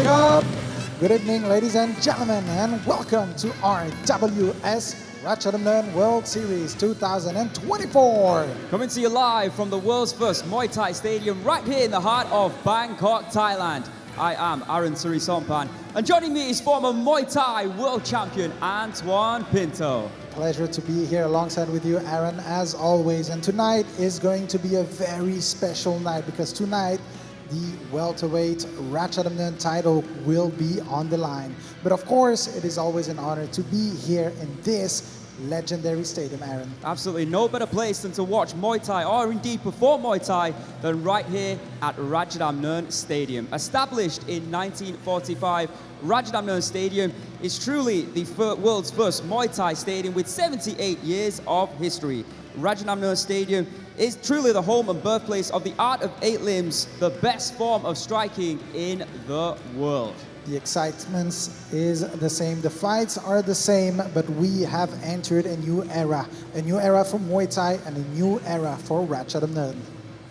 up. Good evening, ladies and gentlemen, and welcome to RWS Rajadamnern World Series 2024. Coming to you live from the world's first Muay Thai stadium right here in the heart of Bangkok, Thailand. I am Aaron Surisampan, and joining me is former Muay Thai world champion Antoine Pinto. Pleasure to be here alongside with you, Aaron, as always. And tonight is going to be a very special night because tonight the welterweight Rajadamnern title will be on the line. But of course, it is always an honor to be here in this legendary stadium, Aaron. Absolutely no better place than to watch Muay Thai or indeed perform Muay Thai than right here at Rajadamnern Stadium. Established in 1945, Rajadamnern Stadium is truly the world's first Muay Thai stadium with 78 years of history. Rajadamnern Stadium is truly the home and birthplace of the art of 8 limbs, the best form of striking in the world. The excitement is the same, the fights are the same, but we have entered a new era for Muay Thai and a new era for Rajadamnern.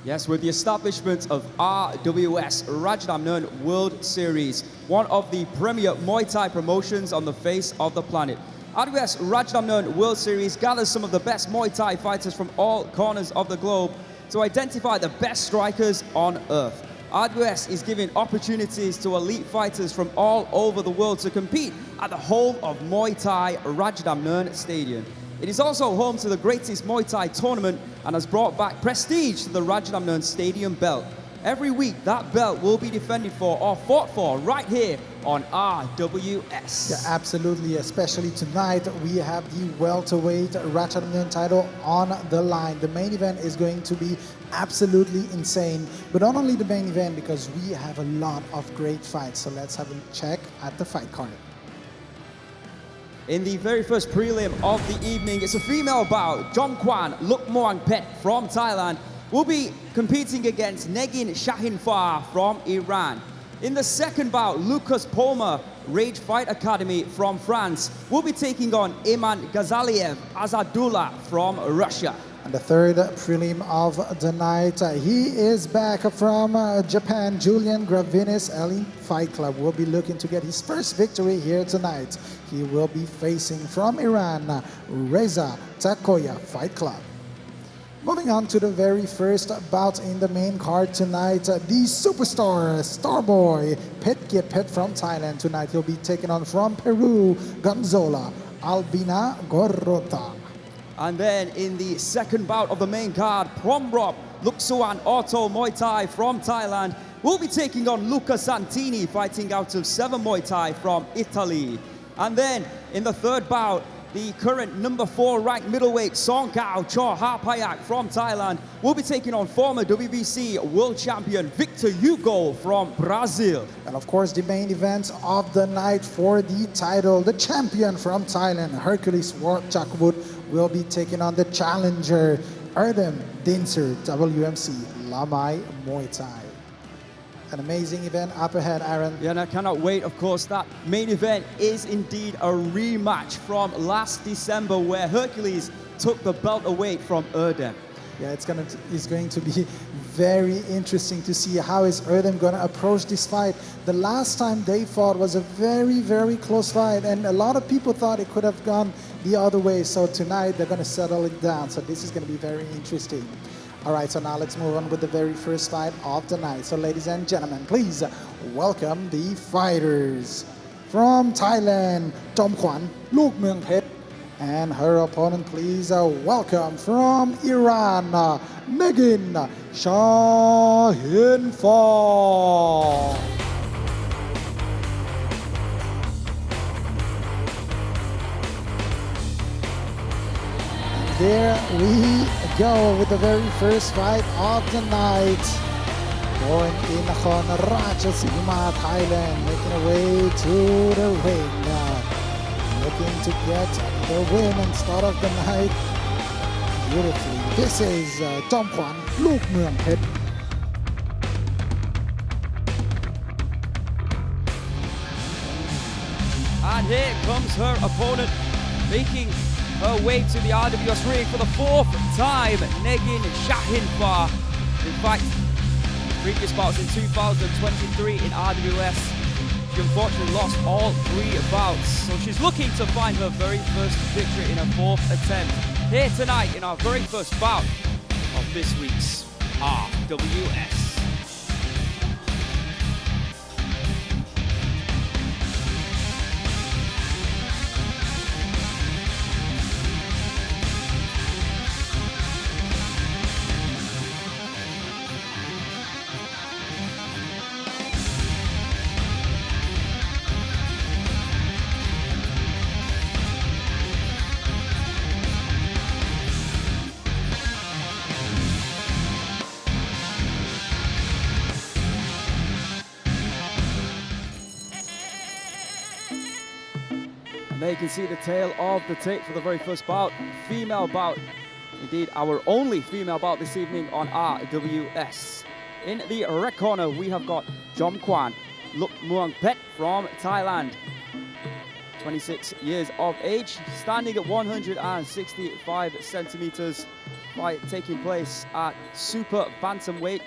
Yes, with the establishment of RWS Rajadamnern World Series, one of the premier Muay Thai promotions on the face of the planet. RWS Rajadamnern World Series gathers some of the best Muay Thai fighters from all corners of the globe to identify the best strikers on earth. RWS is giving opportunities to elite fighters from all over the world to compete at the home of Muay Thai Rajadamnern Stadium. It is also home to the greatest Muay Thai tournament and has brought back prestige to the Rajadamnern Stadium belt. Every week, that belt will be defended for or fought for right here on RWS. Yeah, absolutely. Especially tonight, we have the welterweight Rajadamnern title on the line. The main event is going to be absolutely insane. But not only the main event, because we have a lot of great fights. So let's have a check at the fight card. In the very first prelim of the evening, it's a female bout. Jomkwan Lukmuangpet from Thailand will be competing against Negin Shahinfar from Iran. In the second bout, Luca's Poma, Rage Fight Academy from France, will be taking on Imangazaliev Asadula from Russia. And the third prelim of the night, he is back from Japan. Julian Gravinese Elite Fight Club will be looking to get his first victory here tonight. He will be facing from Iran, Reza Takoya Fight Club. Moving on to the very first bout in the main card tonight, the superstar Starboy Pet from Thailand. Tonight he'll be taking on from Peru, Gonzalo Albinagorta. And then in the second bout of the main card, Promrob Luksuan Auto Muay Thai from Thailand will be taking on Luca Santini, fighting out of 7 Muay Thai from Italy. And then in the third bout, the current number 4 ranked middleweight Sornkhaw Hapayak from Thailand will be taking on former WBC world champion Victor Hugo from Brazil. And of course, the main event of the night for the title, the champion from Thailand, Hercules Chakwood, will be taking on the challenger Erdem Dincer WMC Lamai Muay Thai. An amazing event up ahead, Aaron. Yeah, and I cannot wait. Of course, that main event is indeed a rematch from last December where Hercules took the belt away from Erdem. Yeah, it's going to be very interesting to see how is Erdem going to approach this fight. The last time they fought was a very, very close fight, and a lot of people thought it could have gone the other way. So tonight they're going to settle it down. So this is going to be very interesting. All right, so now let's move on with the very first fight of the night. So ladies and gentlemen, please welcome the fighters. From Thailand, Jomkwan Lukmuangpet, and her opponent, please welcome from Iran, Negin Shahinfar. There we go with the very first fight of the night. Born in Nakhon Ratchasima, Thailand, making her way to the ring. Looking to get the win and start off the night beautifully. This is Jomkwan Lukmuangpet. And here comes her opponent, making her way to the RWS ring for the 4th time, Negin Shahinfar. In fact, previous bouts in 2023 in RWS, She unfortunately lost all 3 bouts, so she's looking to find her very first victory in her 4th attempt here tonight in our very first bout of this week's RWS. There you can see the tail of the tape for the very first bout, female bout. Indeed, our only female bout this evening on RWS. In the red corner, we have got Jomkwan Pet from Thailand. 26 years of age, standing at 165 centimeters. Fight taking place at super bantamweight,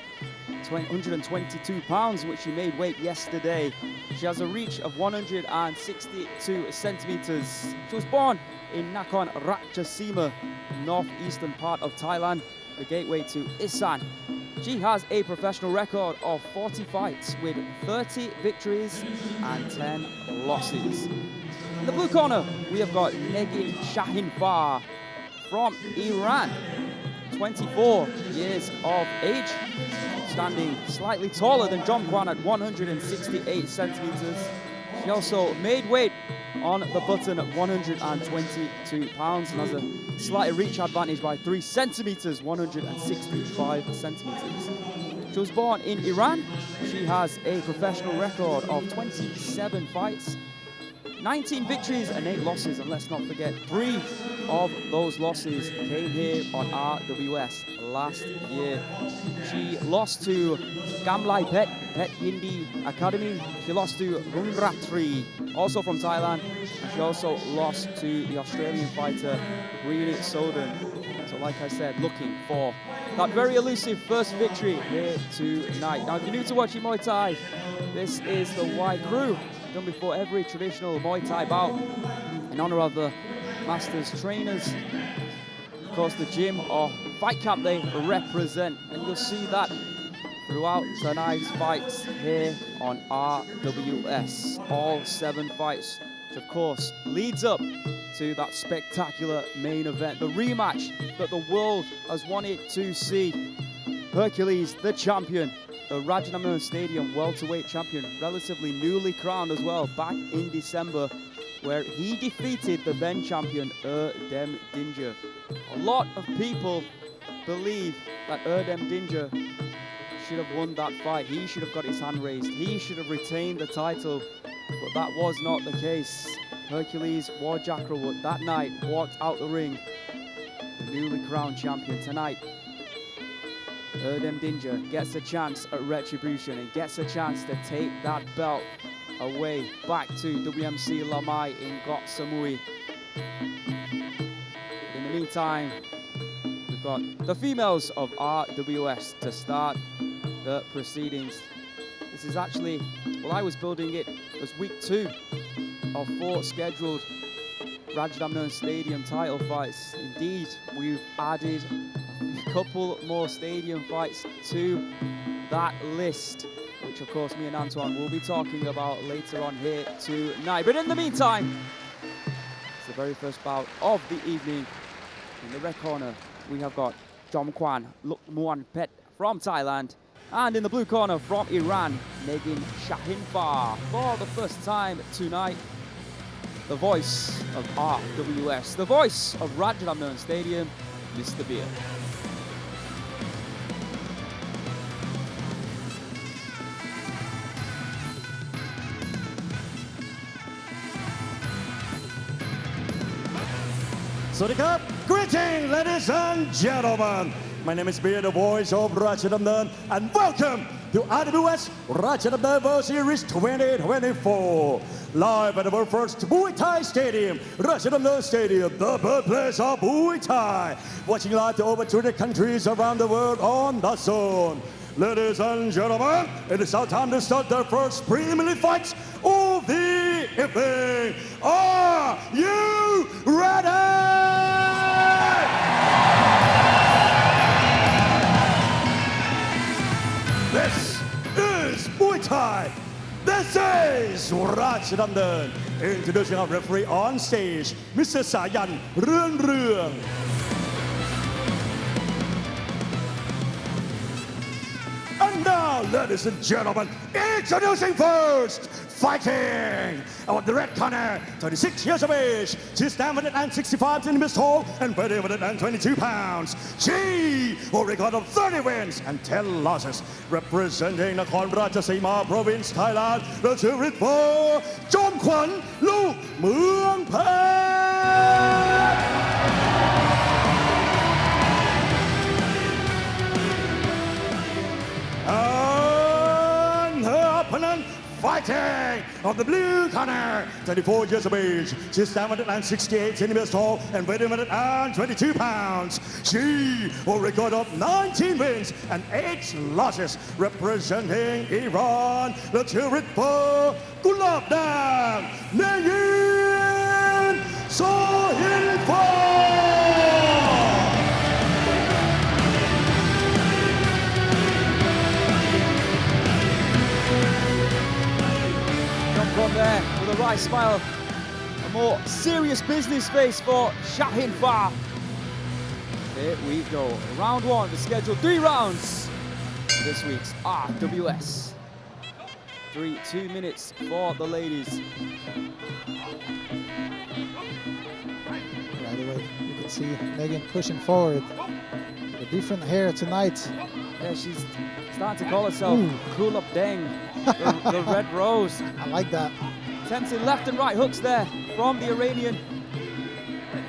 122 pounds, which she made weight yesterday. She has a reach of 162 centimeters. She was born in Nakhon Ratchasima, northeastern part of Thailand, the gateway to Isan. She has a professional record of 40 fights with 30 victories and 10 losses. In the blue corner, we have got Negin Shahinfar from Iran, 24 years of age, standing slightly taller than Jomkwan at 168 centimeters. She also made weight on the button at 122 pounds and has a slight reach advantage by 3 centimeters, 165 centimeters. She was born in Iran. She has a professional record of 27 fights, 19 victories and 8 losses, and let's not forget 3 of those losses came here on RWS last year. She lost to Gamlai Pet Yindi Academy. She lost to Runratri, also from Thailand, and she also lost to the Australian fighter Gravinese Soden. So like I said, looking for that very elusive first victory here tonight. Now if you're new to watching Muay Thai, this is the Y crew, done before every traditional Muay Thai bout in honor of the masters trainers. Of course, the gym or fight camp they represent, and you'll see that throughout tonight's fights here on RWS. All 7 fights, which of course leads up to that spectacular main event, the rematch that the world has wanted to see. Hercules, the champion, the Rajadamnern Stadium welterweight champion, relatively newly crowned as well, back in December, where he defeated the then champion Erdem Dincer. A lot of people believe that Erdem Dincer should have won that fight. He should have got his hand raised. He should have retained the title, but that was not the case. Hercules Warjakrawut that night walked out the ring, the newly crowned champion. Tonight, Erdem Dincer gets a chance at retribution and gets a chance to take that belt away back to WMC Lamai in Koh Samui. In the meantime, we've got the females of RWS to start the proceedings. This is actually, well, I was building it as week 2 of 4 scheduled Rajadamnern Stadium title fights. Indeed, we've added a couple more stadium fights to that list, which of course me and Antoine will be talking about later on here tonight. But in the meantime, it's the very first bout of the evening. In the red corner, we have got Jomkwan Pet from Thailand. And in the blue corner from Iran, Negin Shahinfar. For the first time tonight, the voice of RWS, the voice of Rajadamnern Stadium, Mr. Beer. Swadikap, greetings ladies and gentlemen. My name is Beer, the voice of Rajadamnern, and welcome to RWS Rajadamnern World Series 2024. Live at the world first Muay Thai Stadium, Rajadamnern Stadium, the birthplace of Muay Thai. Watching live to over 200 countries around the world on DAZN. Ladies and gentlemen, it is our time to start the first preliminary fights of evening. Are you ready? This is Muay Thai. This is Rajadamnern. Introducing our referee on stage, Mr. Sayan Reung. And now, ladies and gentlemen, introducing first, fighting out of the red corner, 36 years of age. She's 165 centimeters tall and weighing 122 pounds. She holds a record of 30 wins and 10 losses. Representing Nakhon Ratchasima Province, Thailand, the jury for Jomkwan, Luke Muang Phat. And her opponent, fighting of the blue corner, 34 years of age. She's 168 centimeters tall and weighing 122 pounds. She holds a record of 19 wins and 8 losses. Representing Iran, the jury for Gulabdang, Negin, Shahinfar. From there with a right smile, a more serious business face for Shahinfar. Here we go. Round one, the scheduled 3 rounds. This week's RWS. 2 minutes for the ladies. Right away, you can see Negin pushing forward. A different hair tonight. Yeah, she's starting to call herself Cool Up Deng, the Red Rose. I like that. Attempting left and right hooks there from the Iranian.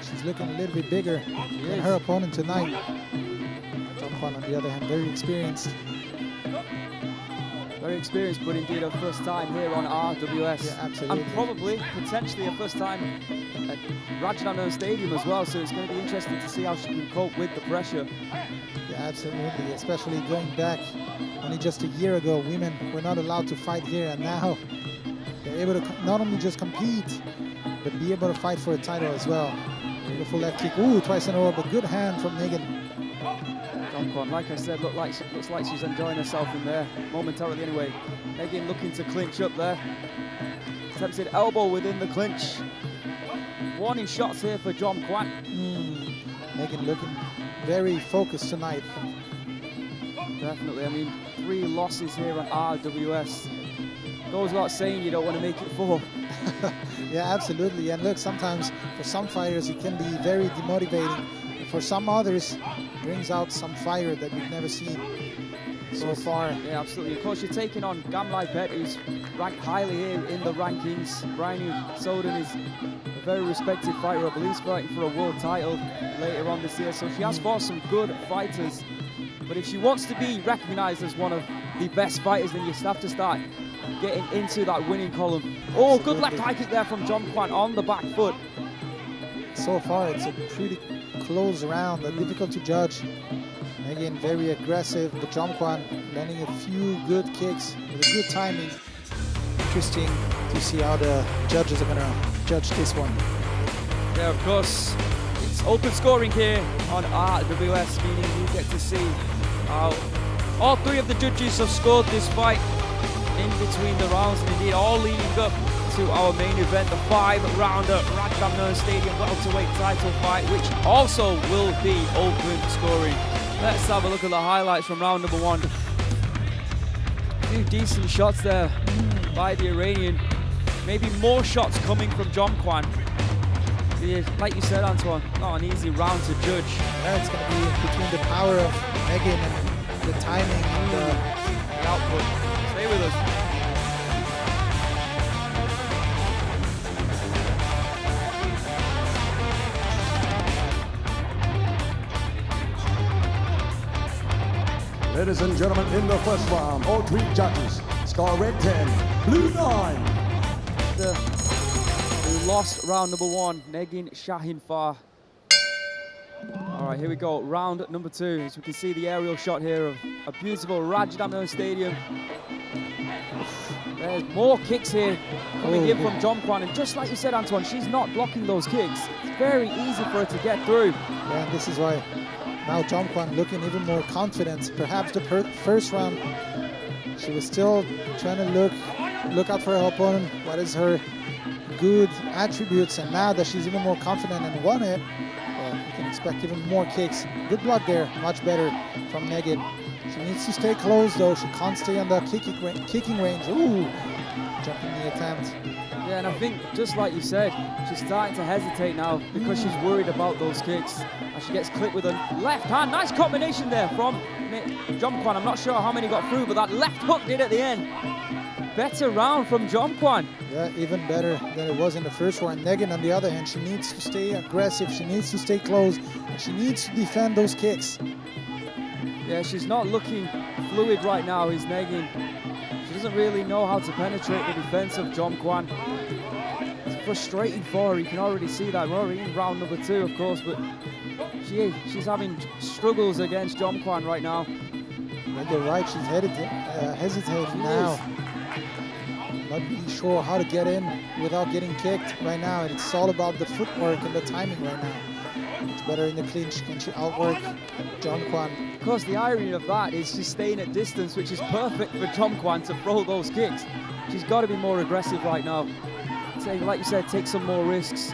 She's looking a little bit bigger than her opponent tonight. Jomkwan, on the other hand, very experienced. Very experienced, but indeed her first time here on RWS. Yeah, absolutely. And probably, potentially, her first time at Rajadamnern Stadium as well, so it's going to be interesting to see how she can cope with the pressure. Yeah, absolutely, especially going back only just a year ago, women were not allowed to fight here, and now they're able to not only just compete, but be able to fight for a title as well. Beautiful left kick, twice in a row, but good hand from Negin. Jomkwan, like I said, looks like she's enjoying herself in there, momentarily anyway. Negin looking to clinch up there. Attempted elbow within the clinch. Warning shots here for Jomkwan. Negin looking very focused tonight. Definitely, I mean, 3 losses here on RWS. Goes without saying you don't want to make it 4. Yeah, absolutely. And look, sometimes for some fighters it can be very demotivating. For some others, it brings out some fire that we've never seen so far. Yeah, absolutely. Of course, you're taking on Gamlai Pet, who's ranked highly here in the rankings. Bryony Soden is a very respected fighter. I believe he's fighting for a world title later on this year. So she has fought some good fighters. But if she wants to be recognized as one of the best fighters, then you just have to start getting into that winning column. Oh, good left high kick there from Jomkwan on the back foot. So far, it's a pretty close round, difficult to judge. Again, very aggressive, but Jomkwan landing a few good kicks with a good timing. Interesting to see how the judges are going to judge this one. Yeah, of course. It's open scoring here on RWS, meaning you get to see how all 3 of the judges have scored this fight in between the rounds, and indeed all leading up to our main event, the 5-rounder Rajadamnern Stadium welterweight title fight, which also will be open scoring. Let's have a look at the highlights from round number 1. A few decent shots there by the Iranian. Maybe more shots coming from Jomkwan. Like you said, Antoine, not an easy round to judge. Yeah, it's going to be between the power of Negin and the timing and the output. Stay with us. Ladies and gentlemen, in the first round, all 3 judges score red 10, blue 9. Who lost round number 1, Negin Shahinfar. All right, here we go, round number 2. As we can see the aerial shot here of a beautiful Rajadamnern Stadium. There's more kicks here coming in from Jomkwan, and just like you said, Antoine, she's not blocking those kicks. It's very easy for her to get through. Yeah, and this is why now Jomkwan looking even more confident. Perhaps the first round, she was still trying to look out for her opponent. What is her good attributes? And now that she's even more confident and won it, well, you can expect even more kicks. Good block there, much better from Negin. She needs to stay close though. She can't stay on the kicking range. Ooh, jumping the attempt. Yeah, and I think just like you said, she's starting to hesitate now because she's worried about those kicks. And she gets clipped with a left hand. Nice combination there from Jomkwan. I'm not sure how many got through, but that left hook did at the end. Better round from Jomkwan. Yeah, even better than it was in the first round. Negin, on the other hand, she needs to stay aggressive. She needs to stay close. And she needs to defend those kicks. Yeah, she's not looking fluid right now, is Negin. She doesn't really know how to penetrate the defense of Jomkwan. It's frustrating for her, you can already see that. We're already in round number 2, of course, but she's having struggles against Jomkwan right now. Yeah, you're right, she's hesitating now. Not really sure how to get in without getting kicked right now. And it's all about the footwork and the timing right now. It's better in the clinch. Can she outwork Jomkwan? Of course, the irony of that is she's staying at distance, which is perfect for Jomkwan to throw those kicks. She's got to be more aggressive right now. Like you said, take some more risks,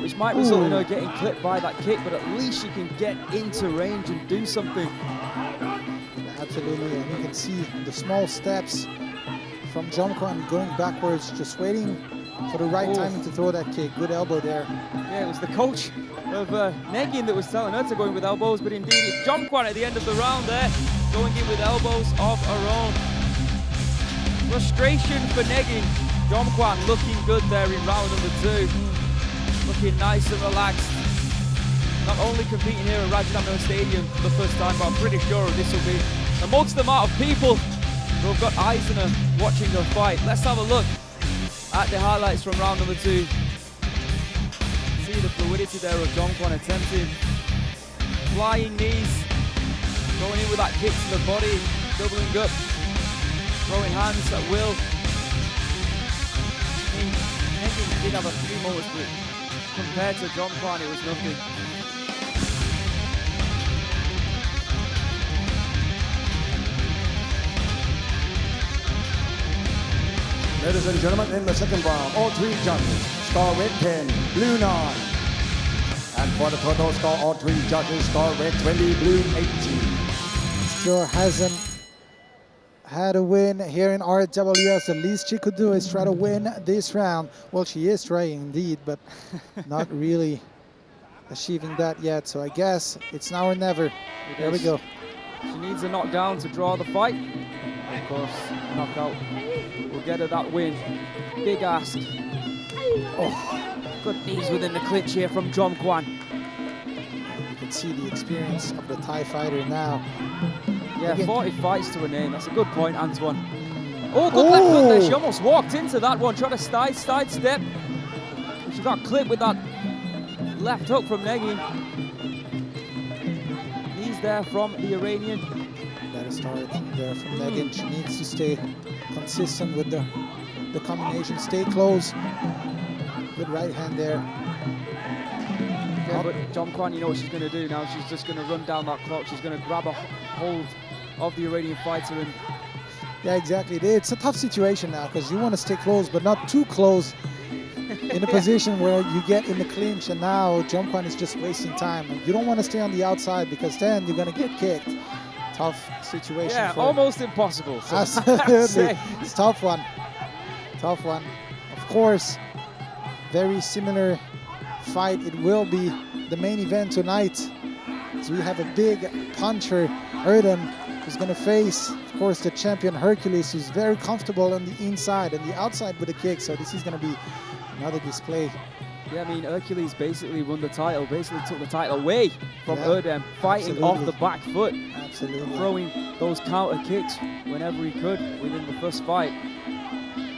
which might result in her getting clipped by that kick, but at least she can get into range and do something. Absolutely, and you can see the small steps from Jomkwan going backwards, just waiting for the right timing to throw that kick. Good elbow there. Yeah, it was the coach of Negin that was telling her to go in with elbows, but indeed it's Jomkwan at the end of the round there, going in with elbows of her own. Frustration for Negin. Jomkwan looking good there in round number 2. Looking nice and relaxed. Not only competing here at Rajadamnern Stadium for the first time, but I'm pretty sure this will be amongst the amount of people who have got eyes on her watching her fight. Let's have a look at the highlights from round number 2. See the fluidity there of Jomkwan attempting flying knees, going in with that kick to the body, doubling up, throwing hands at will. Negin did have a few moments, but compared to Jomkwan, it was nothing. Ladies and gentlemen, in the second round, all 3 judges score red 10, blue 9. And for the total score, all 3 judges score red 20, blue 18. Still hasn't had a win here in RWS. The least she could do is try to win this round. Well, she is trying indeed, but not really achieving that yet. So I guess it's now or never. There we go. She needs a knockdown to draw the fight. Of course, knockout will get her that win. Big ask. Oh, good knees within the clinch here from Jomkwan. You can see the experience of the Thai fighter now. Yeah, 40 fights to her name. That's a good point, Antoine. Oh, good left hook there. She almost walked into that one, trying to sidestep. She got clipped with that left hook from Negin. Knees there from the Iranian. Better start there from Negin. She needs to stay consistent with the combination. Stay close. Good right hand there. Yeah, but Jomkwan, you know what she's going to do now. She's just going to run down that clock. She's going to grab a hold of the Iranian fighter. And yeah, exactly. It's a tough situation now because you want to stay close, but not too close in a position where you get in the clinch. And now Jomkwan is just wasting time. And you don't want to stay on the outside because then you're going to get kicked. Tough situation. Yeah, almost impossible. So absolutely. It's a tough one. Tough one. Of course, very similar fight. It will be the main event tonight. So we have a big puncher, Erdem, who's going to face, of course, the champion Hercules, who's very comfortable on the inside and the outside with the kick. So this is going to be another display. Yeah, I mean, Hercules basically won the title, basically took the title away from Erdem, fighting off the back foot. Absolutely. Throwing those counter kicks whenever he could within the first fight.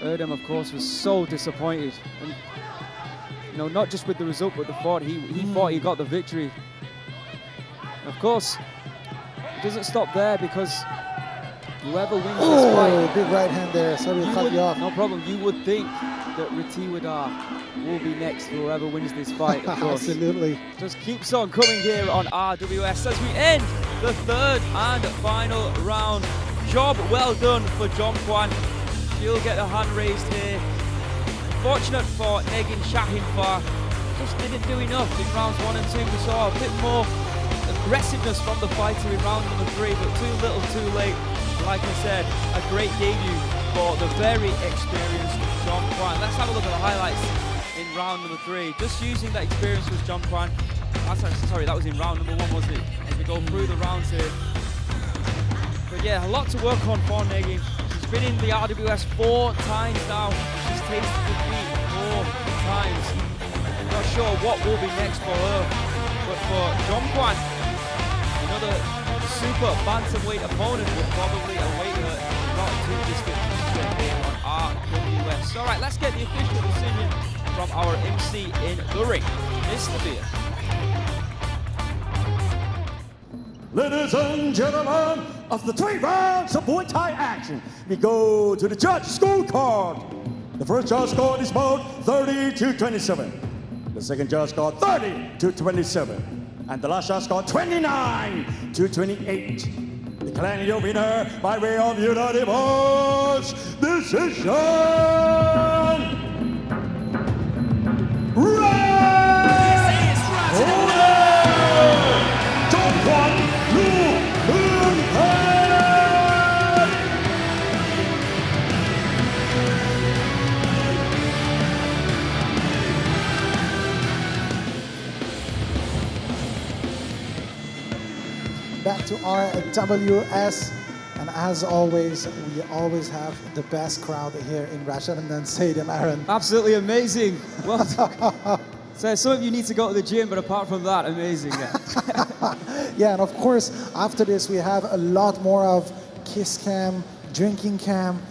Erdem, of course, was so disappointed. And, you know, not just with the result, but the fight. He thought he got the victory. Of course, it doesn't stop there because whoever wins this fight, Oh, big right hand there. Sorry to cut you off. no problem. You would think that Retiwadar will be next for whoever wins this fight, of course. Absolutely. Just keeps on coming here on RWS as we end the third and final round. Job well done for Jomkwan. She'll get a hand raised here. Fortunate for Negin Shahinfar. Just didn't do enough in rounds 1 and 2. We saw a bit more aggressiveness from the fighter in round number 3, but too little too late. Like I said, a great debut for the very experienced Jomkwan. Let's have a look at the highlights in round number 3. Just using that experience with Jomkwan. Sorry, that was in round number 1, wasn't it? As we go through the rounds here. But yeah, a lot to work on for Negin. She's been in the RWS 4 times now. She's tasted defeat 4 times. I'm not sure what will be next for her. But for Jomkwan, another super bantamweight opponent will probably await her not too distant future here on RWS. Alright, let's get the official decision from our MC in the ring, Mr. Beer. Ladies and gentlemen, after 3 rounds of Muay Thai action, we go to the judge scorecard. The first judge scored is Bout 30-27. The second judge scored 30-27. And the last judge scored 29-28. Declaring your winner by way of unanimous decision. Back to RWS, and as always, we always have the best crowd here in Rajadamnern Stadium, Aaron. Absolutely amazing. Well, so some of you need to go to the gym, but apart from that, amazing. Yeah. Yeah, and of course, after this, we have a lot more of kiss cam, drinking cam,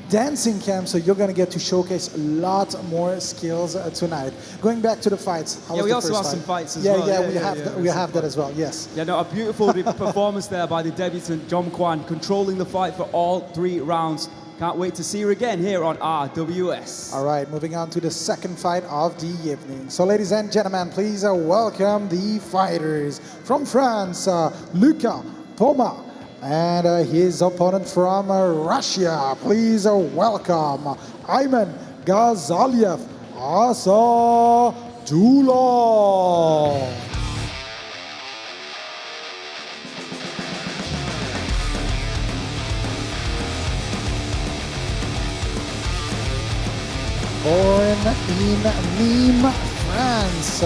dancing cam, so you're going to get to showcase a lot more skills tonight. Going back to the fights, how was we the also first have some fight? fights as well. We have that as well, yes. Yeah, no, a beautiful performance there by the debutant Jomkwan, controlling the fight for all 3 rounds. Can't wait to see her again here on RWS. All right, moving on to the second fight of the evening. So ladies and gentlemen, please welcome the fighters from France, Luca, Poma, and his opponent from Russia. Please welcome Imangazaliev, Asadula. Born in Nîmes, France.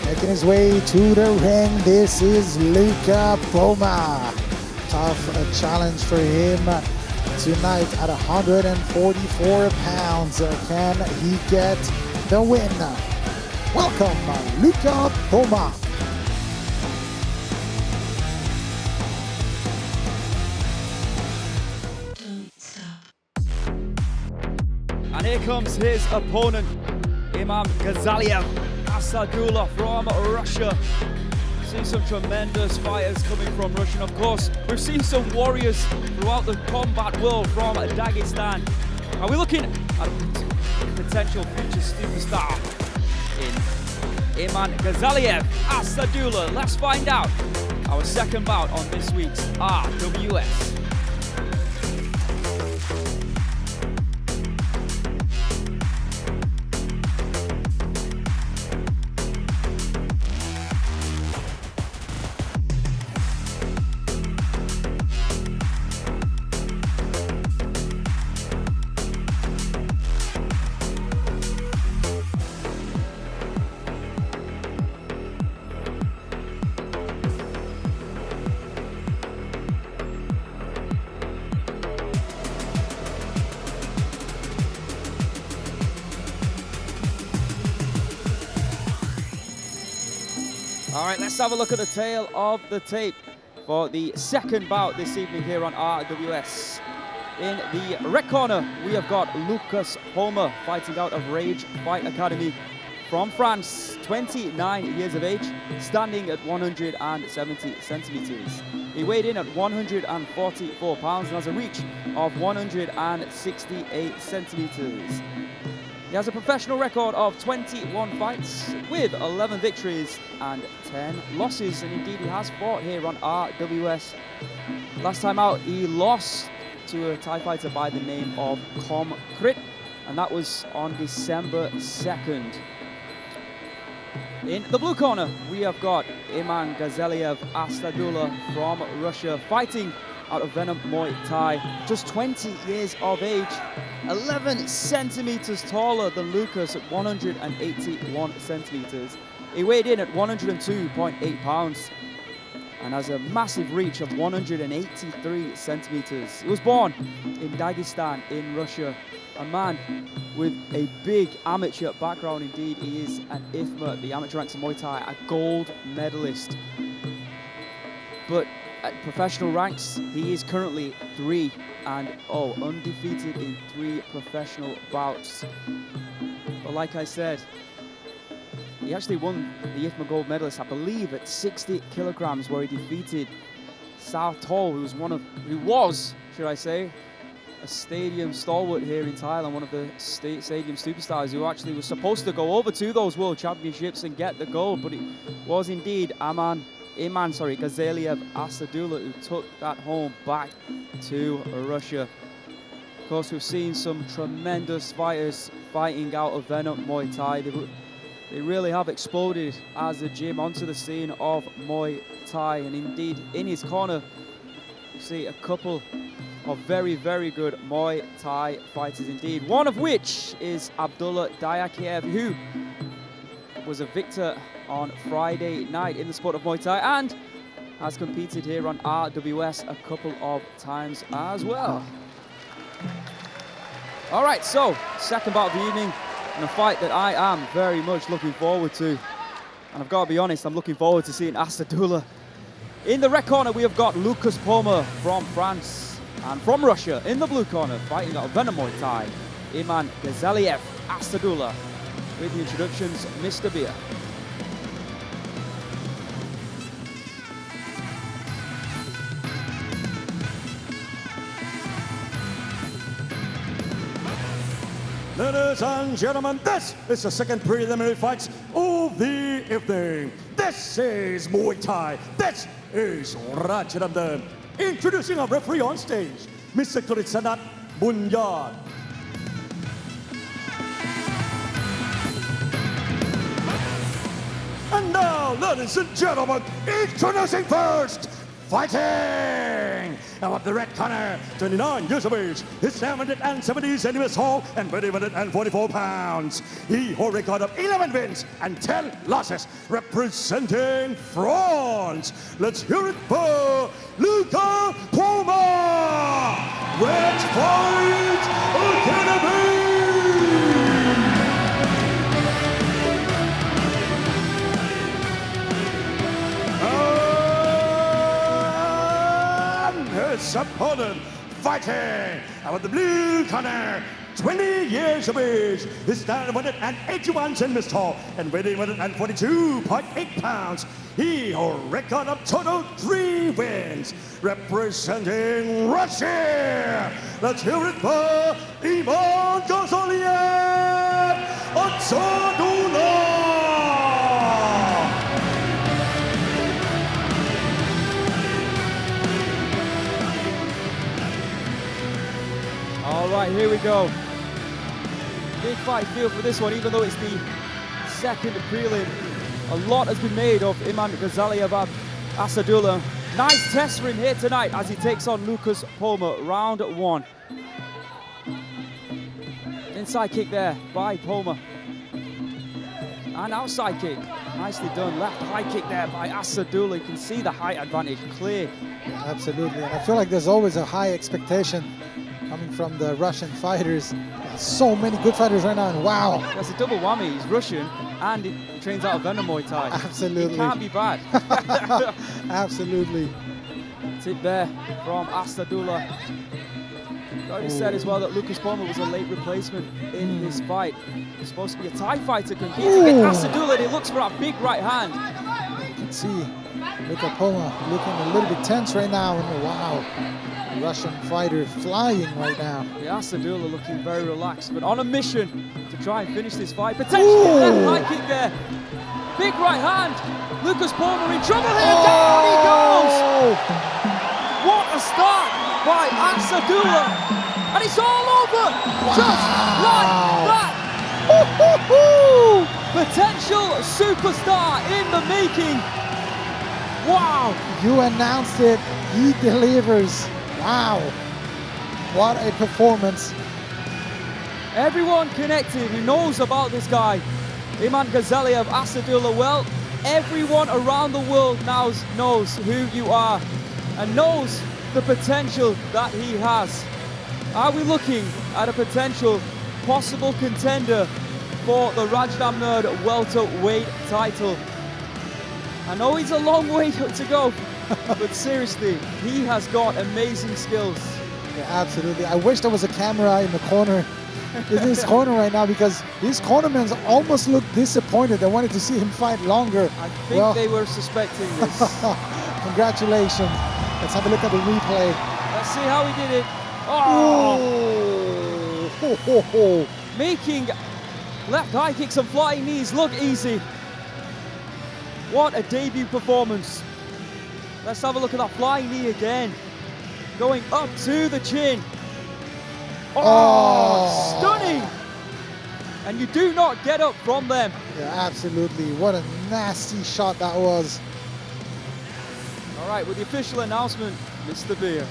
Making his way to the ring, this is Luca Poma. Tough challenge for him tonight at 144 pounds. Can he get the win? Welcome, Luca Poma. And here comes his opponent, Imangazaliev, Asadula from Russia. Seen some tremendous fighters coming from Russia, and of course, we've seen some warriors throughout the combat world from Dagestan. Are we looking at a potential future superstar in Imangazaliev, Asadula? Let's find out. Our second bout on this week's RWS. All right, let's have a look at the tail of the tape for the second bout this evening here on RWS. In the red corner, we have got Lucas Poma fighting out of Rage Fight Academy. from France, 29 years of age, standing at 170 centimeters. He weighed in at 144 pounds and has a reach of 168 centimeters. He has a professional record of 21 fights with 11 victories and 10 losses, and indeed he has fought here on RWS. Last time out, he lost to a Thai fighter by the name of Krit, and that was on December 2nd. In the blue corner, we have got Imangazaliev Asadula from Russia, fighting out of Venom Muay Thai, just 20 years of age, 11 centimeters taller than Lucas at 181 centimeters. He weighed in at 102.8 pounds and has a massive reach of 183 centimeters. He was born in Dagestan in Russia, a man with a big amateur background indeed. He is an IFMA, the amateur ranks of Muay Thai, a gold medalist. But at professional ranks, he is currently undefeated in 3 professional bouts. But like I said, he actually won the IFMA gold medalist, I believe, at 60 kilograms, where he defeated Sao Tol, who was, should I say, a stadium stalwart here in Thailand, one of the stadium superstars who actually was supposed to go over to those world championships and get the gold, but it was indeed Imangazaliev Asadula who took that home back to Russia. Of course, we've seen some tremendous fighters fighting out of Venom Muay Thai. They really have exploded as a gym onto the scene of Muay Thai, and indeed in his corner you see a couple of very, very good Muay Thai fighters indeed. One of which is Abdullah Dayakiev, who was a victor on Friday night in the sport of Muay Thai and has competed here on RWS a couple of times as well. All right, so second bout of the evening, and a fight that I am very much looking forward to. And I've got to be honest, I'm looking forward to seeing Asadula. In the red corner, we have got Lucas Poma from France. And from Russia, in the blue corner, fighting out of Venom Muay Thai, Imangazaliev Asadula. With the introductions, Mr. Beer. Ladies and gentlemen, this is the second preliminary fight of the evening. This is Muay Thai. This is Rajadamnern. Introducing our referee on stage, Mr. Kritsanat Bunyad. And now, ladies and gentlemen, introducing first, fighting out of the red corner, 29 years of age, his 770 centimeters tall and 144 pounds. He holds a record of 11 wins and 10 losses, representing France. Let's hear it for Luca Poma, Red Fight Academy. His opponent fighting out of the blue corner, 20 years of age, his 181 centimeters tall and weighing 142.8 pounds. He holds a record of total 3 wins, representing Russia. Let's hear it for Imangazaliev Asadula. All right, here we go. Big fight feel for this one, even though it's the second prelim. A lot has been made of Imangazaliev Asadula. Nice test for him here tonight as he takes on Lucas Poma, round 1. Inside kick there by Poma. And outside kick, nicely done. Left high kick there by Asadula. You can see the height advantage clear. Yeah, absolutely, and I feel like there's always a high expectation coming from the Russian fighters. So many good fighters right now, and wow. That's a double whammy. He's Russian and he trains out of Venom Muay Thai. Absolutely. It can't be bad. Absolutely. Tip there from Asadula. already said as well that Lucas Poma was a late replacement in this fight. He's supposed to be a Thai fighter competing against Asadula. He looks for a big right hand. You can see Luca Poma looking a little bit tense right now. And wow, Russian fighter flying right now. Yeah, Asadula looking very relaxed, but on a mission to try and finish this fight. Potentially left high kick there. Big right hand. Lucas Poma in trouble here. Down he goes. What a start by Asadula. And it's all over. Just like that. Potential superstar in the making. Wow. You announced it. He delivers. Wow. What a performance. Everyone connected who knows about this guy, Imangazaliev, Asadula, well, everyone around the world now knows who you are and knows the potential that he has. Are we looking at a potential possible contender for the Rajadamnern welterweight title? I know he's a long way to go, but seriously, he has got amazing skills. Yeah, absolutely. I wish there was a camera in the corner, in his corner right now, because his cornermen almost look disappointed. They wanted to see him fight longer. I think they were suspecting this. Congratulations. Let's have a look at the replay. Let's see how he did it. Oh! Making left high kicks and flying knees look easy. What a debut performance. Let's have a look at that flying knee again. Going up to the chin. Oh, stunning. And you do not get up from them. Yeah, absolutely. What a nasty shot that was. All right, with the official announcement, Mr. Beer.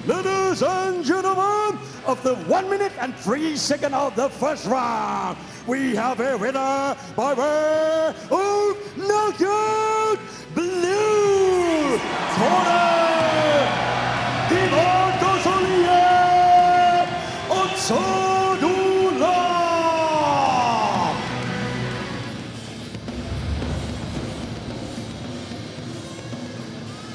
Ladies and gentlemen, of the 1 minute and 3 seconds of the first round, we have a winner by way of knockout blue corner, Imangazaliev, Asadula.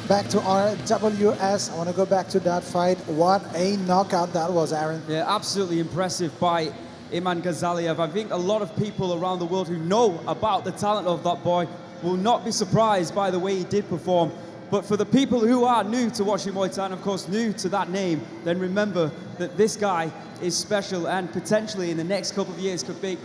Back to RWS. I want to go back to that fight. What a knockout that was, Aaron. Yeah, absolutely impressive by Imangazaliev. I think a lot of people around the world who know about the talent of that boy will not be surprised by the way he did perform. But for the people who are new to watching Muay Thai and of course new to that name, then remember that this guy is special and potentially in the next couple of years could be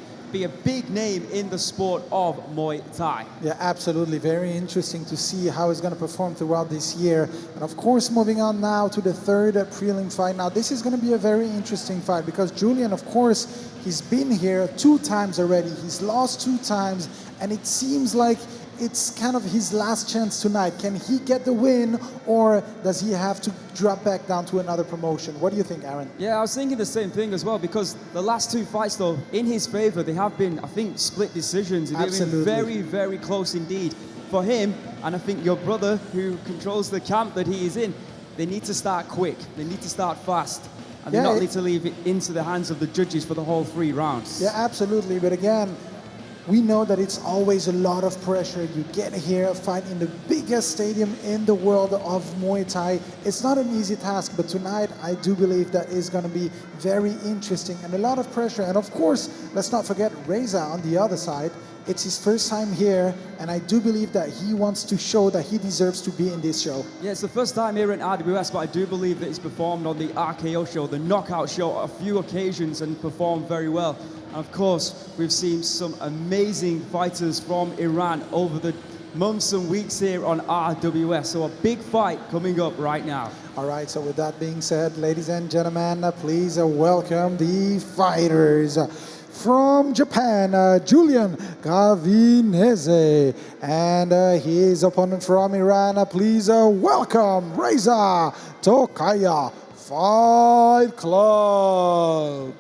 a big name in the sport of Muay Thai. Yeah, absolutely. Very interesting to see how he's going to perform throughout this year. And of course, moving on now to the third prelim fight. Now, this is going to be a very interesting fight because Julian, of course, he's been here 2 times already. He's lost 2 times, and it seems like it's kind of his last chance tonight. Can he get the win, or does he have to drop back down to another promotion? What do you think, Aaron? Yeah, I was thinking the same thing as well, because the last 2 fights, though, in his favor, they have been, I think, split decisions. They've been very, very close indeed. For him, and I think your brother, who controls the camp that he is in, they need to start quick. They need to start fast. And they not need to leave it into the hands of the judges for the whole 3 rounds. Yeah, absolutely. But again, we know that it's always a lot of pressure. You get here, fight in the biggest stadium in the world of Muay Thai. It's not an easy task, but tonight I do believe that is going to be very interesting and a lot of pressure. And of course, let's not forget Reza on the other side. It's his first time here, and I do believe that he wants to show that he deserves to be in this show. Yeah, it's the first time here in RWS, but I do believe that he's performed on the RKO show, the knockout show, a few occasions and performed very well. And of course, we've seen some amazing fighters from Iran over the months and weeks here on RWS. So a big fight coming up right now. All right, so with that being said, ladies and gentlemen, please welcome the fighters. From Japan, Julian Gravinese, and his opponent from Iran, please welcome Reza Tokaya Fight Club.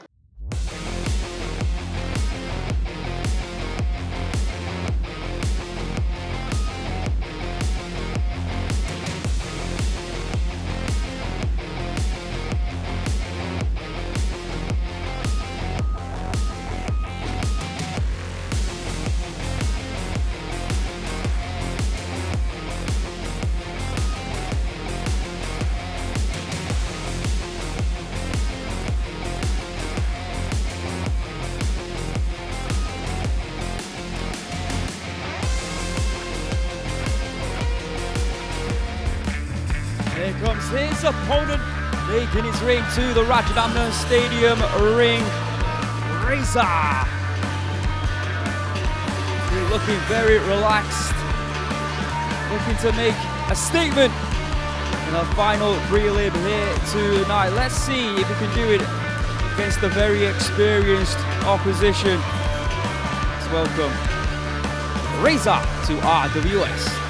his opponent, making his way to the Rajadamnern Stadium ring, Reza. He's looking very relaxed, looking to make a statement in our final prelim here tonight. Let's see if he can do it against the very experienced opposition. Let's welcome Reza to RWS.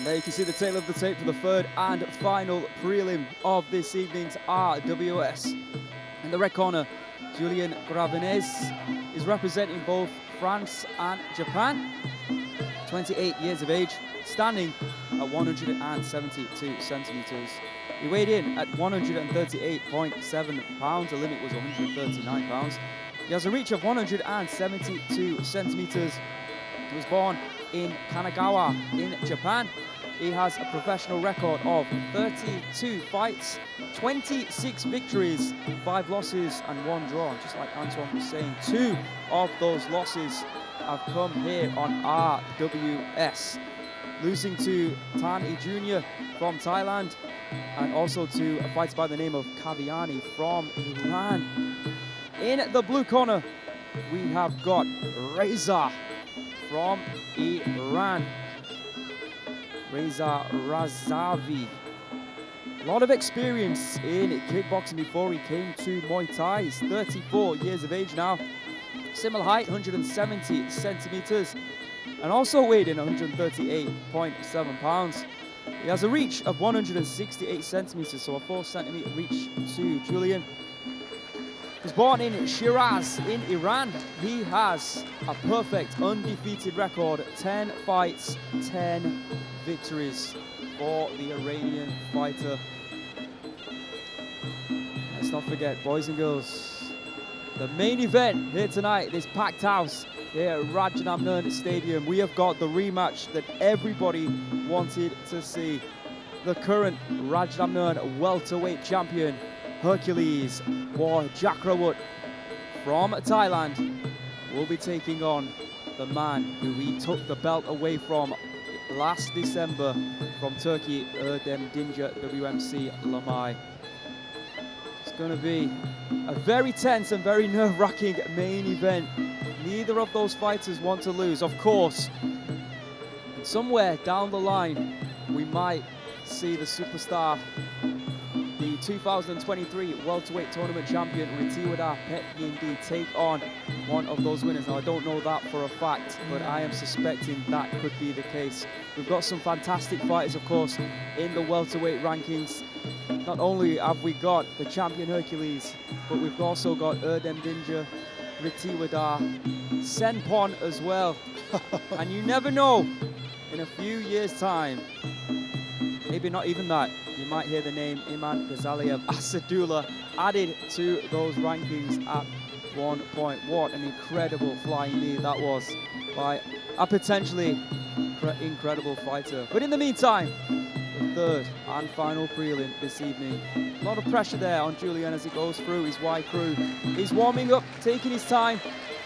There you can see the tail of the tape for the third and final prelim of this evening's RWS. In the red corner, Julian Gravinese is representing both France and Japan. 28 years of age, standing at 172 centimeters. He weighed in at 138.7 pounds. The limit was 139 pounds. He has a reach of 172 centimeters. He was born in Kanagawa in Japan. He has a professional record of 32 fights, 26 victories, 5 losses and 1 draw. Just like Antoine was saying, 2 of those losses have come here on RWS. Losing to Tan E Jr. from Thailand and also to a fighter by the name of Kaviani from Iran. In the blue corner, we have got Reza from Iran. Reza Razavi. A lot of experience in kickboxing before he came to Muay Thai. He's 34 years of age now. Similar height, 170 centimeters. And also weighed in 138.7 pounds. He has a reach of 168 centimeters, so a 4 centimeter reach to Julian. He was born in Shiraz in Iran. He has a perfect undefeated record, 10 fights, 10 victories for the Iranian fighter. Let's not forget, boys and girls, the main event here tonight, this packed house here at Rajadamnern Stadium. We have got the rematch that everybody wanted to see. The current Rajadamnern welterweight champion, Hercules or Jakrawut from Thailand, will be taking on the man who he took the belt away from last December from Turkey, Erdem Dincer WMC Lamai. It's going to be a very tense and very nerve-wracking main event. Neither of those fighters want to lose, of course. And somewhere down the line, we might see the superstar, the 2023 welterweight tournament champion Retiwada Pet Yindi, take on one of those winners. Now, I don't know that for a fact, but I am suspecting that could be the case. We've got some fantastic fighters, of course, in the welterweight rankings. Not only have we got the champion Hercules, but we've also got Erdem Dincer, Retiwada, Senpon as well. And you never know, in a few years' time, maybe not even that, you might hear the name Imangazaliev Asadula added to those rankings at one point. What an incredible flying knee that was by a potentially incredible fighter. But in the meantime, the third and final prelim this evening. A lot of pressure there on Julian as he goes through his Y crew. He's warming up, taking his time,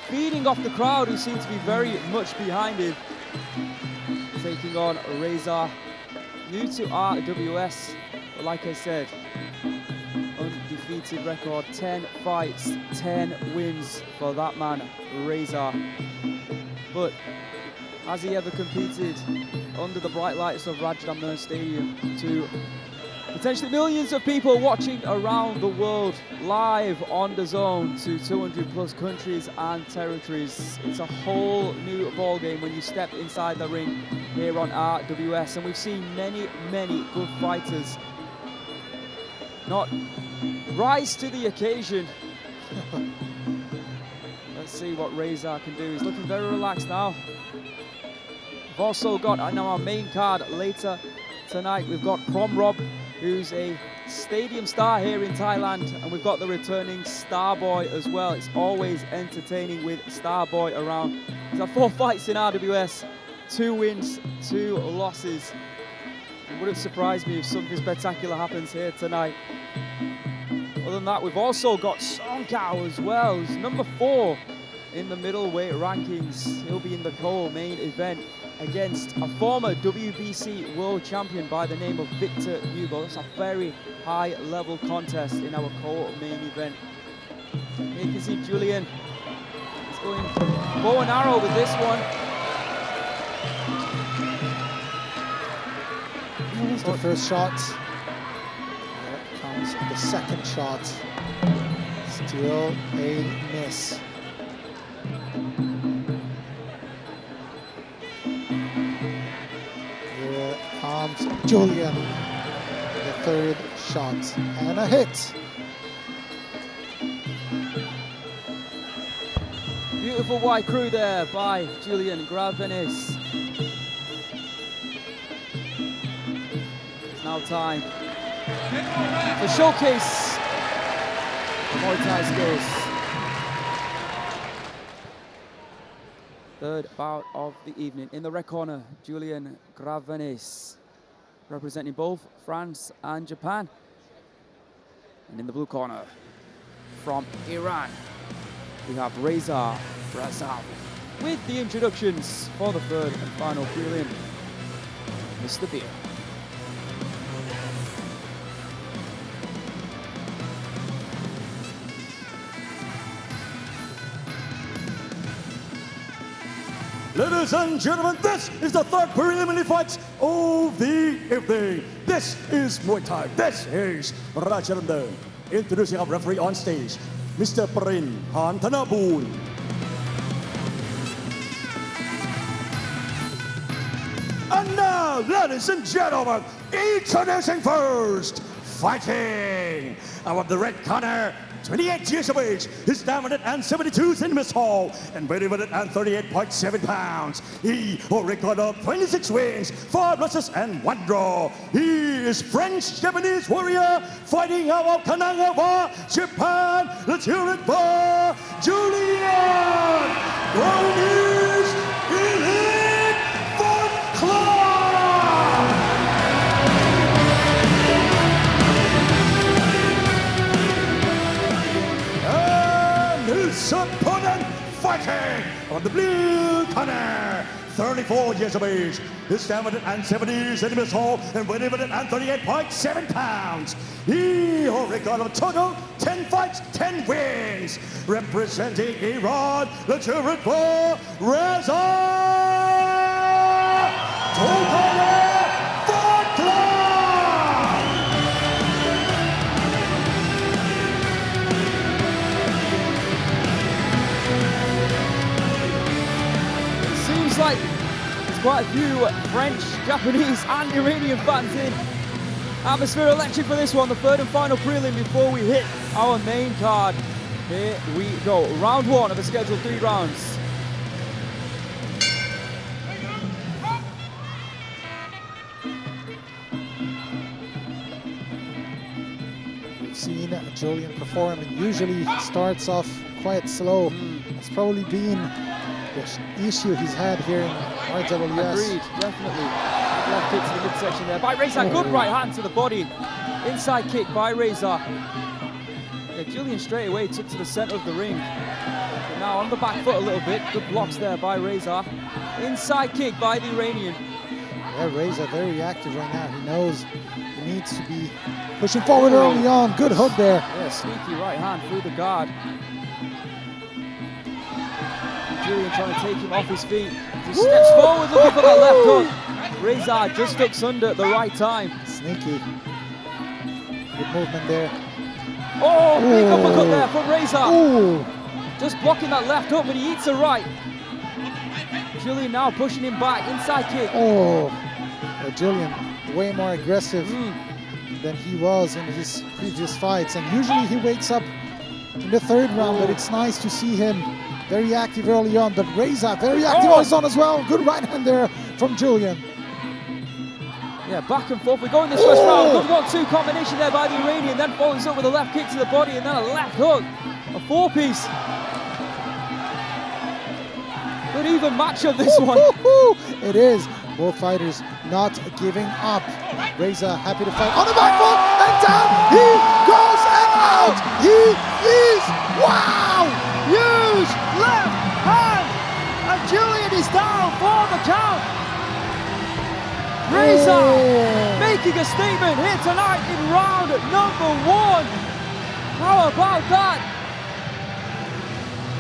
feeding off the crowd who seem to be very much behind him. Taking on Reza, new to RWS, but like I said, undefeated record, 10 fights, 10 wins for that man, Reza. But has he ever competed under the bright lights of Rajadamnern Stadium to potentially millions of people watching around the world, live on DAZN to 200 plus countries and territories? It's a whole new ball game when you step inside the ring here on RWS, and we've seen many good fighters not rise to the occasion. Let's see what Reza can do. He's looking very relaxed now. We've also got now our main card later tonight. We've got Promrob, who's a stadium star here in Thailand, and we've got the returning Starboy as well. It's always entertaining with Starboy around. He's had 4 fights in RWS, 2 wins, 2 losses. It wouldn't surprise me if something spectacular happens here tonight. Other than that, we've also got Sornkhaw as well, who's number 4 in the middleweight rankings. He'll be in the co-main event against a former WBC world champion by the name of Victor Hugo. That's a very high-level contest in our co-main event. Here you can see Julian. He's going bow and arrow with this one. Here's the first shot. Here comes the second shot. Still a miss. Here comes Julian. The third shot and a hit. Beautiful wide crew there by Julian Gravinese. It's now time to showcase the Muay Thai skills. Third bout of the evening. In the red corner, Julian Gravinese, representing both France and Japan. And in the blue corner, from Iran, we have Reza with the introductions for the third and final prelim. Mr. Beer. Ladies and gentlemen, this is the third preliminary fight of the evening. This is Muay Thai. This is Rajadamnern. Introducing our referee on stage, Mr. Prin Hantanaboon. And now, ladies and gentlemen, introducing first, fighting out of the red corner, 28 years of age, his diamond and 72 centimeters tall, and weighing 38.7 pounds. He holds a record of 26 wins, 5 losses, and 1 draw. He is French-Japanese warrior fighting out of Kanagawa, Japan. Let's hear it for Julian! Gravinese Elite Fight Club! His opponent fighting on the blue corner, 34 years of age, his diamond and 70 centimeters tall, and weighing 38.7 pounds. He holds a record of total 10 fights, 10 wins. Representing Iran, let's hear it for Reza Fight Club! Like there's quite a few French, Japanese and Iranian fans in. Atmosphere electric for this one, the third and final prelim before we hit our main card. Here we go, round 1 of a scheduled 3 rounds. We've seen Julian perform, and usually he starts off quite slow. It's probably been the issue he's had here in RWS. Agreed, definitely. Left kick to the midsection there by Reza. Good right hand to the body. Inside kick by Reza. Yeah, Julian straight away took to the center of the ring. But now on the back foot a little bit. Good blocks there by Reza. Inside kick by the Iranian. Yeah, Reza very active right now. He knows he needs to be pushing forward early on. Good hook there. Yeah, sneaky right hand through the guard. Julian trying to take him off his feet. He steps forward looking for that left hook. Reza just ducks under at the right time. Sneaky. Good movement there. Oh, big uppercut there from Reza. Just blocking that left hook, but he eats a right. Julian now pushing him back. Inside kick. Julian way more aggressive than he was in his previous fights. And usually he wakes up in the third round, but it's nice to see him very active early on, but Reza very active early on as well. Good right hand there from Julian. Yeah, back and forth. We go in this first round. Good 1-2 combination there by the Iranian, then follows up with a left kick to the body and then a left hook. A 4-piece. Good even matchup this one. It is. Both fighters not giving up. Reza happy to fight on the back foot and down. He goes and out. He is. Wow. Huge left hand. And Julian is down for the count. Reza making a statement here tonight in round number 1. How about that?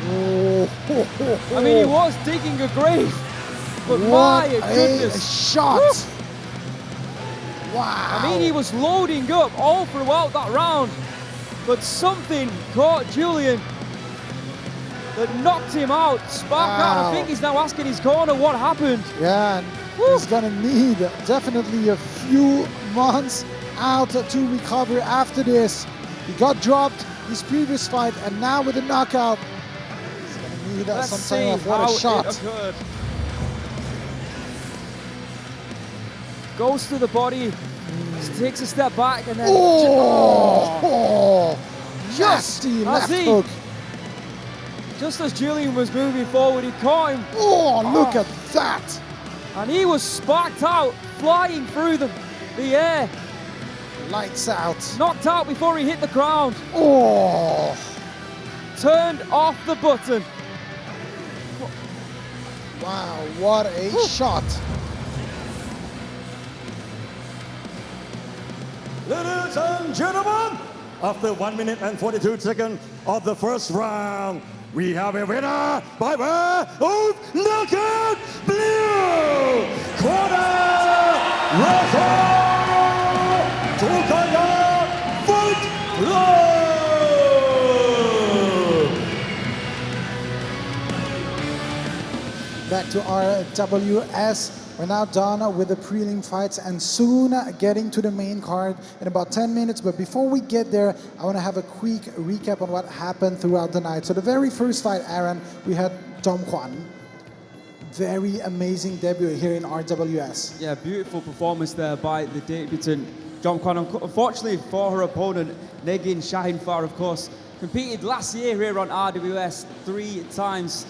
I mean, he was digging a grave, but my goodness. A shot. Wow. I mean, he was loading up all throughout that round, but something caught Julian that knocked him out, sparked out. I think he's now asking his corner what happened. Yeah, and he's gonna need definitely a few months out to recover after this. He got dropped his previous fight, and now with a knockout, he's gonna need Let's some see time off. What how a shot. it occurred. Goes to the body, takes a step back, and then Nasty left hook. Just as Julian was moving forward, he caught him. Look at that. And he was sparked out, flying through the air. Lights out. Knocked out before he hit the ground. Turned off the button. Wow, what a shot. Ladies and gentlemen, after 1 minute and 42 seconds of the first round, we have a winner by way of knockout blue corner, Reza Fight Night. Back to RWS. We're now done with the prelim fights and soon getting to the main card in about 10 minutes. But before we get there, I want to have a quick recap on what happened throughout the night. So the very first fight, Aaron, we had Jomkwan. Very amazing debut here in RWS. Yeah, beautiful performance there by the debutant Jomkwan. Unfortunately for her opponent, Negin Shahinfar, of course, competed last year here on RWS 3 times.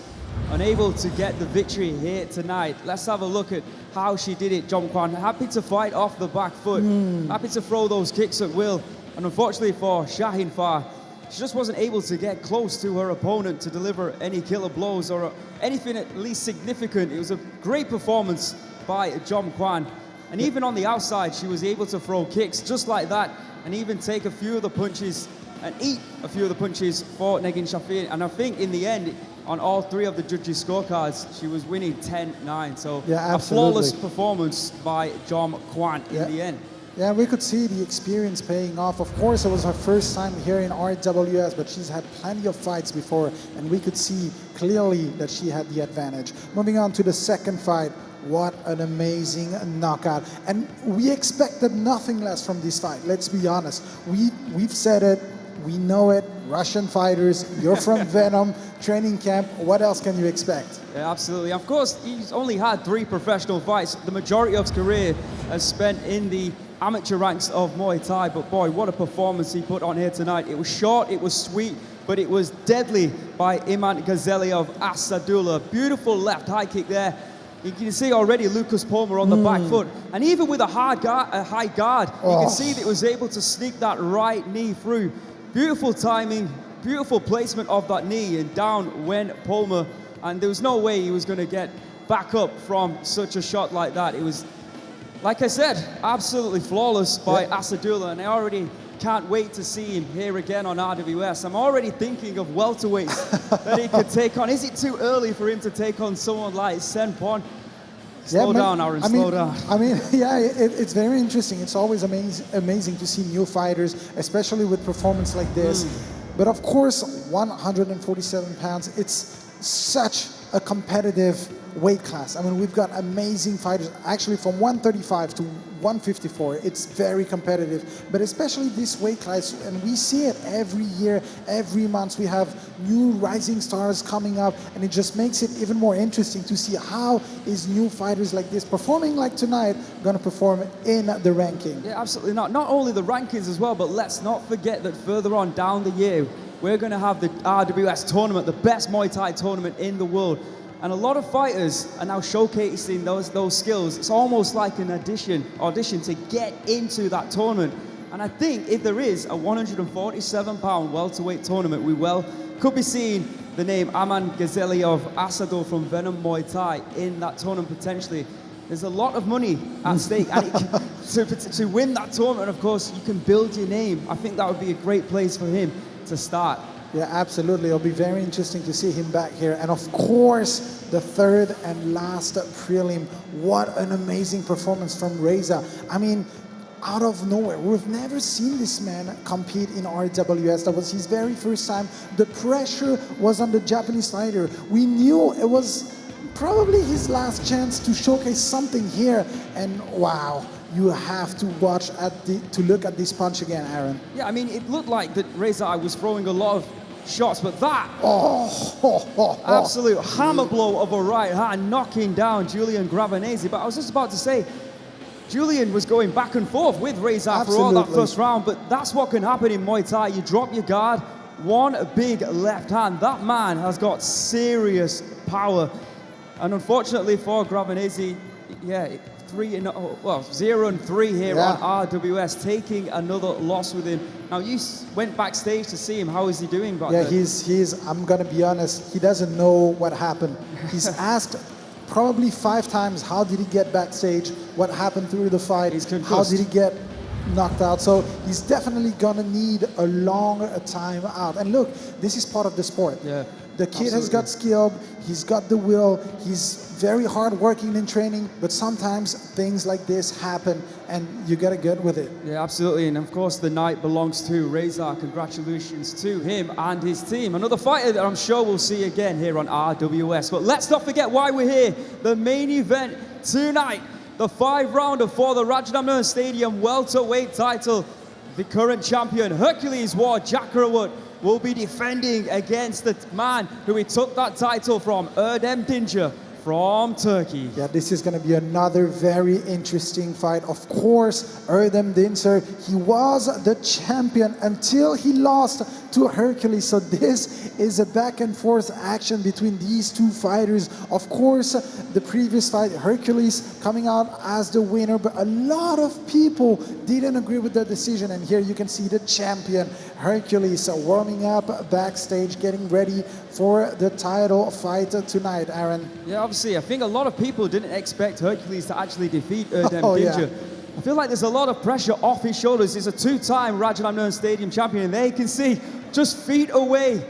Unable to get the victory here tonight. Let's have a look at how she did it, Jomkwan. Happy to fight off the back foot. Happy to throw those kicks at will. And unfortunately for Shahinfar, she just wasn't able to get close to her opponent to deliver any killer blows or anything at least significant. It was a great performance by Jomkwan. And even on the outside, she was able to throw kicks just like that and even take a few of the punches and eat a few of the punches for Negin Shahinfar. And I think in the end, on all 3 of the judges' scorecards, she was winning 10-9. So a flawless performance by Jomkwan in the end. Yeah, we could see the experience paying off. Of course, it was her first time here in RWS, but she's had plenty of fights before, and we could see clearly that she had the advantage. Moving on to the second fight, what an amazing knockout. And we expected nothing less from this fight, let's be honest. We've said it, we know it, Russian fighters, you're from Venom, training camp, what else can you expect? Yeah, absolutely. Of course, he's only had 3 professional fights. The majority of his career has spent in the amateur ranks of Muay Thai, but boy, what a performance he put on here tonight. It was short, it was sweet, but it was deadly by Imangazaliev of Asadula. Beautiful left high kick there. You can see already Luca's Poma on the back foot. And even with a high guard, you can see that he was able to sneak that right knee through. Beautiful timing, beautiful placement of that knee, and down went Poma. And there was no way he was going to get back up from such a shot like that. It was, like I said, absolutely flawless by Asadula, and I already can't wait to see him here again on RWS. I'm already thinking of welterweights that he could take on. Is it too early for him to take on someone like Senpon? Slow down, Aaron, slow down. I mean, yeah, it's very interesting. It's always amazing to see new fighters, especially with performance like this. But of course, 147 pounds, it's such a competitive weight class. I mean, we've got amazing fighters. Actually, from 135 to 154, it's very competitive. But especially this weight class, and we see it every year, every month. We have new rising stars coming up, and it just makes it even more interesting to see how is new fighters like this performing like tonight going to perform in the ranking. Yeah, absolutely not. Not only the rankings as well, but let's not forget that further on down the year, we're going to have the RWS tournament, the best Muay Thai tournament in the world. And a lot of fighters are now showcasing those skills. It's almost like an audition to get into that tournament. And I think if there is a 147-pound welterweight tournament, we could be seeing the name Imangazaliev Asadula from Venom Muay Thai in that tournament potentially. There's a lot of money at stake, and to win that tournament, of course, you can build your name. I think that would be a great place for him to start. Yeah, absolutely. It'll be very interesting to see him back here. And of course, the third and last prelim. What an amazing performance from Reza. I mean, out of nowhere. We've never seen this man compete in RWS. That was his very first time. The pressure was on the Japanese fighter. We knew it was probably his last chance to showcase something here. And wow. You have to look at this punch again, Aaron. Yeah, I mean, it looked like that Reza was throwing a lot of shots, but that absolute hammer blow of a right hand knocking down Julian Gravinese. But I was just about to say, Julian was going back and forth with Reza for all that first round, but that's what can happen in Muay Thai. You drop your guard, one big left hand. That man has got serious power. And unfortunately for Gravinese, yeah, 0-3 here on RWS, taking another loss with him. Now, you went backstage to see him. How is he doing back there? He's, I'm going to be honest, he doesn't know what happened. He's asked probably 5 times, how did he get backstage? What happened through the fight? He's concussed. How did he get knocked out? So he's definitely going to need a long time out. And look, this is part of the sport. Yeah. The kid has got skill, he's got the will, he's very hard working in training, but sometimes things like this happen and you gotta get with it. Yeah, absolutely. And of course, the night belongs to Reza. Congratulations to him and his team. Another fighter that I'm sure we'll see again here on RWS. But let's not forget why we're here. The main event tonight, the 5-rounder for the Rajadamnern Stadium welterweight title. The current champion, Hercules Jackrawut, will be defending against the man who he took that title from, Erdem Dincer from Turkey. Yeah, this is going to be another very interesting fight. Of course, Erdem Dincer, he was the champion until he lost to Hercules. So this is a back and forth action between these two fighters. Of course, the previous fight, Hercules coming out as the winner, but a lot of people didn't agree with the decision. And here you can see the champion, Hercules, warming up backstage, getting ready for the title fight tonight, Aaron. Yeah, obviously, I think a lot of people didn't expect Hercules to actually defeat Erdem Dincer. Yeah. I feel like there's a lot of pressure off his shoulders. He's a 2-time Rajadamnern Stadium champion, and there you can see, just feet away,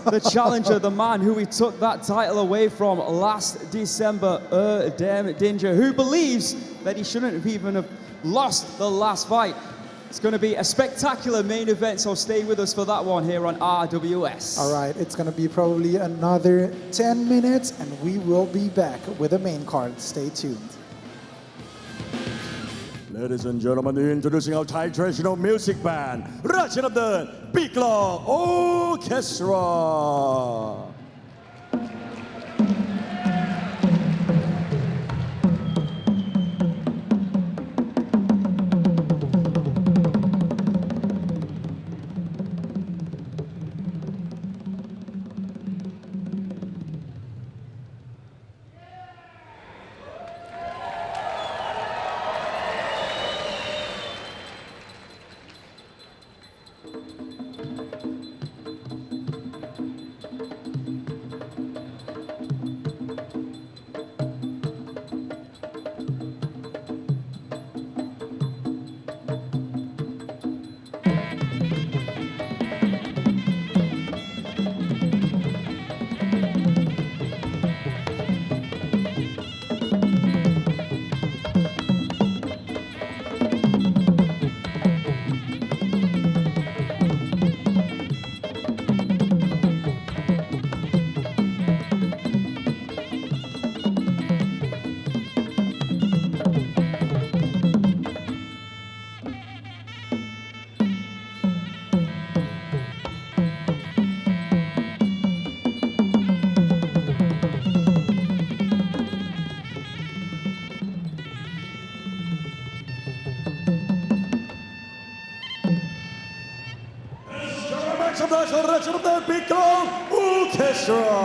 the challenger, the man who he took that title away from last December, Erdem Dincer, who believes that he shouldn't have even lost the last fight. It's going to be a spectacular main event, so stay with us for that one here on RWS. All right, it's going to be probably another 10 minutes, and we will be back with the main card. Stay tuned. Ladies and gentlemen, introducing our Thai traditional music band, Rajadamnern Big Law Orchestra. กับราชดำเนินปีกลองอูเคสตรา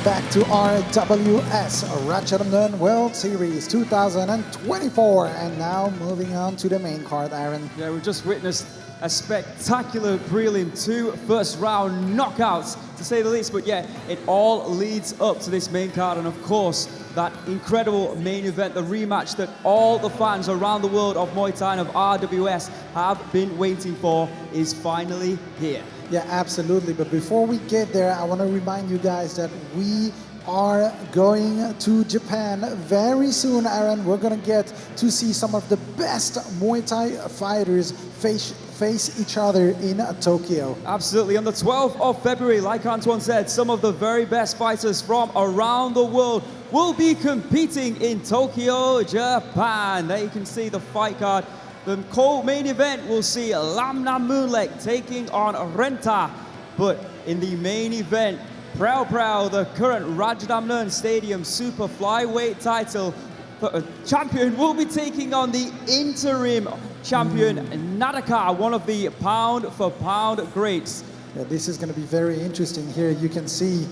Back to RWS Rajadamnern World Series 2024, and now moving on to the main card, Aaron. Yeah, we've just witnessed a spectacular prelim, 2 first-round knockouts, to say the least. But yeah, it all leads up to this main card, and of course, that incredible main event, the rematch that all the fans around the world of Muay Thai and of RWS have been waiting for, is finally here. Yeah, absolutely. But before we get there, I want to remind you guys that we are going to Japan very soon, Aaron. We're going to get to see some of the best Muay Thai fighters face each other in Tokyo. Absolutely. On the 12th of February, like Antoine said, some of the very best fighters from around the world will be competing in Tokyo, Japan. There you can see the fight card. The co-main event will see Lamna Moonlek taking on Renta. But in the main event, Prao, the current Rajadamnern Stadium Super Flyweight title champion, will be taking on the interim champion Nadaka, one of the pound-for-pound greats. Yeah, this is going to be very interesting here. You can see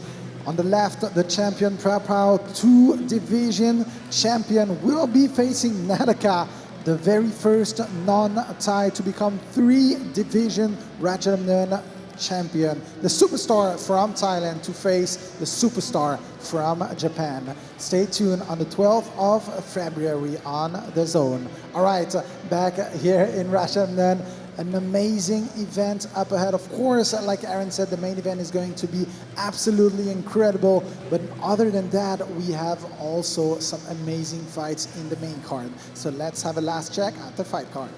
on the left, the champion Prao, 2-division champion, will be facing Nadaka, the very first non-Thai to become 3-division Rajadamnern champion, the superstar from Thailand to face the superstar from Japan. Stay tuned on the 12th of February on DAZN. All right, back here in Rajadamnern, an amazing event up ahead. Of course, like Aaron said, the main event is going to be absolutely incredible. But other than that, we have also some amazing fights in the main card. So let's have a last check at the fight card.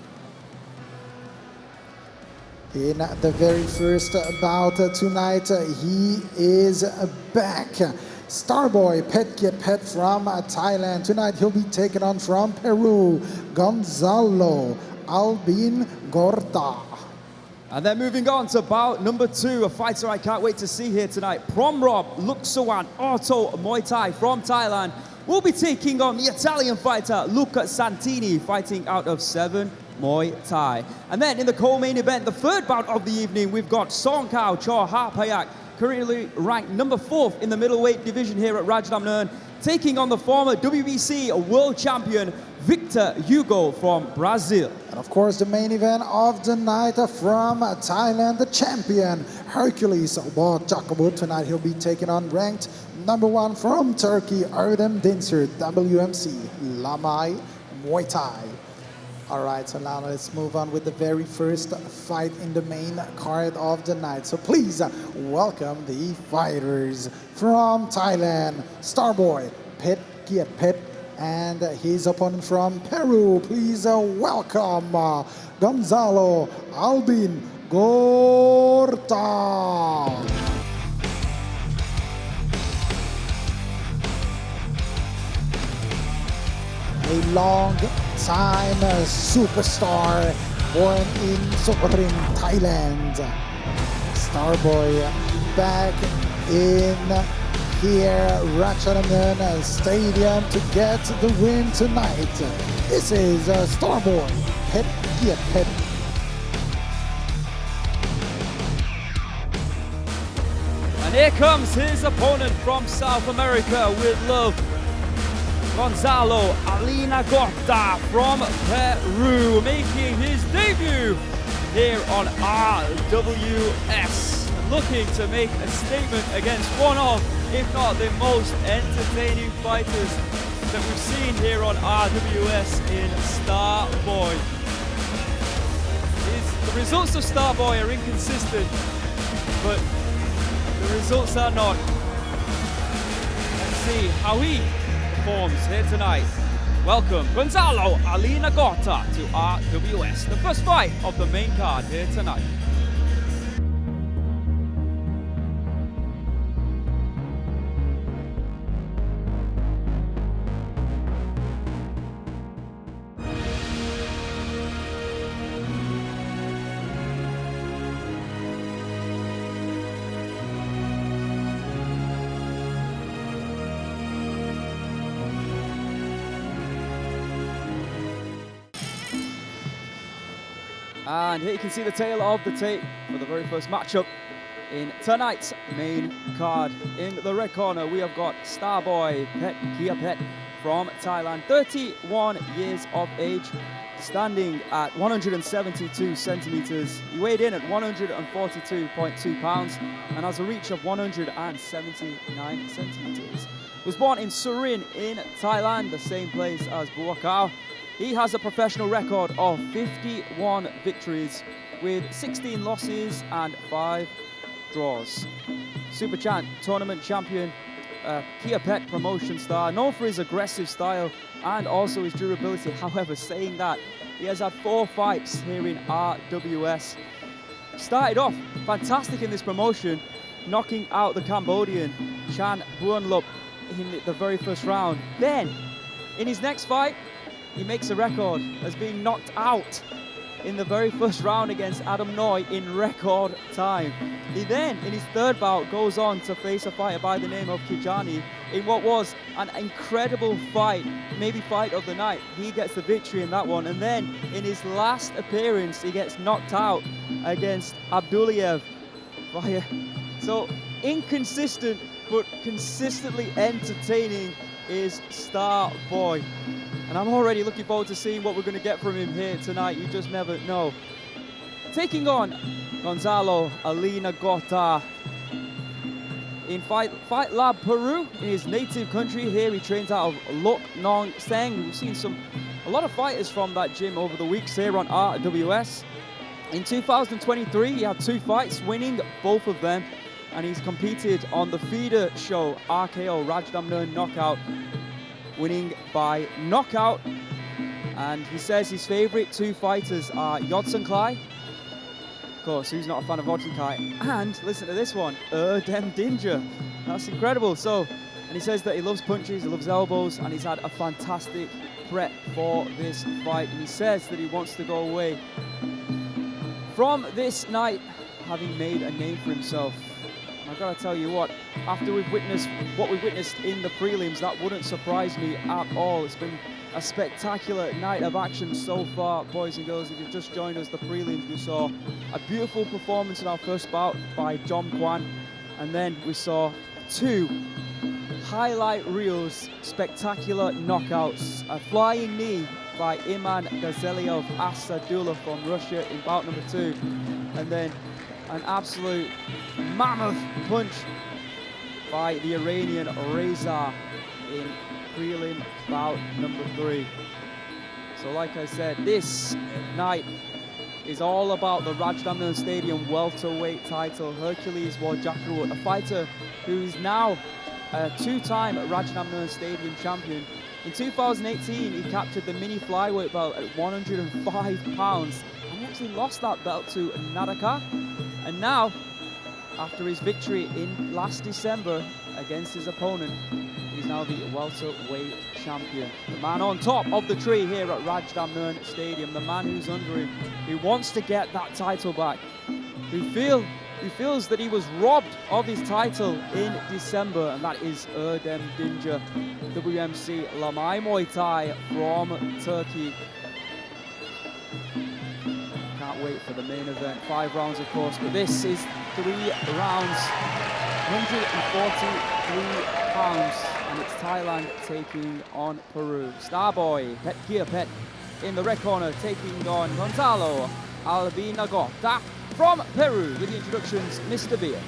In the very first bout tonight, he is back. Starboy Pet from Thailand. Tonight he'll be taken on from Peru, Gonzalo Albinagorta. And then moving on to bout number 2, a fighter I can't wait to see here tonight. Promrob Luksawan Auto Muay Thai from Thailand will be taking on the Italian fighter Luca Santini, fighting out of 7 Muay Thai. And then in the co-main event, the third bout of the evening, we've got Sornkhaw Chor Hapayak, currently ranked number 4th in the middleweight division here at Rajadamnern, taking on the former WBC world champion Victor Hugo from Brazil. And of course, the main event of the night from Thailand, the champion Hercules Bout. Tonight he'll be taking on ranked number 1 from Turkey, Erdem Dincer, WMC Lamai Muay Thai. All right, so now let's move on with the very first fight in the main card of the night. So please welcome the fighters from Thailand, Starboy Pet, and his opponent from Peru. Please welcome Gonzalo Albinagorta. A long-time superstar born in Sukhothai, Thailand. Starboy back in here, Rajadamnern Stadium, to get the win tonight. This is Starboy Pet. And here comes his opponent from South America with love. Gonzalo Albinagorta from Peru, making his debut here on RWS, looking to make a statement against one of, if not the most entertaining fighters that we've seen here on RWS in Starboy. The results of Starboy are inconsistent, but the results are not. Let's see how he performs here tonight. Welcome Gonzalo Albinagorta to RWS, the first fight of the main card here tonight. And here you can see the tail of the tape for the very first matchup in tonight's main card. In the red corner, we have got Starboy Pet from Thailand, 31 years of age, standing at 172 centimeters. He weighed in at 142.2 pounds and has a reach of 179 centimeters. Was born in Surin in Thailand, the same place as Buakau. He has a professional record of 51 victories with 16 losses and 5 draws. Super tournament champion, Kia Pet promotion star, known for his aggressive style and also his durability. However, saying that, he has had 4 fights here in RWS. Started off fantastic in this promotion, knocking out the Cambodian Chan Buonlup in the very first round. Then, in his next fight, he makes a record as being knocked out in the very first round against Adam Noy in record time. He then, in his third bout, goes on to face a fighter by the name of Kijani in what was an incredible fight, maybe fight of the night. He gets the victory in that one, and then in his last appearance, he gets knocked out against Abduliev. So inconsistent, but consistently entertaining is Starboy. And I'm already looking forward to seeing what we're going to get from him here tonight. You just never know. Taking on Gonzalo Albinagorta in Fight Lab Peru, in his native country. Here he trains out of Luc Nong Seng. We've seen a lot of fighters from that gym over the weeks here on RWS. In 2023, he had 2 fights, winning both of them. And he's competed on the feeder show RKO Rajadamnern Knockout, winning by knockout. And he says his favorite 2 fighters are Sornkhaw. Of course, who's not a fan of Sornkhaw? And listen to this one, Erdem Dincer. That's incredible. So, and he says that he loves punches, he loves elbows, and he's had a fantastic prep for this fight. And he says that he wants to go away from this night having made a name for himself. I've got to tell you what, after we've witnessed what we've witnessed in the prelims, that wouldn't surprise me at all. It's been a spectacular night of action so far, boys and girls. If you've just joined us, the prelims, we saw a beautiful performance in our first bout by Jomkwan, and then we saw 2 highlight reels, spectacular knockouts. A flying knee by Imangazaliev Asadula from Russia in bout number 2, and then an absolute mammoth punch by the Iranian Reza in prelim bout number 3. So like I said, this night is all about the Rajadamnern Stadium welterweight title. Hercules Warjakarut, a fighter who is now a 2-time Rajadamnern Stadium champion. In 2018, he captured the mini flyweight belt at 105 pounds, and he actually lost that belt to Nadaka. And now, after his victory in last December against his opponent, he's now the welterweight champion. The man on top of the tree here at Rajadamnern Stadium, the man who's under him, who wants to get that title back, who feels that he was robbed of his title in December, and that is Erdem Dincer, WMC Lamai Muay Thai from Turkey. Can't wait for the main event. 5 rounds, of course, but this is 3 rounds, 143 pounds, and it's Thailand taking on Peru. Starboy Pet in the red corner, taking on Gonzalo Albinagorta from Peru. With the introductions, Mr. Beer.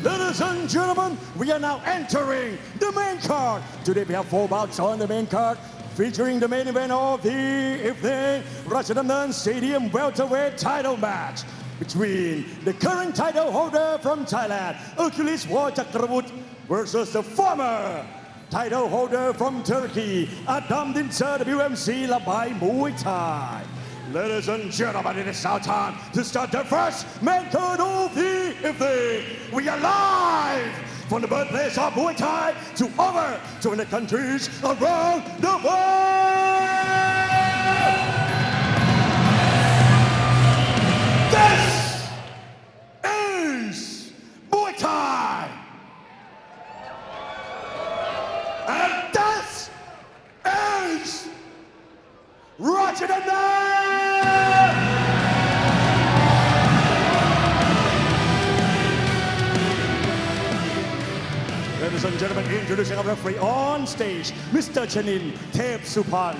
Ladies and gentlemen, we are now entering the main card. Today we have 4 bouts on the main card, featuring the main event of the evening, Rajadamnern Stadium welterweight title match between the current title holder from Thailand, Hercules Warjakarut, versus the former title holder from Turkey, Erdem Dincer, WMC Lamai Muay Thai. Ladies and gentlemen, it is now time to start the first main card of the evening. We are live from the birthplace of Muay Thai to over 200 countries around the world. This Ladies and gentlemen, introducing our referee on stage, Mr. Chanin Tep Supan.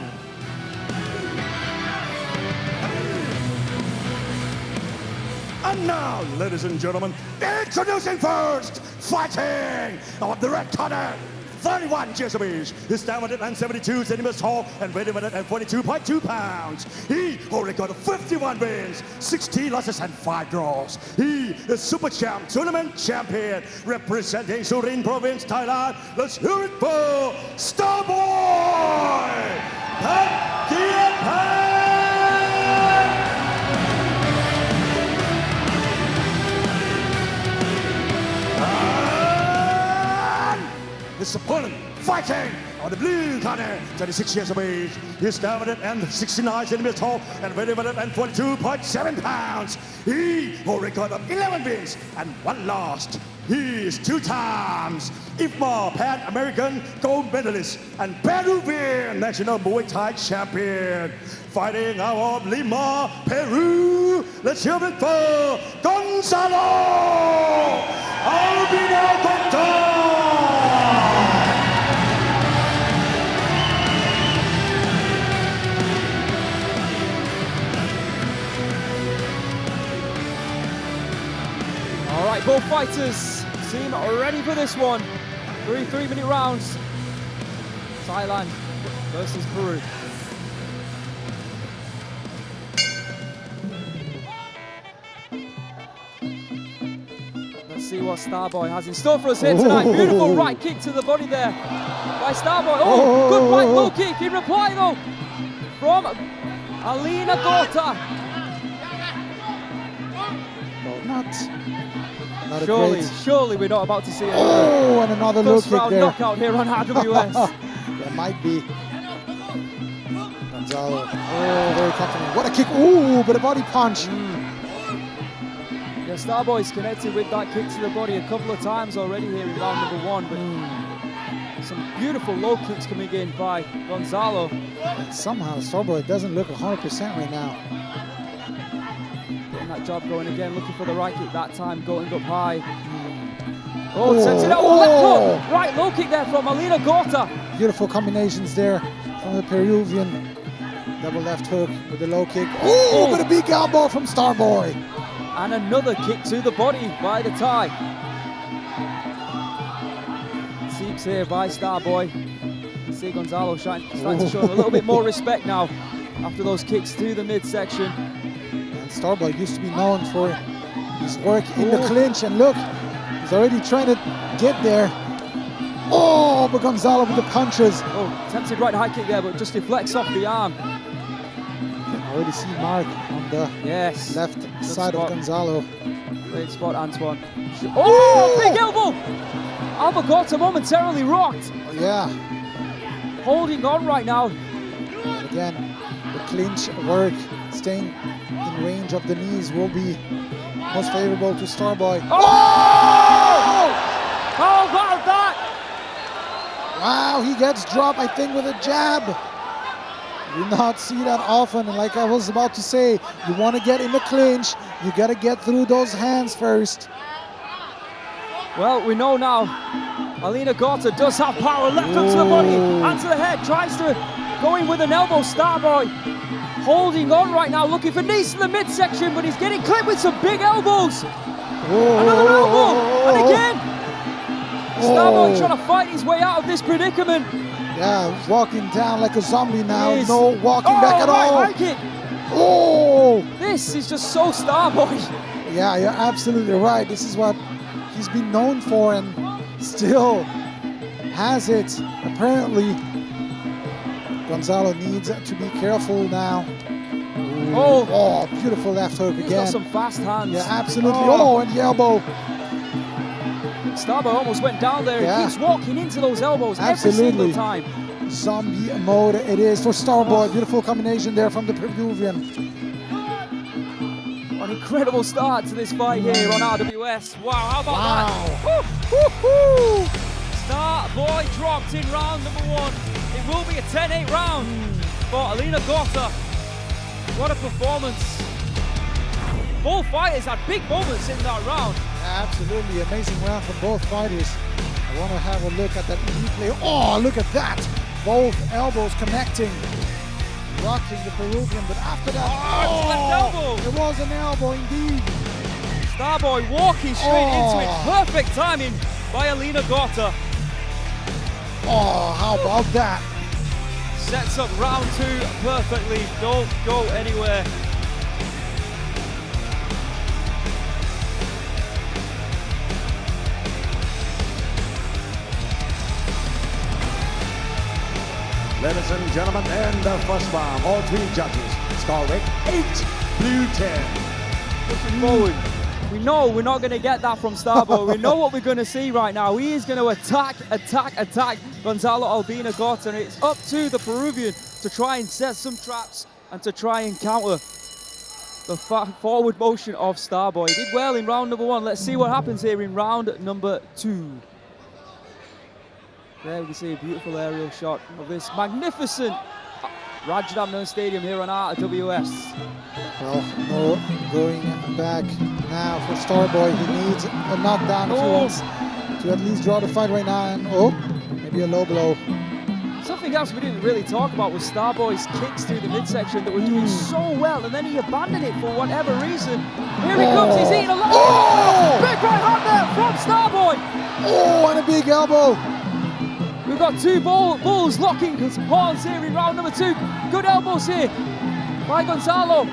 And now, ladies and gentlemen, introducing first, fighting on the red corner, 31 years of age. He's 172 centimeters tall and weighing 142.2 pounds. He already got 51 wins, 16 losses and 5 draws. He is Super Champ Tournament Champion representing Surin Province, Thailand. Let's hear it for Starboy! His opponent fighting on the blue corner, 36 years of age. He's 169 centimeters tall and weighing 142.7 pounds. He already got 11 wins and 1 loss. He is 2 times IFMA Pan American gold medalist and Peruvian national Muay Thai champion. Fighting out of Lima, Peru. Let's hear it for Gonzalo Albinagorta. All right, both fighters seem ready for this one. 3 3-minute rounds. Thailand versus Peru. Let's see what Starboy has in store for us here tonight. Beautiful right kick to the body there by Starboy. Oh, good right low kick in reply though from Albinagorta. Surely we're not about to see and another low kick round there. knockout here on RWS. That might be. Gonzalo, very confident. What a kick! Ooh, but a body punch. Yeah, Starboy's connected with that kick to the body a couple of times already here in round number 1, but some beautiful low kicks coming in by Gonzalo. And somehow Starboy doesn't look 100% right now. Getting that job going again, looking for the right kick that time, going up high. Sends it out, left hook! Right low kick there from Albinagorta. Beautiful combinations there from the Peruvian. Double left hook with the low kick. Oh, but a big elbow from Starboy. And another kick to the body by the Thai. Seeps here by Starboy. You see Gonzalo starting to show him a little bit more respect now after those kicks to the midsection. And Starboy used to be known for his work in the clinch, and look, he's already trying to get there. Oh, but Gonzalo with the punches. Oh, tempted right high kick there, but just deflects off the arm. You can already see Mark on the left side of Gonzalo. Great spot, Antoine. Oh, big elbow! Albinagorta momentarily rocked. Yeah. Holding on right now. And again, the clinch work, staying in range of the knees will be most favorable to Starboy. Oh! How about that? Wow, he gets dropped, I think, with a jab. You do not see that often, and like I was about to say, you want to get in the clinch, you got to get through those hands first. Well, we know now, Albinagorta does have power. Left hook to the body and to the head. Tries to go in with an elbow. Starboy holding on right now, looking for knees to the midsection, but he's getting clipped with some big elbows. Another elbow, and again. Starboy trying to fight his way out of this predicament. Yeah, walking down like a zombie now. No walking back at all. High kick. This is just so Starboy. Yeah, you're absolutely right. This is what he's been known for and still has it. Apparently, Gonzalo needs to be careful now. Oh, beautiful left hook again. He's got some fast hands. Yeah, absolutely. And the elbow. Starboy almost went down there. He keeps walking into those elbows every single time. Zombie mode it is for Starboy. Beautiful combination there from the Peruvian. An incredible start to this fight here on RWS. Wow, how about that? Starboy dropped in round number 1. It will be a 10-8 round for Albinagorta. What a performance. both fighters had big moments in that round. Absolutely amazing round from both fighters. I want to have a look at that replay. Oh, look at that. Both elbows connecting. Rocking the Peruvian, but after that, left elbow. It was an elbow indeed. Starboy walking straight into it. Perfect timing by Albinagorta. Oh, how about that? Sets up round 2 perfectly. Don't go anywhere. Ladies and gentlemen, and the first round, all 3 judges scoring 8, blue 10. Looking forward. We know we're not going to get that from Starboy. We know what we're going to see right now. He is going to attack Gonzalo Albinagorta, and it's up to the Peruvian to try and set some traps and to try and counter the forward motion of Starboy. He did well in round number 1. Let's see what happens here in round number 2. There we can see a beautiful aerial shot of this magnificent Rajadamnern Stadium here on RWS. Well, no going back now for Starboy. He needs a knockdown if he wants to at least draw the fight right now. And maybe a low blow. Something else we didn't really talk about was Starboy's kicks through the midsection that were doing so well, and then he abandoned it for whatever reason. Here he comes, he's eating a lot. Big right hand there from Starboy. Oh, and a big elbow. We've got 2 bulls locking horns here in round number 2. Good elbows here by Gonzalo. Knee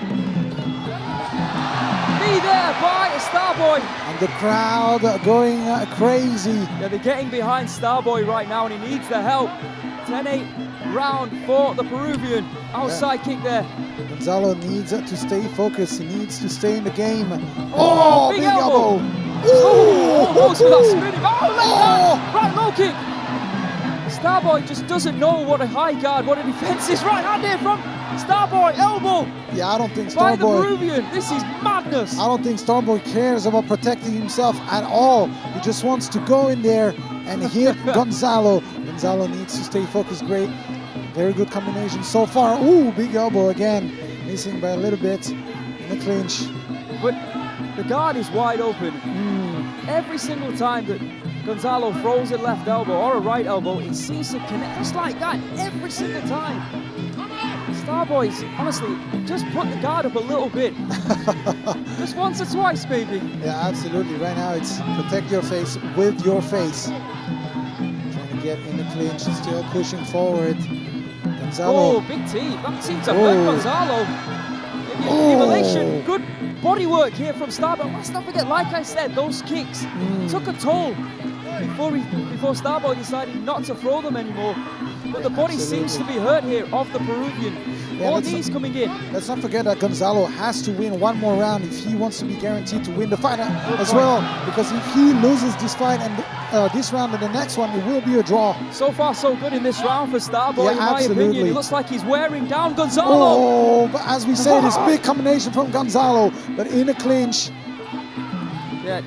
there by Starboy. And the crowd going crazy. Yeah, they're getting behind Starboy right now, and he needs the help. 10-8 round for the Peruvian. Outside kick there. Gonzalo needs to stay focused. He needs to stay in the game. Oh, big elbow. Almost got spinning. Right low kick. Starboy just doesn't know what a high guard, what a defense is. Right hand here from Starboy, elbow. Yeah, I don't think Starboy. By the Peruvian, this is madness. I don't think Starboy cares about protecting himself at all. He just wants to go in there and hit Gonzalo. Gonzalo needs to stay focused. Great, very good combination so far. Ooh, big elbow again, missing by a little bit in the clinch. But the guard is wide open. Every single time that Gonzalo throws a left elbow or a right elbow, it seems to connect just like that every single time. Starboy's, honestly, just put the guard up a little bit. Just once or twice, maybe. Yeah, absolutely. Right now it's protect your face with your face. Trying to get in the clinch, still pushing forward. Gonzalo. Oh, big team. That seemed to hurt Gonzalo. Maybe accumulation. Good body work here from Starboy. Let's not forget, like I said, those kicks took a toll before Starboy decided not to throw them anymore. But the body seems to be hurt here of the Peruvian. All knees coming in. Let's not forget that Gonzalo has to win one more round if he wants to be guaranteed to win the fight as well. Because if he loses this fight and this round and the next one, it will be a draw. So far, so good in this round for Starboy, in my opinion. It looks like he's wearing down Gonzalo. Oh, but as we say, this big combination from Gonzalo, but in a clinch. Yeah,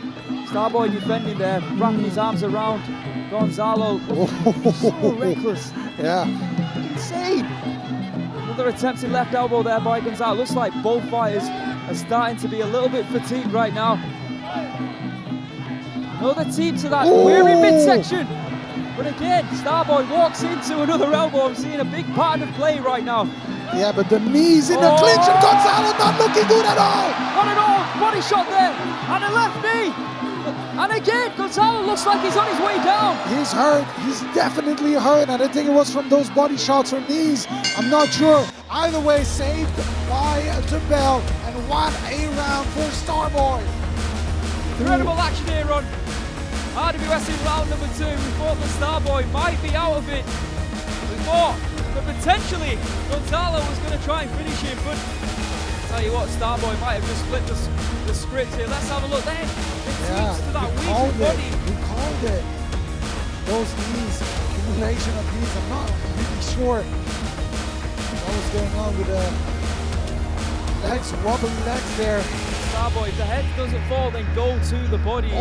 Starboy defending there, wrapping his arms around Gonzalo. So reckless. Yeah. Insane. Another attempted left elbow there by Gonzalo. Looks like both fighters are starting to be a little bit fatigued right now. Another team to that weary midsection. But again, Starboy walks into another elbow. I'm seeing a big pattern of play right now. Yeah, but the knees in the clinch and Gonzalo not looking good at all. Not at all. Body shot there. And a left knee. And again, Gonzalo looks like he's on his way down. He's hurt. He's definitely hurt. And I think it was from those body shots or knees. I'm not sure. Either way, saved by the bell. And what a round for Starboy. Incredible action here on RWS in round number 2. We thought the Starboy might be out of it. We thought that potentially Gonzalo was going to try and finish him. But I'll tell you what, Starboy might have just flipped the script here. Let's have a look there. To that weak body. We called it. Those knees, accumulation of knees. I'm not really sure what was going on with the legs, wobbly legs there. Starboy, if the head doesn't fall, then go to the body.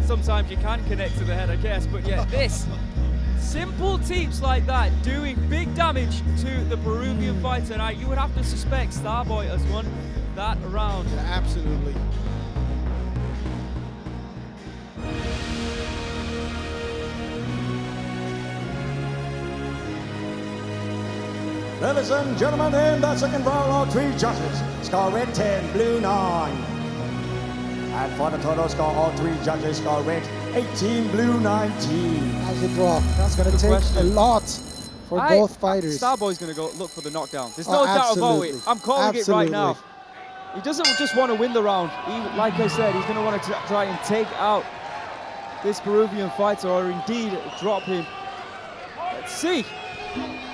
Sometimes you can connect to the head, I guess, but yeah, this. Simple teeps like that doing big damage to the Peruvian fighter tonight. You would have to suspect Starboy has won. that round. Yeah, absolutely. Ladies and gentlemen, in the second round, all three judges score red 10, blue 9. And for the total score, all three judges score red 18, blue 19. How's it draw? That's going to Good take question. a lot for both fighters. Starboy's going to go look for the knockdown. There's Oh, no doubt about it. absolutely. I'm calling it right now. Absolutely. He doesn't just want to win the round. Like I said, he's going to want to try and take out this Peruvian fighter, or indeed drop him. Let's see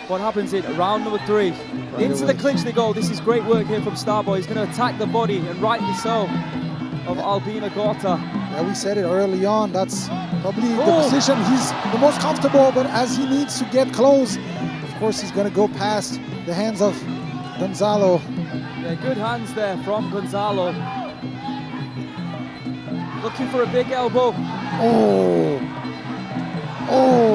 what happens in round number 3. Into the clinch they go. This is great work here from Starboy. He's going to attack the body, and rightly so, of Albinagorta. Yeah, we said it early on. That's probably the position he's the most comfortable, but as he needs to get close, of course, he's going to go past the hands of Gonzalo. Yeah, good hands there from Gonzalo. Looking for a big elbow. Oh,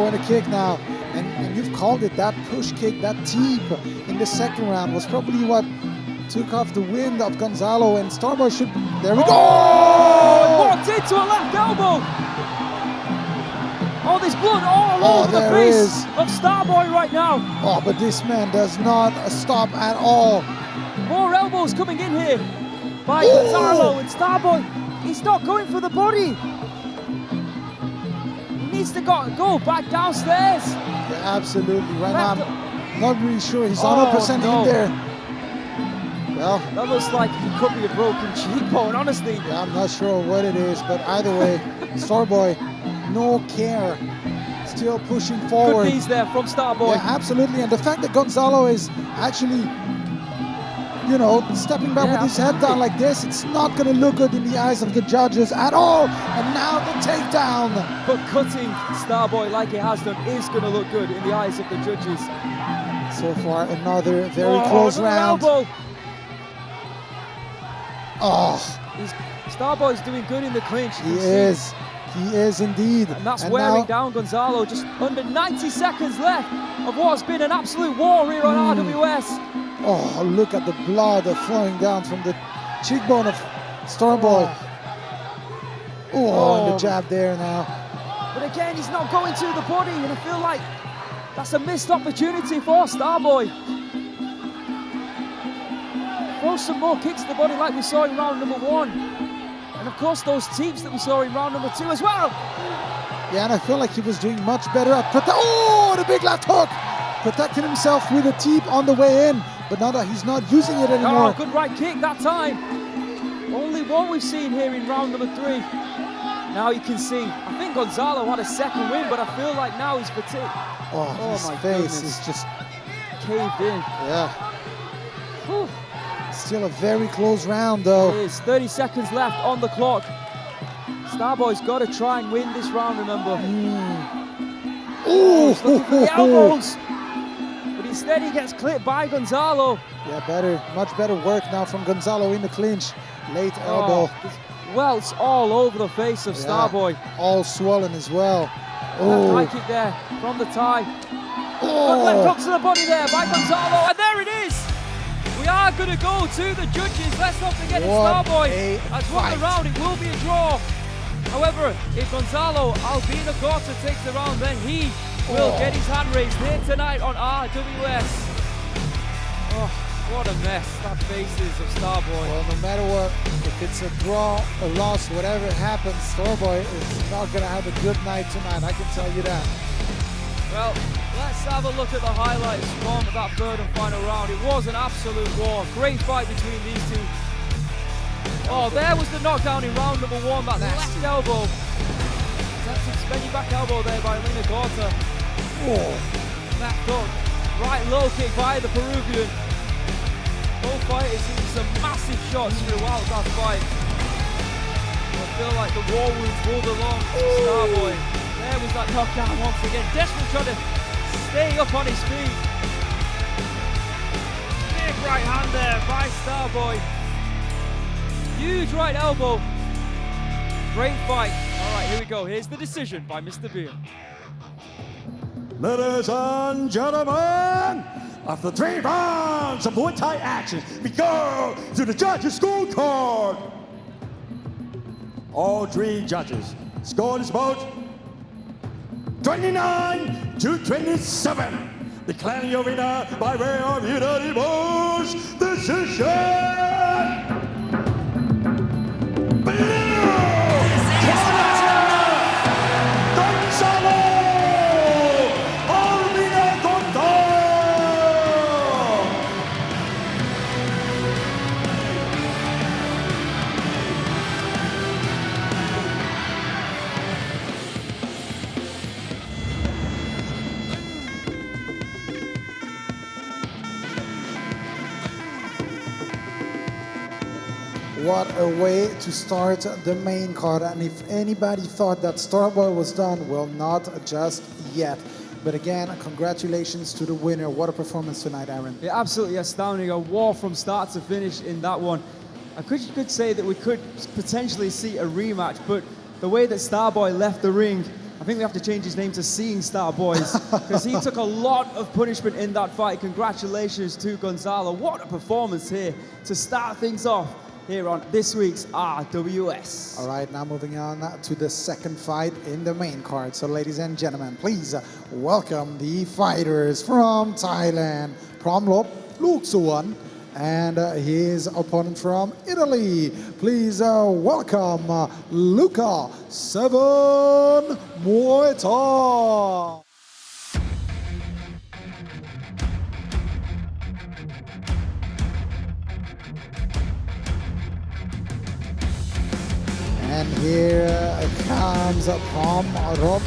and a kick now. And you've called it, that push kick, that teep in the second round was probably what took off the wind of Gonzalo, and Starboy should, there we go! Walked into a left elbow. Oh, there's blood all over the there face is. of Starboy right now. Oh, but this man does not stop at all. More elbows coming in here by Gonzalo, and Starboy, he's not going for the body. He needs to go back downstairs. Yeah, absolutely. Right now, I'm not really sure he's 100% no. in there. Well, That looks like it could be a broken cheekbone, honestly. yeah, I'm not sure what it is, but either way, Starboy, no care, still pushing forward. Good knees there from Starboy. Yeah, absolutely. And the fact that Gonzalo is actually, you know, stepping back with his head down like this, it's not going to look good in the eyes of the judges at all. And now the takedown. But cutting Starboy like he has done is going to look good in the eyes of the judges. So far, another very close round. Elbow. Oh, Starboy's doing good in the clinch. he is. He is indeed. And that's And wearing now- down Gonzalo. Just under 90 seconds left of what's been an absolute war here on RWS. Oh, look at the blood flowing down from the cheekbone of Starboy. Oh, and the jab there now. But again, he's not going to the body, and I feel like that's a missed opportunity for Starboy. Throw some more kicks to the body like we saw in round number 1. And of course, those teeps that we saw in round number 2 as well. Yeah, and I feel like he was doing much better at the big left hook. Protecting himself with a teep on the way in, but now that he's not using it anymore. Oh, good right kick that time. Only one we've seen here in round number 3. Now you can see, I think Gonzalo had a second win, but I feel like now he's fatigued. Oh, his my face goodness. is just, Caved in. yeah. Whew. Still a very close round though. It is 30 seconds left on the clock. Starboy's got to try and win this round, remember. Ooh, He's looking for the elbows. But instead he gets clipped by Gonzalo. Yeah, much better work now from Gonzalo in the clinch. Late elbow. There's welts all over the face of Starboy. All swollen as well. That Oh, high kick there from the tie. Good left hook to the body there by Gonzalo. And there it is. We are going to go to the judges. Let's not forget it's What Starboy a has won the fight. round. It will be a draw. However, if Gonzalo Albinagorta takes the round, then he will get his hand raised here tonight on RWS. Oh, what a mess that face is of Starboy. well, no matter what, if it's a draw, a loss, whatever happens, Starboy is not going to have a good night tonight, I can tell you that. Well, let's have a look at the highlights from that third and final round. It was an absolute war. Great fight between these two. Oh, there was the knockdown in round number 1, that left elbow. Attempted spinning back elbow there by Albinagorta. Left hook. Right low kick by the Peruvian. Both fighters hitting some massive shots throughout that fight. I feel like the war wounds rolled along Starboy. There was that knockdown once again. Desperately trying to stay up on his feet. Big right hand there by Starboy. Huge right elbow. Great fight. All right, here we go. Here's the decision by Mr. Beer. Ladies and gentlemen, After 3 rounds of Muay Thai action, we go to the judges' scorecard. All 3 judges scored is about 29-27. Declaring your winner by way of unanimous decision. Gonzalo! Albinagorta! What a way to start the main card. And if anybody thought that Starboy was done, well, not just yet. But again, congratulations to the winner. What a performance tonight, Aaron. Yeah, absolutely astounding. A war from start to finish in that one. You could say that we could potentially see a rematch, but the way that Starboy left the ring, I think we have to change his name to Seeing Starboys, because he took a lot of punishment in that fight. Congratulations to Gonzalo. What a performance here to start things off here on this week's RWS. All right, now moving on to the second fight in the main card. So ladies and gentlemen, please welcome the fighters from Thailand, Promrob, Luca, and his opponent from Italy. Please welcome Luca 7 Muay Thai. And here comes Promrob,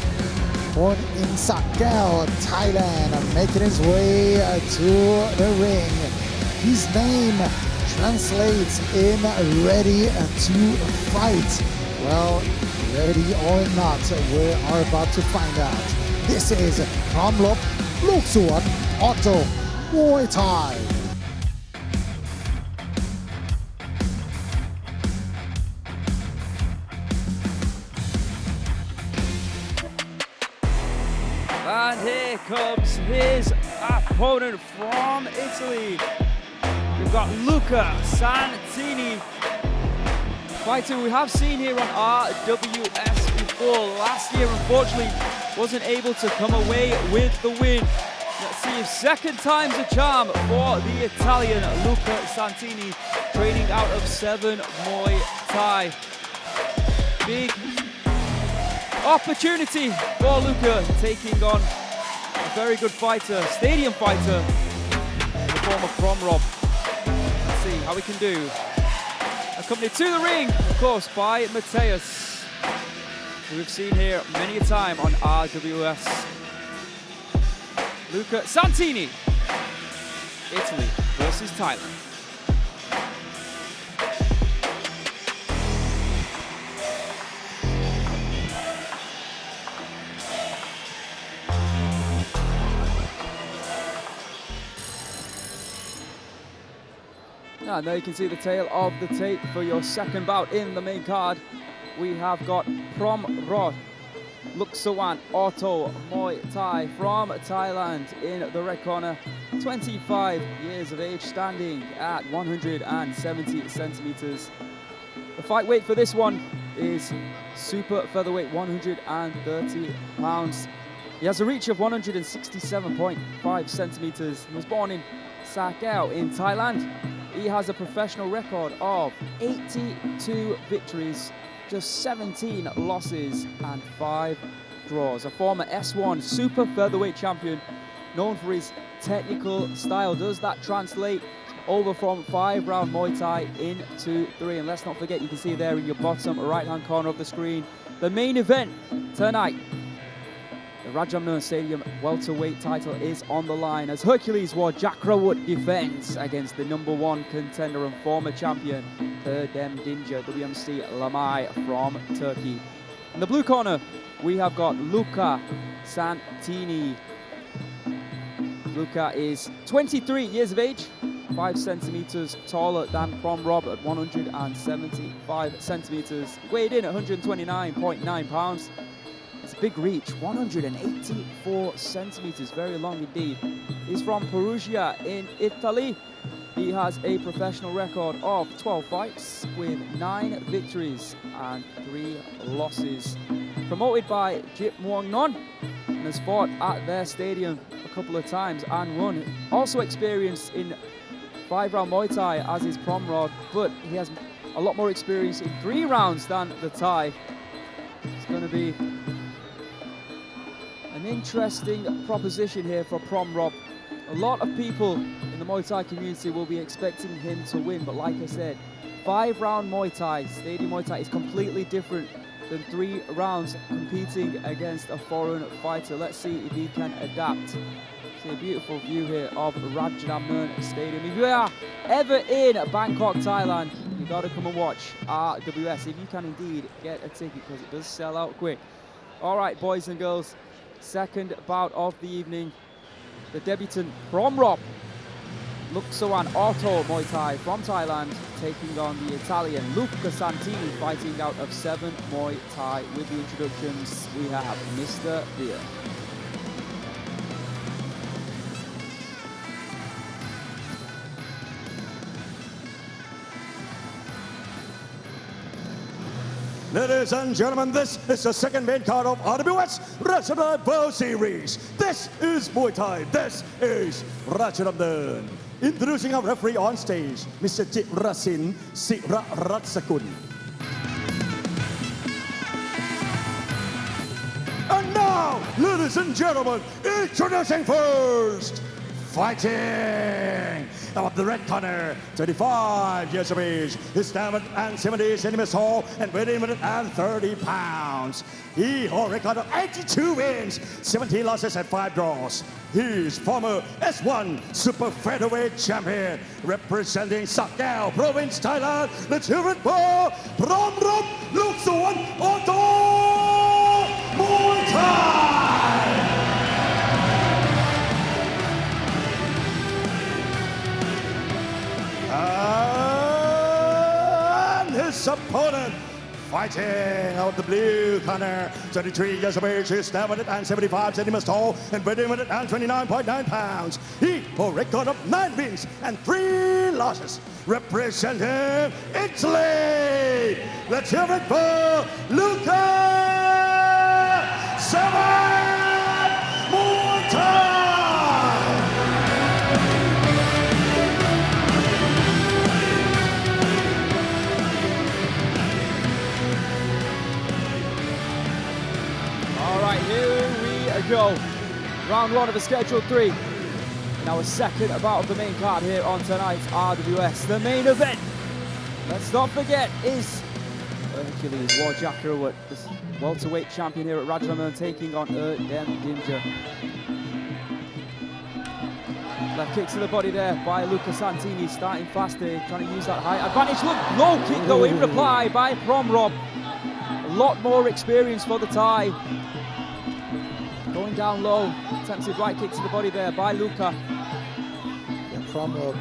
born in Sornkhaw, Thailand, making his way to the ring. His name translates in ready to fight. Well, ready or not, we are about to find out. This is Promrob, Luca, Auto, Muay Thai. And here comes his opponent from Italy. We've got Luca Santini, fighter we have seen here on RWS before. Last year, unfortunately, wasn't able to come away with the win. Let's see if second time's a charm for the Italian Luca Santini, training out of 7 Muay Thai. Big opportunity for Luca, taking on a very good fighter, stadium fighter, the former Promrob. Let's see how we can do. Accompanied to the ring, of course, by Mateus, who we've seen here many a time on RWS. Luca Santini, Italy versus Thailand. And there you can see the tail of the tape for your second bout in the main card. We have got Promrob, Luxawan Auto Muay Thai from Thailand in the red corner. 25 years of age, standing at 170 centimeters. The fight weight for this one is super featherweight, 130 pounds. He has a reach of 167.5 centimeters. He was born in Sornkhaw in Thailand. He has a professional record of 82 victories, just 17 losses and 5 draws. A former S1 super featherweight champion, known for his technical style. Does that translate over from 5-round Muay Thai into 3? And let's not forget, you can see there in your bottom right-hand corner of the screen, the main event tonight. The Rajadamnern Stadium welterweight title is on the line as Hercules War Jakrawut defends against the #1 contender and former champion Erdem Dincer WMC Lamai from Turkey. In the blue corner, we have got Luca Santini. Luca is 23 years of age, 5 centimeters taller than Promrob at 175 centimeters, weighed in at 129.9 pounds. His big reach, 184 centimeters, very long indeed. He's from Perugia in Italy. He has a professional record of 12 fights with 9 victories and 3 losses. Promoted by Jomkwan and has fought at their stadium a couple of times and won. Also experienced in 5-round Muay Thai as his Promrob, but he has a lot more experience in 3 rounds than the Thai. It's going to be an interesting proposition here for Promrob. A lot of people in the Muay Thai community will be expecting him to win, but like I said, 5-round Muay Thai, stadium Muay Thai is completely different than 3 rounds competing against a foreign fighter. Let's see if he can adapt. See a beautiful view here of Rajadamnern Stadium. If you are ever in Bangkok, Thailand, you got to come and watch RWS if you can indeed get a ticket, because it does sell out quick. All right, boys and girls, second bout of the evening. The debutant Promrob, Luca Auto Muay Thai from Thailand, taking on the Italian Luca Santini, fighting out of 7 Muay Thai. With the introductions, we have Mr. Beer. Ladies and gentlemen, this is the second main card of RWS Rajadamnern World Series. This is Muay Thai. This is Rajadamnern. Introducing our referee on stage, Mr. Jirasin Siraratsakun. And now, ladies and gentlemen, introducing first, fighting out of the red corner, 35 years of age. His stamina and 70 centimeters tall and weighing 130 pounds. He holds a record of 82 wins, 17 losses and 5 draws. He's former S1 Super Featherweight Champion, representing Sornkhaw Province, Thailand. Let's hear it for Promrob Luca Auto Muay Thai. And his opponent, fighting out the blue corner, 33 years of age, he's 175 centimeters tall and weighing 129.9 pounds. He holds a record of 9 wins and 3 losses, representing Italy. Let's hear it for Luca 7 Muay Thai. All right, here we go. Round 1 of the scheduled 3. Now a second bout of the main card here on tonight's RWS. The main event, let's not forget, is Hercules Warjacker, the welterweight champion here at Rajadamnern, taking on Erdem Dincer. Left kick to the body there by Luca Santini, starting fast there, trying to use that height advantage. Look, low kick though in reply by Promrob. A lot more experience for the Thai. Going down low, attempted right kick to the body there by Luca. Yeah, Promrob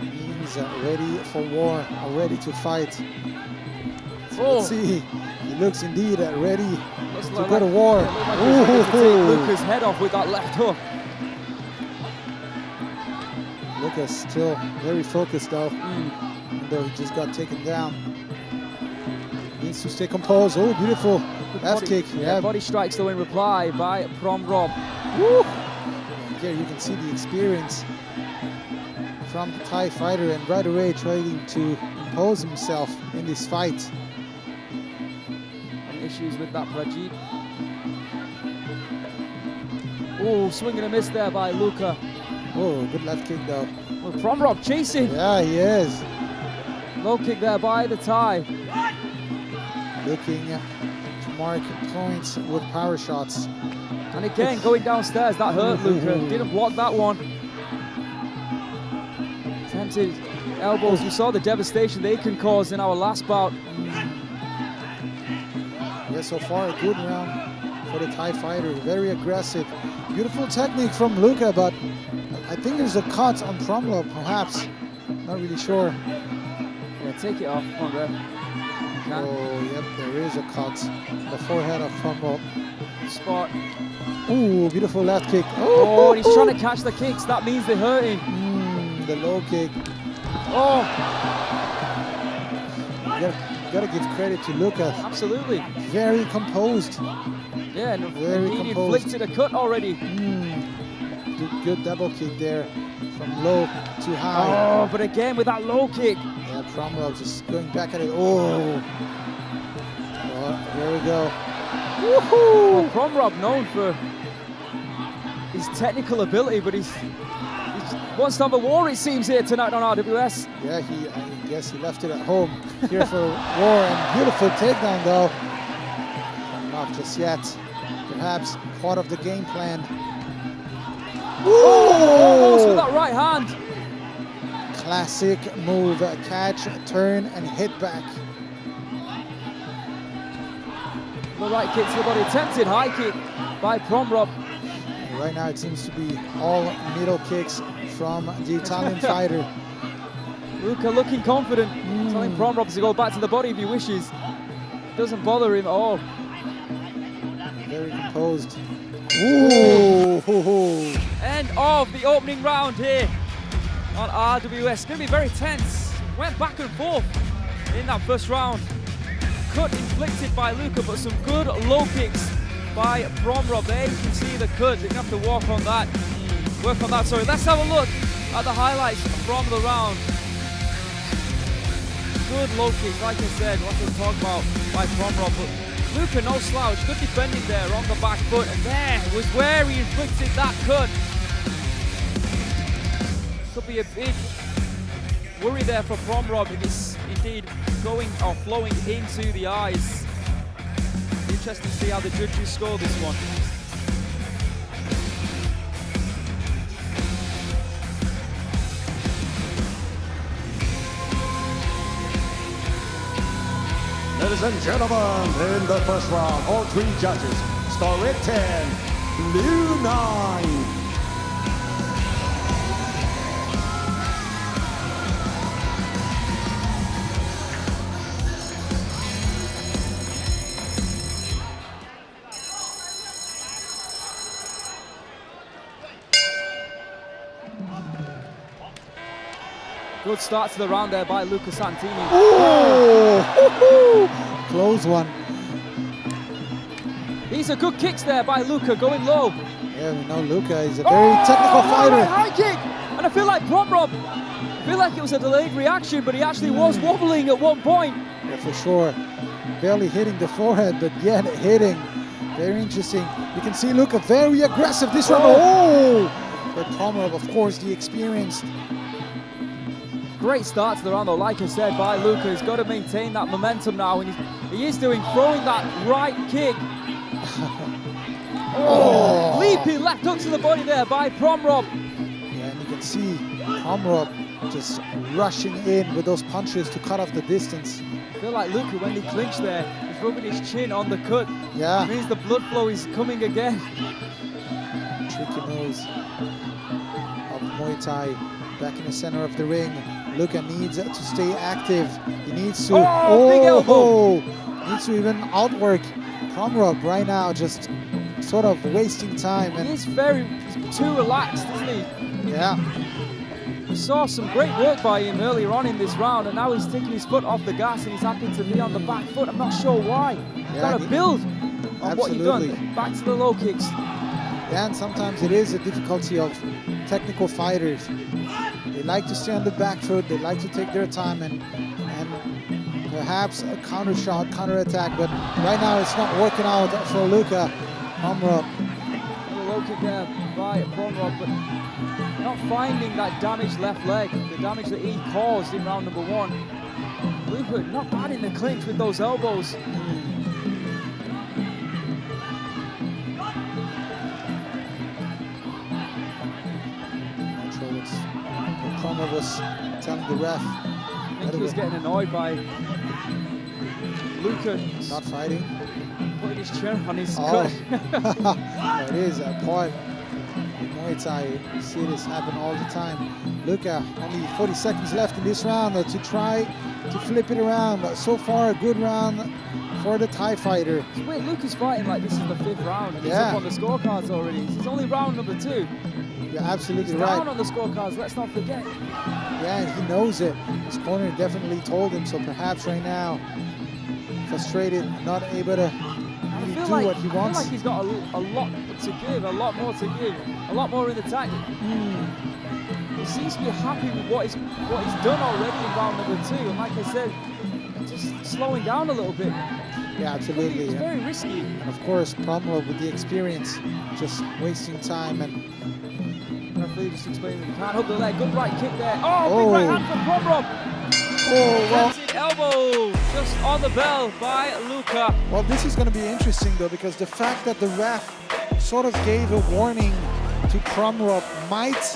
means ready for war, ready to fight. So let's see, he looks indeed ready to go to war. Like to take Luca's head off with that left hook. Luca's still very focused though, even though he just got taken down. Needs to stay composed. Oh, beautiful left kick. Yeah, body strikes though in reply by Promrob. Here you can see the experience from the Thai fighter, and right away trying to impose himself in this fight. Any issues with that, Prajit? Oh, swing and a miss there by Luca. Oh, good left kick though. Well, Promrob chasing. Yeah, he is. Low kick there by the Thai. Looking to mark points with power shots. And again, going downstairs, that hurt Luca. Didn't block that one. Attempted elbows. We saw the devastation they can cause in our last bout. Yeah, so far a good round for the Thai fighter. Very aggressive. Beautiful technique from Luca, but I think there's a cut on Promrob, perhaps. Not really sure. Yeah, take it off. Come on, ref. Oh, yep, there Here's a cut. The forehead of Promrob. Spot. Ooh, beautiful left kick. Oh, and he's trying to catch the kicks. That means they're hurting. The low kick. Oh, You gotta give credit to Luca. absolutely. Very composed. Yeah, and Very indeed he composed. inflicted a cut already. Good double kick there. From low to high. Oh, but again with that low kick. Yeah, Promrob just going back at it. Oh, here we go. Well, Promrob known for his technical ability, but he's wants to have a war, it seems, here tonight on RWS. Yeah, I guess he left it at home here for war, and beautiful takedown though. Not just yet. Perhaps part of the game plan. Almost with that right hand. Classic move, catch, turn, and hit back. The right kick to the body, attempted high kick by Promrob. Right now it seems to be all middle kicks from the Italian fighter. Luca looking confident, telling Promrob to go back to the body if he wishes. Doesn't bother him at all. Very composed. Ooh. End of the opening round here on RWS. Going to be very tense. Went back and forth in that first round. Cut inflicted by Luca, but some good low kicks by Promrob. There you can see the cut. They're going to have to work on that. Sorry. Let's have a look at the highlights from the round. Good low kicks, like I said, what we'll talk about by Promrob. But Luca, no slouch, good defending there on the back foot, and there was where he inflicted that cut. Could be a big worry there for Promrob if it's indeed going or flowing into the eyes. Interesting to see how the judges score this one. Ladies and gentlemen, in the first round, all three judges, star red 10, blue 9. Good start to the round there by Luca Santini. Oh, close one. These are good kicks there by Luca, going low. Yeah, we know Luca is a very technical fighter. High kick! And I feel like Promrob, it was a delayed reaction, but he actually was wobbling at one point. Yeah, for sure. Barely hitting the forehead, but yet hitting. Very interesting. You can see Luca very aggressive this round. Oh! But Promrob, of course, the experienced. Great start to the round though, like I said, by Luca. He's got to maintain that momentum now, and he is throwing that right kick. Leaping left hook to the body there by Promrob. Yeah, and you can see Promrob just rushing in with those punches to cut off the distance. I feel like Luca, when he clinched there, he's rubbing his chin on the cut. Yeah. It means the blood flow is coming again. Tricky moves of Muay Thai back in the center of the ring. Luca needs to stay active. He needs to big elbow. Needs to even outwork Promrob right now, just sort of wasting time. And He's too relaxed, isn't he? yeah, We saw some great work by him earlier on in this round, and now he's taking his foot off the gas and he's happy to be on the back foot. I'm not sure why. You've got to build on what you've done. Back to the low kicks. Yeah, and sometimes it is a difficulty of technical fighters. They like to stay on the back foot, they like to take their time and perhaps a counter shot, counter attack, but right now it's not working out for Luca. Promrob. The low kick there by Promrob, but not finding that damaged left leg, the damage that he caused in round number one. Luca not bad in the clinch with those elbows. Poma was telling the ref. I think he was getting annoyed by Luca not fighting. Putting his chin on his cut. It is a part in Muay Thai. You see this happen all the time. Luca, only 40 seconds left in this round to try to flip it around. But so far, a good round for the Thai fighter. Wait, Luca's fighting like this is the 5th round and he's Yeah. up on the scorecards already. This is only round number 2. You're absolutely He's right. down on the scorecards, let's not forget. Yeah, and he knows it. His corner definitely told him, so perhaps right now, frustrated, not able to really do what he I feel wants. like he's got a lot to give, a lot more to give, a lot more in the tank. He seems to be happy with what he's done already in round number 2. And like I said, just slowing down a little bit. Yeah, absolutely. It's very risky. And of course, Promrob with the experience, just wasting time. And Referee just explaining he can't hook the leg. Good right kick there. Oh, big right hand from Promrob. well, Planted elbow just on the bell by Luca. well, this is going to be interesting though, because the fact that the ref sort of gave a warning to Promrob might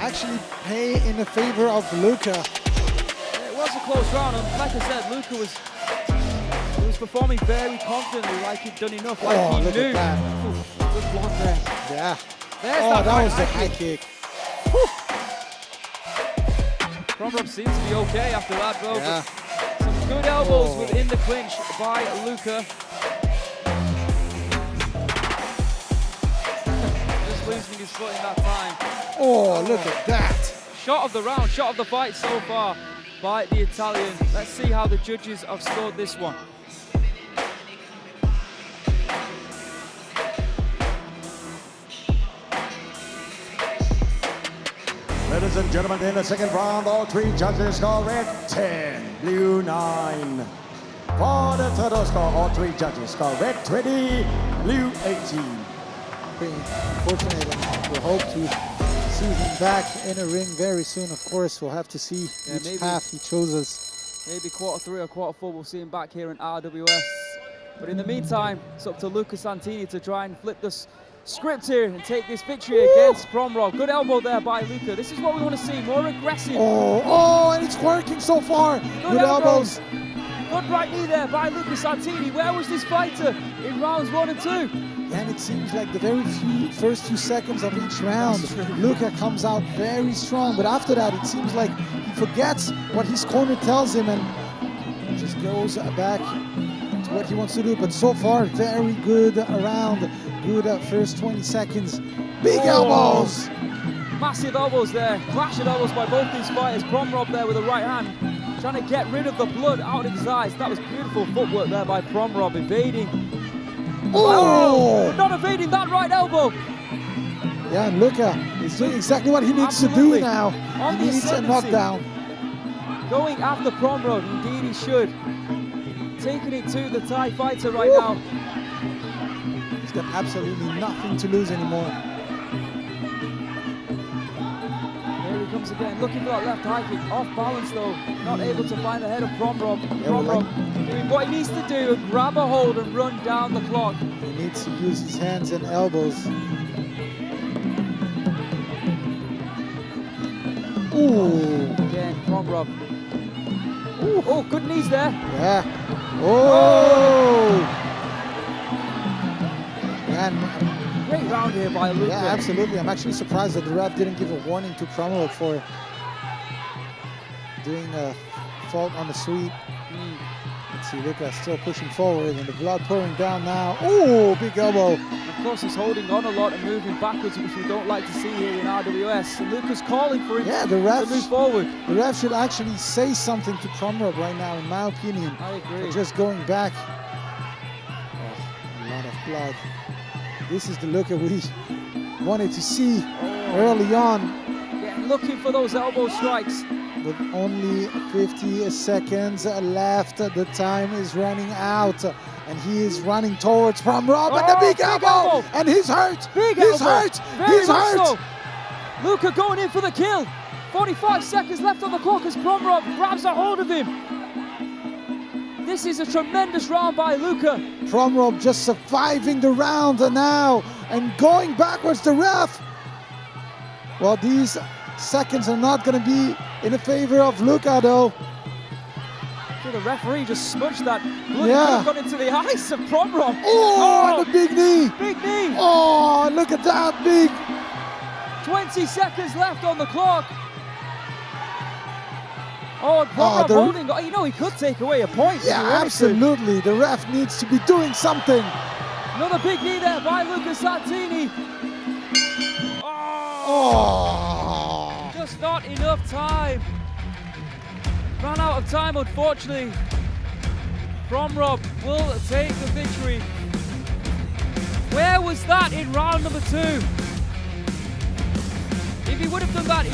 actually pay in the favor of Luca. It was a close round, and like I said, Luca was performing very confidently, like he'd done enough, like he look knew. at that. Oof, good block there. Yeah. There's that right was the high high kick. Promrob seems to be okay after that, though. Yeah. But some good elbows within the clinch by Luca. Just losing his foot in that time. Oh, look at that. Shot of the round, shot of the fight so far by the Italian. Let's see how the judges have scored this one. Ladies and gentlemen, in the second round, all 3 judges score red 10, blue 9. For the total score, all 3 judges score red 20, blue 18. Pretty unfortunate, and we hope to see him back in a ring very soon. Of course, we'll have to see which maybe. path he chooses. Maybe quarter 3 or quarter 4, we'll see him back here in RWS. But in the meantime, it's up to Luca Santini to try and flip the script here and take this victory against Promrob. Good elbow there by Luca. This is what we want to see, more aggressive. Oh, and it's working so far. Good elbows. Good right knee there by Luca Santini. Where was this fighter in rounds 1 and 2? And it seems like the very first few seconds of each round, Luca comes out very strong. But after that, it seems like he forgets what his corner tells him and just goes back to what he wants to do. But so far, very good around. Good first 20 seconds. Big elbows. Massive elbows there. Clash of elbows by both these fighters. Promrob there with the right hand, trying to get rid of the blood out of his eyes. That was beautiful footwork there by Promrob, evading. Oh! Not evading that right elbow. Yeah, and Luca is doing exactly what he needs to do now. He needs a knockdown. Going after Promrob, indeed he should. Taking it to the Thai fighter right now. He's got absolutely nothing to lose anymore. There he comes again, looking for that left high kick. Off balance though, not able to find the head of Promrob. Promrob doing what he needs to do and grab a hold and run down the clock. He needs to use his hands and elbows. Ooh. Again, Promrob. Ooh. Oh, good knees there. Yeah. Oh! Man, great round here by Luca. yeah, absolutely. I'm actually surprised that the ref didn't give a warning to Promrob for doing a fault on the sweep. Let's see, Luca still pushing forward and the blood pouring down now. Oh, big elbow. Of course, he's holding on a lot and moving backwards, which we don't like to see here in RWS. And Luca's calling for him to move forward. The ref should actually say something to Promrob right now, in my opinion. I agree. For just going back. Oh, a lot of blood. This is the Luca we wanted to see early on. Yeah, looking for those elbow strikes. With only 50 seconds left, the time is running out. And he is running towards Promrob and the big elbow! And he's hurt! He's hurt! He's hurt! So. Luca going in for the kill. 45 seconds left on the clock as Promrob grabs a hold of him. This is a tremendous round by Luca. Promrob just surviving the round now and going backwards, the ref. Well, these seconds are not going to be in the favor of Luca though. So the referee just smudged that blood that got into the eyes of Promrob. Oh, and a big knee. Big knee. Oh, look at that, big. 20 seconds left on the clock. Oh, and Promrob the- holding. Oh, you know, he could take away a point. if he Yeah, wanted to. absolutely. The ref needs to be doing something. Another big knee there by Luca Santini. Oh. Just not enough time. Ran out of time, unfortunately. Promrob will take the victory. Where was that in round number 2? If he would have done that in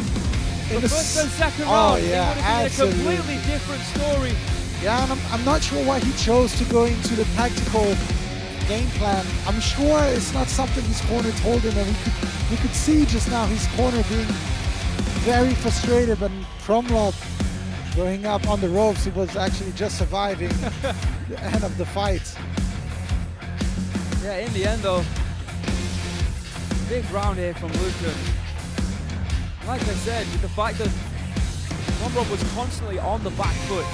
the first and second round, yeah, it would have absolutely. been a completely different story. Yeah, and I'm not sure why he chose to go into the tactical game plan. I'm sure it's not something his corner told him, and we could see just now his corner being very frustrated, but Promrob going up on the ropes, he was actually just surviving the end of the fight. Yeah, in the end though, big round here from Luca. Like I said, with the fact that Promrob was constantly on the back foot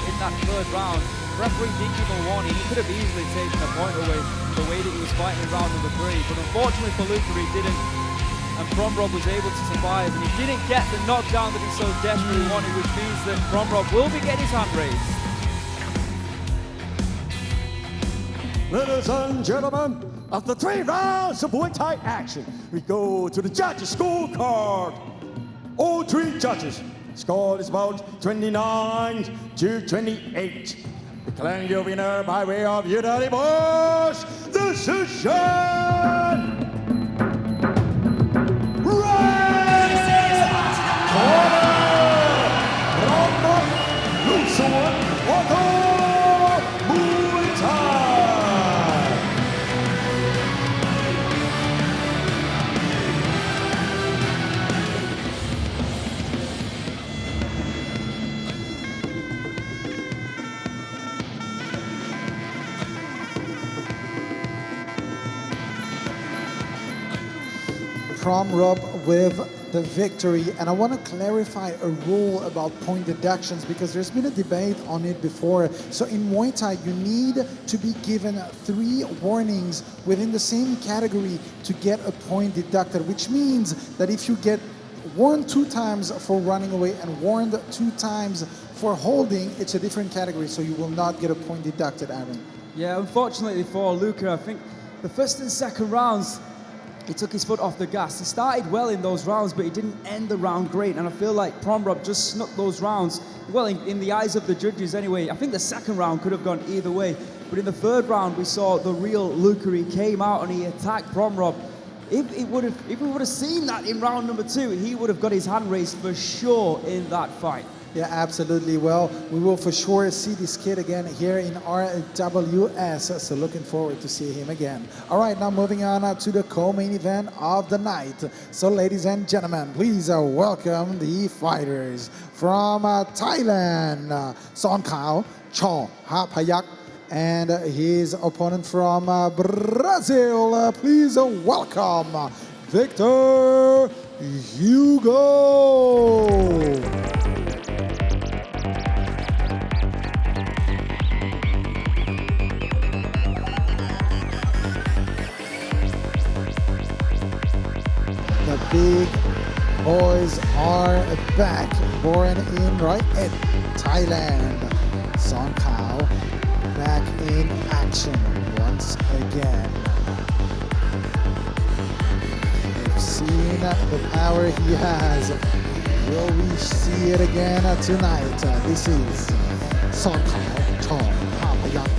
in that third round, referee didn't give him a warning. He could have easily taken a point away from the way that he was fighting in round number 3, but unfortunately for Luca, he didn't. And Promrob was able to survive, and he didn't get the knockdown that he so desperately wanted, which means that Promrob will be getting his hand raised. Ladies and gentlemen, after 3 rounds of Muay Thai action, we go to the judges' scorecard. All 3 judges scored is about 29 to 28. Declaring your winner by way of unanimous decision. Promrob with the victory, and I want to clarify a rule about point deductions because there's been a debate on it before. So in Muay Thai, you need to be given 3 warnings within the same category to get a point deducted, which means that if you get warned 2 times for running away and warned 2 times for holding, it's a different category, so you will not get a point deducted, Aaron. Yeah, unfortunately for Luca, I think the first and second rounds, he took his foot off the gas. He started well in those rounds, but he didn't end the round great. And I feel like Promrob just snuck those rounds, well, in the eyes of the judges anyway. I think the second round could have gone either way. But in the third round, we saw the real Luca. He came out and he attacked Promrob. If we would have seen that in round number 2, he would have got his hand raised for sure in that fight. Yeah, absolutely. Well, we will for sure see this kid again here in RWS, so looking forward to see him again. All right, now moving on to the co-main event of the night. So ladies and gentlemen, please welcome the fighters from Thailand, Sornkhaw, Chong Hapayak, and his opponent from Brazil. Please welcome Victor Hugo. The big boys are back, born in right in Thailand. Sornkhaw back in action once again. We've seen the power he has. Will we see it again tonight? This is Sornkhaw Chong Hapayak.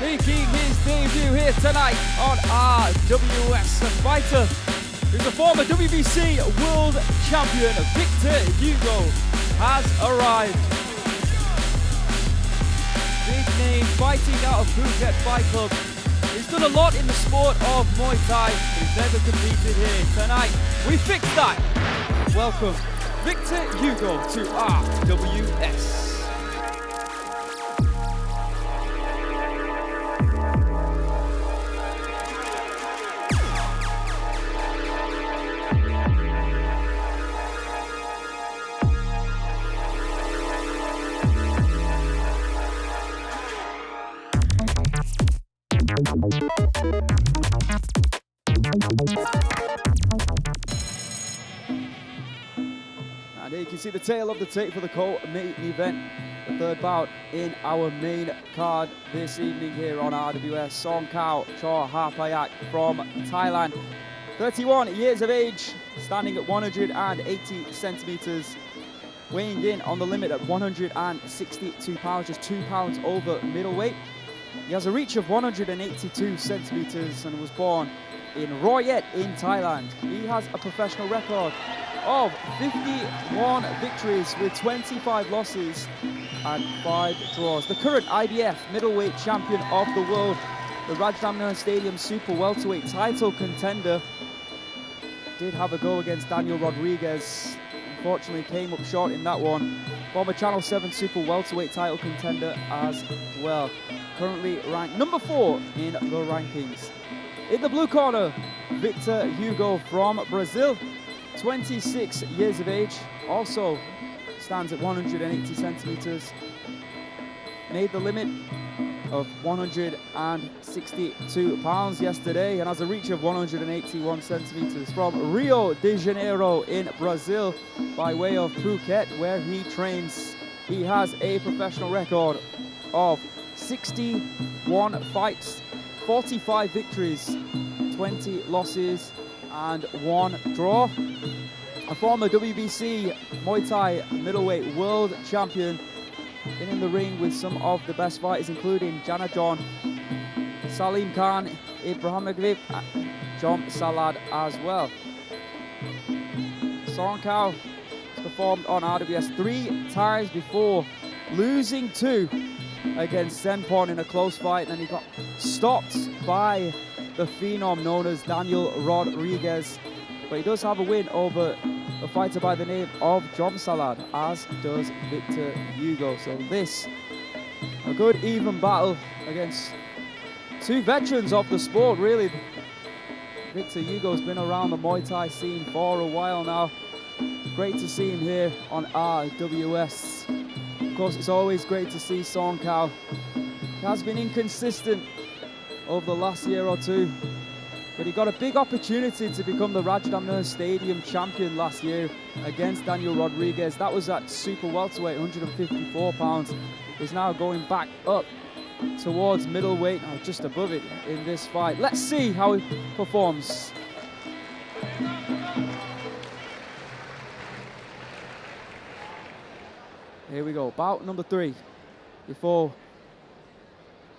Making his debut here tonight on RWS. A fighter who's a former WBC world champion, Victor Hugo, has arrived. Big name, fighting out of Phuket Fight Club. He's done a lot in the sport of Muay Thai. He's never competed here. Tonight, we fixed that. Welcome, Victor Hugo to RWS. And here you can see the tail of the tape for the co-main event, the third bout in our main card this evening here on RWS. Sornkhaw Chorhapayak from Thailand, 31 years of age, standing at 180 centimeters, weighing in on the limit at 162 pounds, just 2 pounds over middleweight. He has a reach of 182 centimeters and was born in Royet in Thailand. He has a professional record of 51 victories with 25 losses and 5 draws. The current IBF middleweight champion of the world, the Rajadamnern Stadium super welterweight title contender, did have a go against Daniel Rodriguez. Unfortunately came up short in that one. Former Channel 7 super welterweight title contender as well. Currently ranked number 4 in the rankings. In the blue corner, Victor Hugo from Brazil, 26 years of age, also stands at 180 centimeters. Made the limit of 162 pounds yesterday and has a reach of 181 centimeters. From Rio de Janeiro in Brazil by way of Phuket, where he trains. He has a professional record of 61 fights, 45 victories, 20 losses and 1 draw. A former WBC Muay Thai middleweight world champion, been in the ring with some of the best fighters including Jana John, Salim Khan, Imangazaliev, Jom Salad as well. Sornkhaw has performed on RWS 3 times before losing 2 against Senpon in a close fight, and he got stopped by the phenom known as Daniel Rodriguez. But he does have a win over a fighter by the name of Jom Salad, as does Victor Hugo. So this, a good even battle against 2 veterans of the sport, really. Victor Hugo's been around the Muay Thai scene for a while now. Great to see him here on RWS. Of course, it's always great to see Sornkhaw. He has been inconsistent over the last year or 2. But he got a big opportunity to become the Rajadamnern Stadium champion last year against Daniel Rodriguez. That was at super welterweight, 154 pounds. He's now going back up towards middleweight, or just above it in this fight. Let's see how he performs. Here we go, bout number 3. Before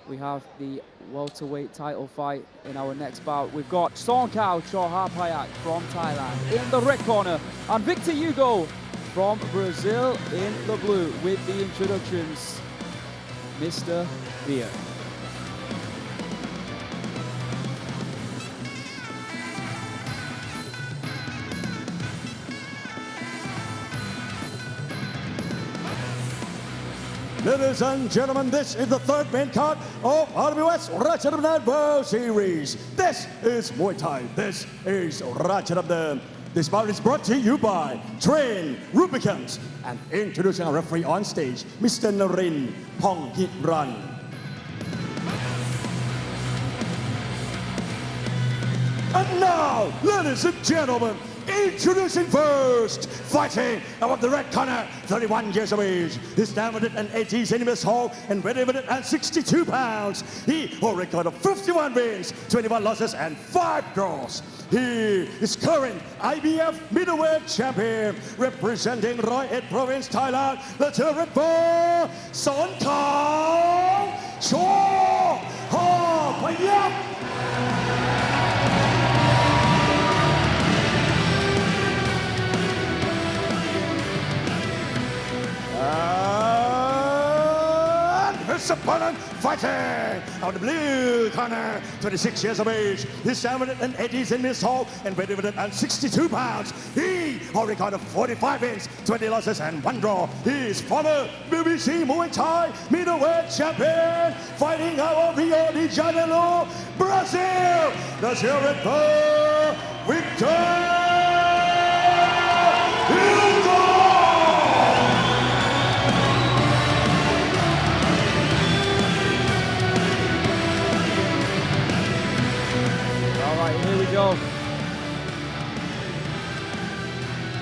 we have the welterweight title fight in our next bout, we've got Sornkhaw Chorhapayak from Thailand in the red corner and Victor Hugo from Brazil in the blue. With the introductions, Mr. Beer. Ladies and gentlemen, this is the third main card of RWS Rajadamnern World Series. This is Muay Thai. This is Rajadamnern. This bout is brought to you by Train Rubicant. And introducing our referee on stage, Mr. Narin Ponghiran. And now, ladies and gentlemen, introducing first, fighting out of the red corner, 31 years of age. He's 180 centimeters tall and weighing 162 pounds. He holds a record of 51 wins, 21 losses and 5 draws. He is current IBF middleweight champion, representing Royet Province, Thailand. Let's hear it for Sornkhaw Chorhapayak. And his opponent fighting out of the blue corner, 26 years of age. He's 180 centimeters tall and weighing 162 pounds. He holds a record of 45 wins, 20 losses and 1 draw. He's former BBC Muay Thai middleweight champion, fighting out of Rio de Janeiro, Brazil. Let's hear it for Victor Hugo. Here we go.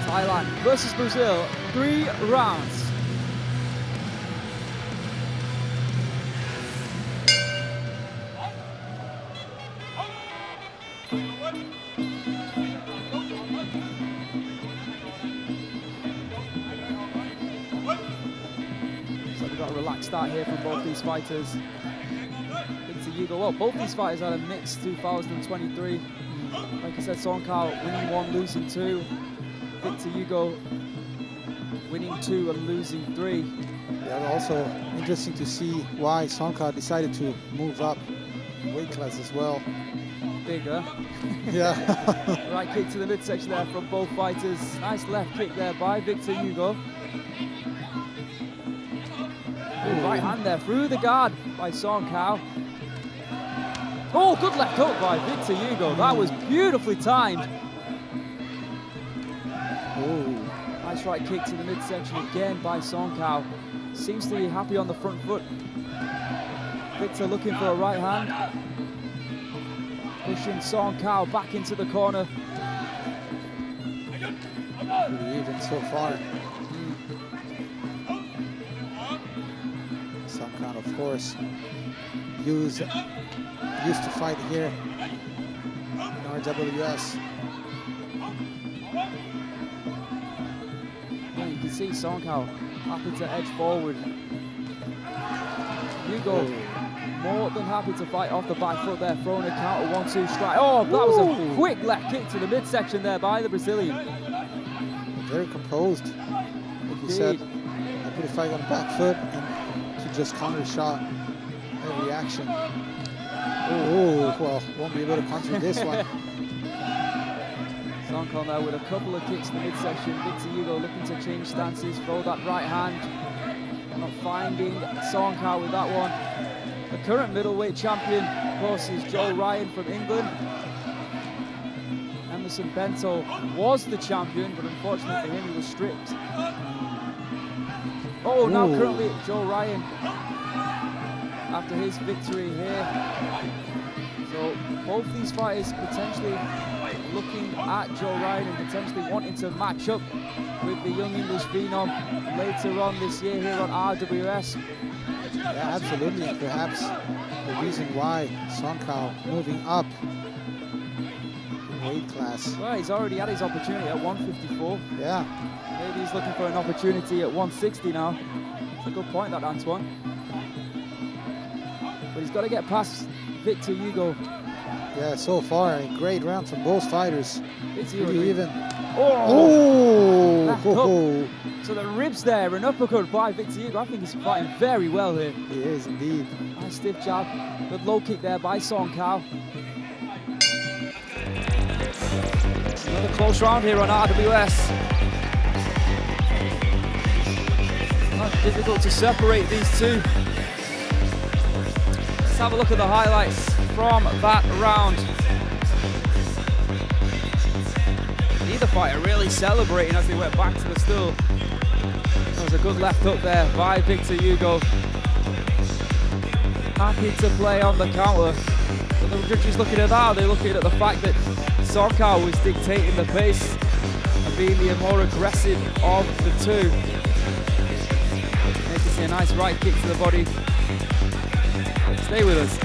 Thailand versus Brazil, 3 rounds. So we've got a relaxed start here from both these fighters. Victor Hugo, well, both these fighters had a mixed 2023. Like I said, Sornkhaw winning 1, losing 2. Victor Hugo winning 2 and losing 3. Yeah, also interesting to see why Sornkhaw decided to move up weight class as well. Bigger. Yeah. Right kick to the midsection there from both fighters. Nice left kick there by Victor Hugo. Right hand there through the guard by Sornkhaw. Oh, good left hook by Victor Hugo. That was beautifully timed. Oh. Nice right kick to the midsection again by Sornkhaw. Seems to be happy on the front foot. Victor looking for a right hand. Pushing Sornkhaw back into the corner. Pretty even so far. Sornkhaw, of course, used to fight here in RWS. Yeah, you can see Sornkhaw happy to edge forward. Hugo more than happy to fight off the back foot there, throwing a counter 1-2 strike. Oh, that was a quick left kick to the midsection there by the Brazilian. Very composed, like you said. I put a fight on the back foot and to just counter shot every action. Oh, well, won't be able to counter this one. Sornkhaw now with a couple of kicks in the midsection. Victor Hugo looking to change stances, throw that right hand. Not finding Sornkhaw with that one. The current middleweight champion, of course, is Joe Ryan from England. Emerson Bento was the champion, but unfortunately for him, he was stripped. Oh, now currently Joe Ryan after his victory here. So both these fighters potentially looking at Joe Ryan and potentially wanting to match up with the young English phenom later on this year here on RWS. Yeah, absolutely, and perhaps the reason why Sornkhaw moving up in weight class. Well, he's already had his opportunity at 154. Yeah. Maybe he's looking for an opportunity at 160 now. It's a good point, that Antoine. But he's got to get past Victor Hugo. Yeah, so far a great round from both fighters. Pretty even. Oh! Oh! So the ribs there, an uppercut by Victor Hugo. I think he's fighting very well here. He is indeed. Nice stiff jab. Good low kick there by Sornkhaw. Another close round here on RWS. Not difficult to separate these two. Let's have a look at the highlights from that round. Neither fighter really celebrating as they went back to the stool. That was a good left hook there by Victor Hugo. Happy to play on the counter. But the judges looking at that, they're looking at the fact that Sornkhaw was dictating the pace and being the more aggressive of the two. Nice to see a nice right kick to the body. Stay with us.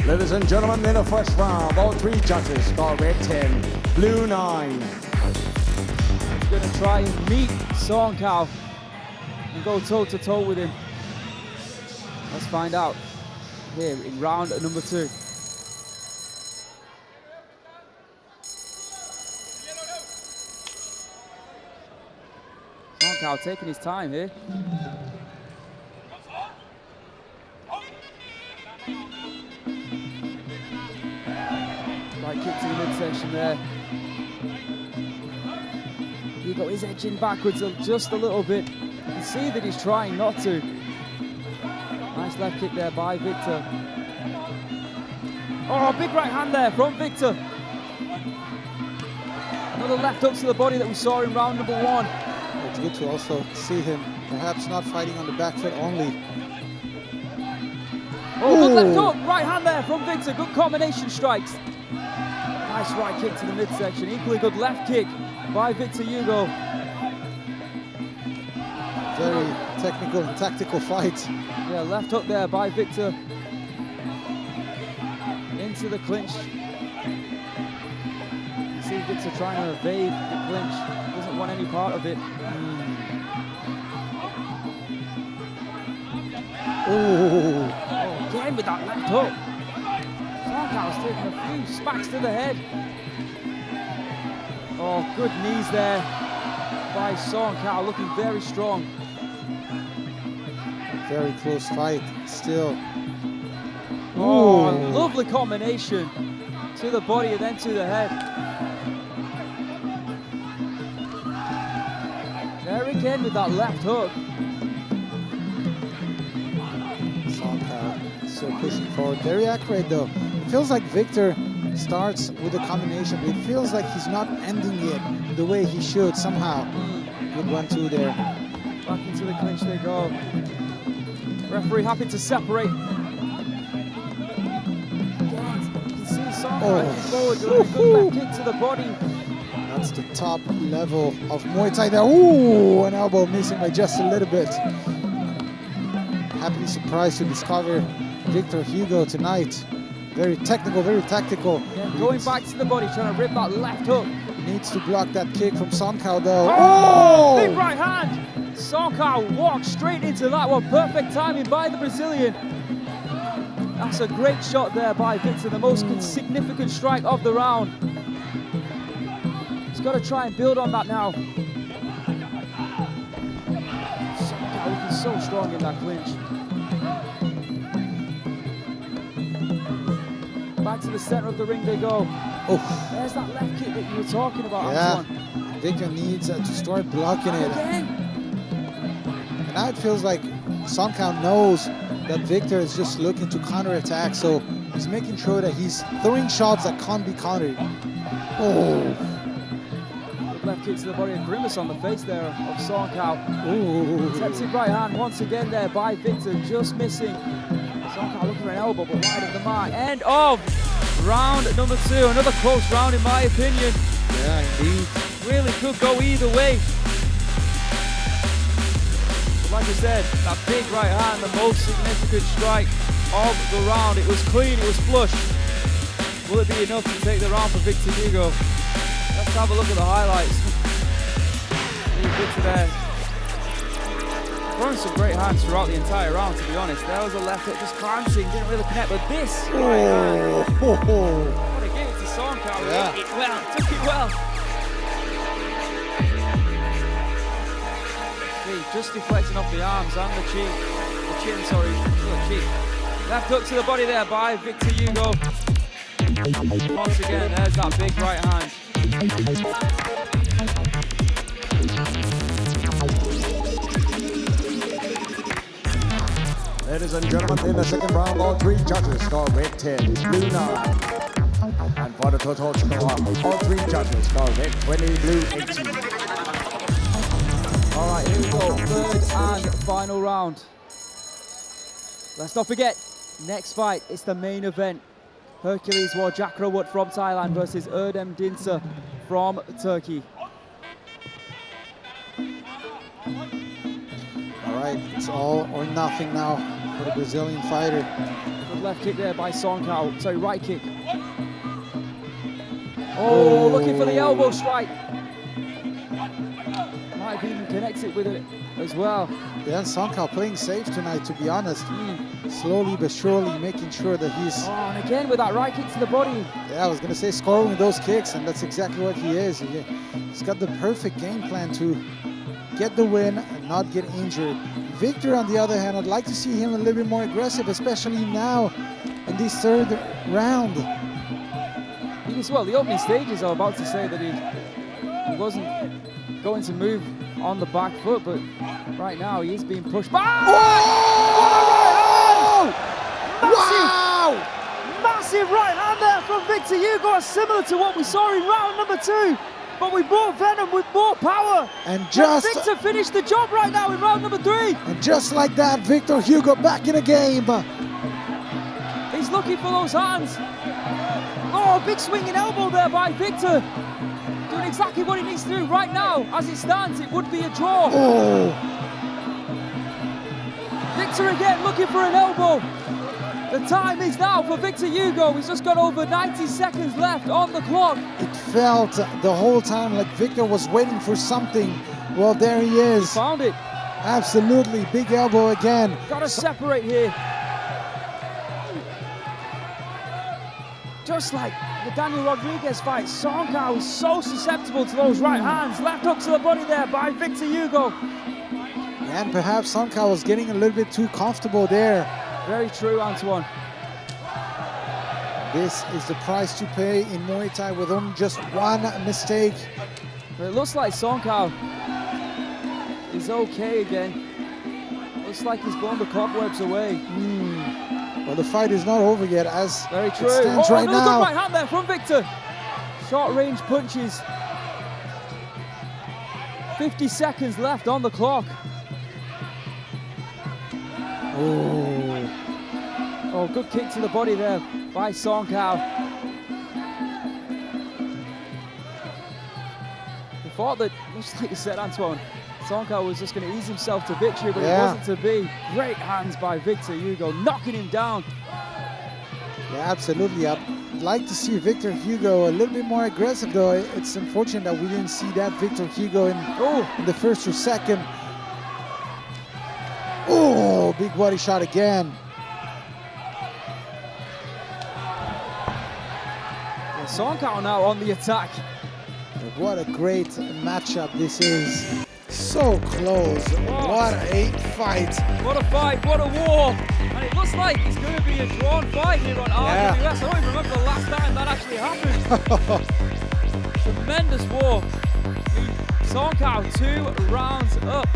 Ladies and gentlemen, in the first round, all 3 judges score red 10, blue 9. He's going to try and meet Sornkhaw and go toe-to-toe with him. Let's find out here in round number 2. Sornkhaw taking his time here. Right kick to the midsection there. Hugo is edging backwards just a little bit. You can see that he's trying not to. Nice left kick there by Victor. Oh, big right hand there from Victor. Another left hook to the body that we saw in round number 1. It's good to also see him perhaps not fighting on the back foot only. Oh, good left hook, right hand there from Victor. Good combination strikes. Nice right kick to the midsection. Equally good left kick by Victor Hugo. Very technical and tactical fight. Yeah, left hook there by Victor. Into the clinch. You see Victor trying to evade the clinch. Doesn't want any part of it. Oh, Again with that left hook. Sornkhaw's taking a few smacks to the head. Oh, good knees there by Sornkhaw, looking very strong. very close fight still. Oh, lovely combination to the body and then to the head. There again with that left hook. Sornkhaw still pushing forward. Very accurate though. It feels like Victor starts with a combination, but it feels like he's not ending it the way he should somehow. Good 1-2 there. Back into the clinch they go. Referee happy to separate. Again, you can see Sornkhaw forward doing a good left kick to the body. That's the top level of Muay Thai there. Ooh, an elbow missing by just a little bit. Happily surprised to discover Victor Hugo tonight. Very technical, very tactical. Yeah, going back to the body, trying to rip that left hook. He needs to block that kick from Sornkhaw though. Oh! Big right hand! Sornkhaw walked straight into that one. Perfect timing by the Brazilian. That's a great shot there by Victor, the most significant strike of the round. He's got to try and build on that now. Sornkhaw looking so strong in that clinch. Back to the center of the ring they go. Oh. There's that left kick that you were talking about, Yeah, Antoine. Victor needs to start blocking it. Again. And now it feels like Sornkhaw knows that Victor is just looking to counterattack, so he's making sure that he's throwing shots that can't be countered. Oh. Good left kick to the body, a grimace on the face there of Sornkhaw. Ooh. Tempted right hand once again there by Victor, just missing. Sornkhaw looking for an elbow, but wide of the mark. End of round number 2. Another close round in my opinion. Yeah, indeed. Really could go either way. But like I said, that big right hand, the most significant strike of the round. It was clean, it was flush. Will it be enough to take the round for Victor Hugo? Let's have a look at the highlights. See Victor there. Throwing some great hands throughout the entire round, to be honest. There was a left hook just glancing, didn't really connect, but this right hand. Gotta give it to Sornkhaw. Yeah. Took it well, took it well. See, just deflecting off the arms and the cheek. The chin, sorry, the cheek. Left hook to the body there by Victor Hugo. Once again, there's that big right hand. Ladies and gentlemen, in the second round, all three judges score red 10, blue 9. And for the total score, all three judges score red 20, blue 18. All right, here we go, third and final round. Let's not forget, next fight, it's the main event. Hercules Warjakrawut from Thailand versus Erdem Dincer from Turkey. All right, it's all or nothing now for the Brazilian fighter. Good left kick there by Sornkhaw. Sorry, right kick. Oh, looking for the elbow strike. Might have even connected with it as well. Yeah, Sornkhaw playing safe tonight, to be honest. Slowly but surely making sure that he's... Oh, and again with that right kick to the body. Yeah, I was going to say scoring with those kicks, and that's exactly what he is. He's got the perfect game plan to get the win and not get injured. Victor, on the other hand, I'd like to see him a little bit more aggressive, especially now in this third round. Well, the opening stages are about to say that he wasn't going to move on the back foot, but right now he is being pushed back. Whoa! Massive, massive right hand there from Victor Hugo, similar to what we saw in round number 2. But with more venom, with more power. And Let just Victor finish the job right now in round number 3. and just like that, Victor Hugo back in the game. He's looking for those hands. Oh, big swinging elbow there by Victor. Doing exactly what he needs to do right now. As it stands, it would be a draw. Oh, Victor again looking for an elbow. The time is now for Victor Hugo. He's just got over 90 seconds left on the clock. it felt the whole time like Victor was waiting for something. Well, there he is. Found it. Absolutely, big elbow again. Gotta separate here. Just like the Daniel Rodriguez fight, Sornkhaw is so susceptible to those right hands. Left hook to the body there by Victor Hugo. And perhaps Sornkhaw was getting a little bit too comfortable there. Very true, Antoine. This is the price to pay in Muay Thai with only just one mistake. But it looks like Sornkhaw is okay again. Looks like he's blown the cobwebs away. Well, the fight is not over yet as Very it true. stands Oh, right another now. good right hand there from Victor. Short range punches. 50 seconds left on the clock. Oh, good kick to the body there by Sornkhaw. He thought that, just like you said, Antoine, Sornkhaw was just going to ease himself to victory, but it wasn't to be. Great hands by Victor Hugo, knocking him down. Yeah, absolutely. I'd like to see Victor Hugo a little bit more aggressive, though. It's unfortunate that we didn't see that Victor Hugo in the first or second. Oh, big body shot again. Yeah, Sornkhaw now on the attack. What a great matchup this is. So close. What a fight. What a fight, what a war. And it looks like it's going to be a drawn fight here on RWS. I don't even remember the last time that actually happened. Tremendous war. Sornkhaw 2 rounds up.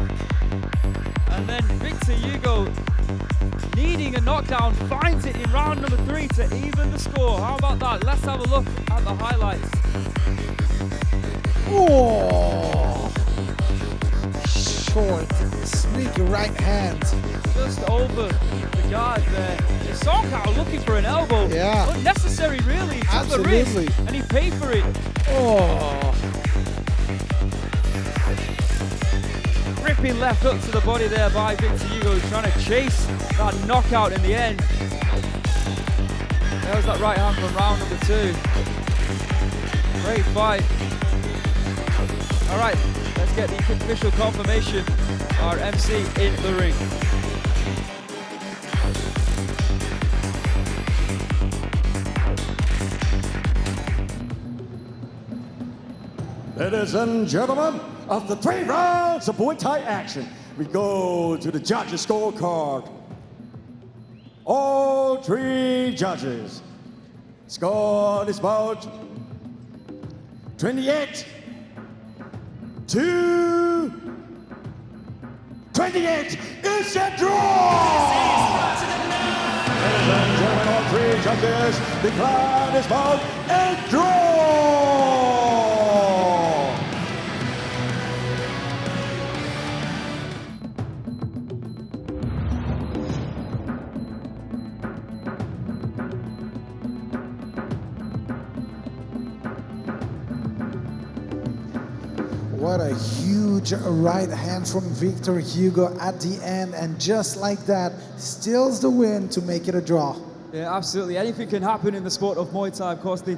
And then Victor Hugo, needing a knockdown, finds it in round number 3 to even the score. How about that? Let's have a look at the highlights. Oh, short, sneaky right hand. Just over the guard there. Sornkhaw looking for an elbow. Yeah. Unnecessary, really. He took Absolutely. the risk, and he paid for it. Oh, Ripping left hook to the body there by Victor Hugo, trying to chase that knockout in the end. There's that right hand from round number 2. Great fight. All right, let's get the official confirmation. Our MC in the ring. Ladies and gentlemen, after 3 rounds of Muay Thai action, we go to the judges' scorecard. All 3 judges scored this bout 28 to 28. It's a draw! Ladies and gentlemen, all 3 judges declare this bout a draw! what a huge right hand from Victor Hugo at the end, and just like that, steals the win to make it a draw. Yeah, absolutely. Anything can happen in the sport of Muay Thai. Of course, the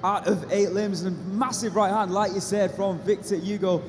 art of 8 limbs and massive right hand, like you said, from Victor Hugo,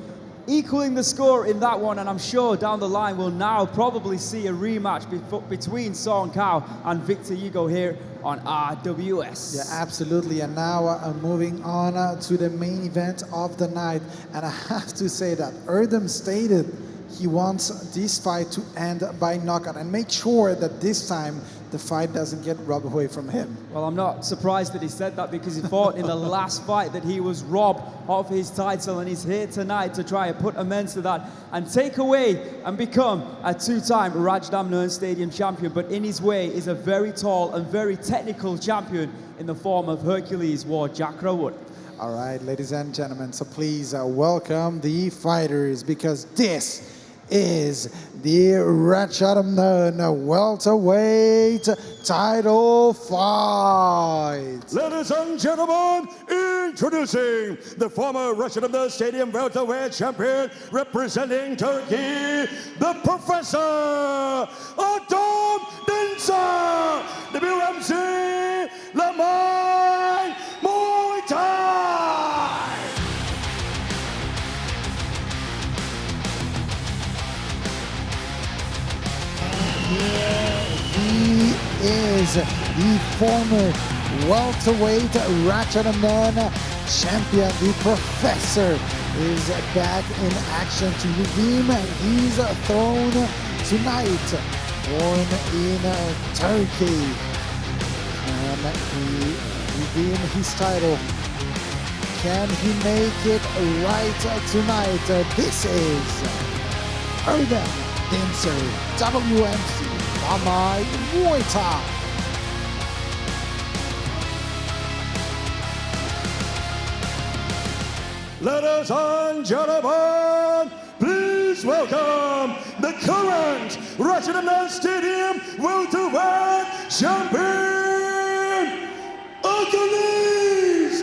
equaling the score in that one. And I'm sure down the line we'll now probably see a rematch between Sornkhaw and Victor Hugo here on RWS. Yeah, absolutely. And now moving on to the main event of the night. And I have to say that Erdem stated he wants this fight to end by knockout and make sure that this time the fight doesn't get robbed away from him. Well, I'm not surprised that he said that, because he thought in the last fight that he was robbed of his title, and he's here tonight to try and put amends to that and take away and become a 2-time Rajadamnern Stadium champion. But in his way is a very tall and very technical champion in the form of Hercules Jack Rawood. All right, ladies and gentlemen, so please welcome the fighters because this is the Rajadamnern welterweight title fight. Ladies and gentlemen, introducing the former Rajadamnern Stadium welterweight champion representing Turkey, the Professor Erdem Dincer, WMC Lamai Muay Thai. He is the former welterweight Rajadamnern champion. The Professor is back in action to redeem his throne tonight. Born in Turkey. Can he redeem his title? Can he make it right tonight? This is Erdem Dincer, WMC Poma Muay Thai. Ladies and gentlemen, please welcome the current Rajadamnern Stadium welterweight champion, Hercules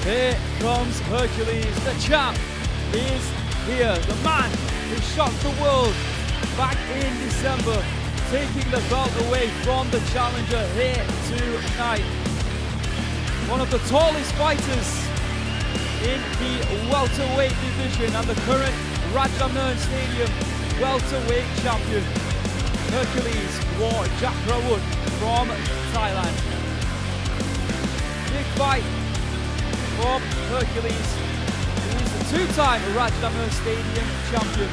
Here comes Hercules, the champ is here. The man who shocked the world back in December, taking the belt away from the challenger here tonight. One of the tallest fighters in the welterweight division and the current Rajadamnern Stadium welterweight champion. Hercules Rajadamnern from Thailand. Big fight for Hercules, who is a two-time Rajadamnern Stadium champion,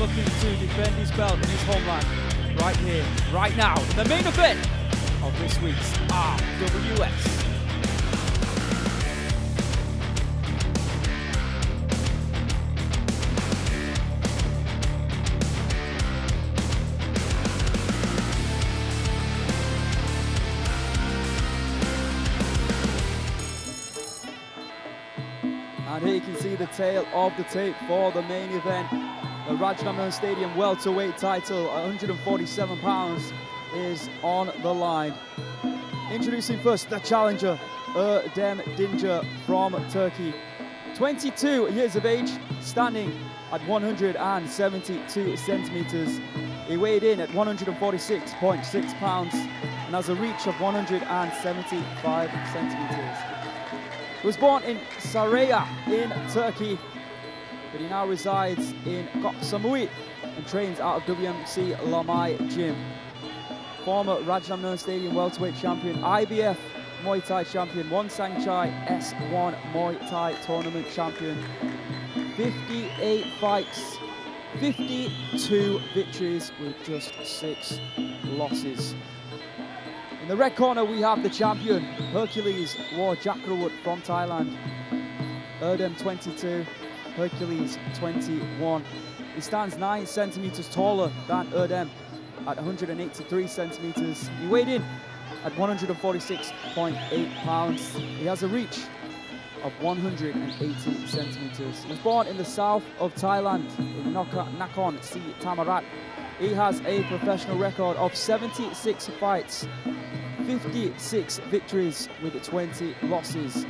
looking to defend his belt in his homeland. Right here, right now, the main event of this week's RWS. And here you can see the tail of the tape for the main event. The Rajadamnern Stadium welterweight title, 147 pounds, is on the line. Introducing first the challenger, Erdem Dincer from Turkey. 22 years of age, standing at 172 centimeters. He weighed in at 146.6 pounds and has a reach of 175 centimeters. He was born in Saraya in Turkey, but he now resides in Samui and trains out of WMC Lamai Gym. Former Rajadamnern Stadium welterweight champion, IBF Muay Thai champion, One Sangchai S1 Muay Thai tournament champion. 58 fights, 52 victories with just 6 losses. In the red corner we have the champion, Hercules Rajadamnern from Thailand. Erdem 22. Hercules 21. He stands 9 centimeters taller than Erdem at 183 centimeters. He weighed in at 146.8 pounds. He has a reach of 180 centimeters. He was born in the south of Thailand, in Nakhon Si Thammarat. He has a professional record of 76 fights, 56 victories with 20 losses.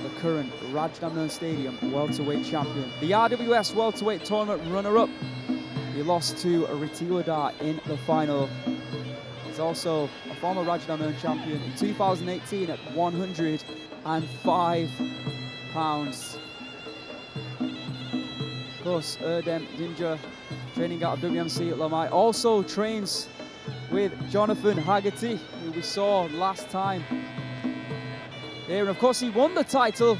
The current Rajadamnern Stadium welterweight champion. The RWS welterweight tournament runner-up. He lost to Ritiwada in the final. He's also a former Rajadamnern champion in 2018 at 105 pounds. Of course, Erdem Dincer, training out of WMC Lamai, also trains with Jonathan Haggerty, who we saw last time here. And of course, he won the title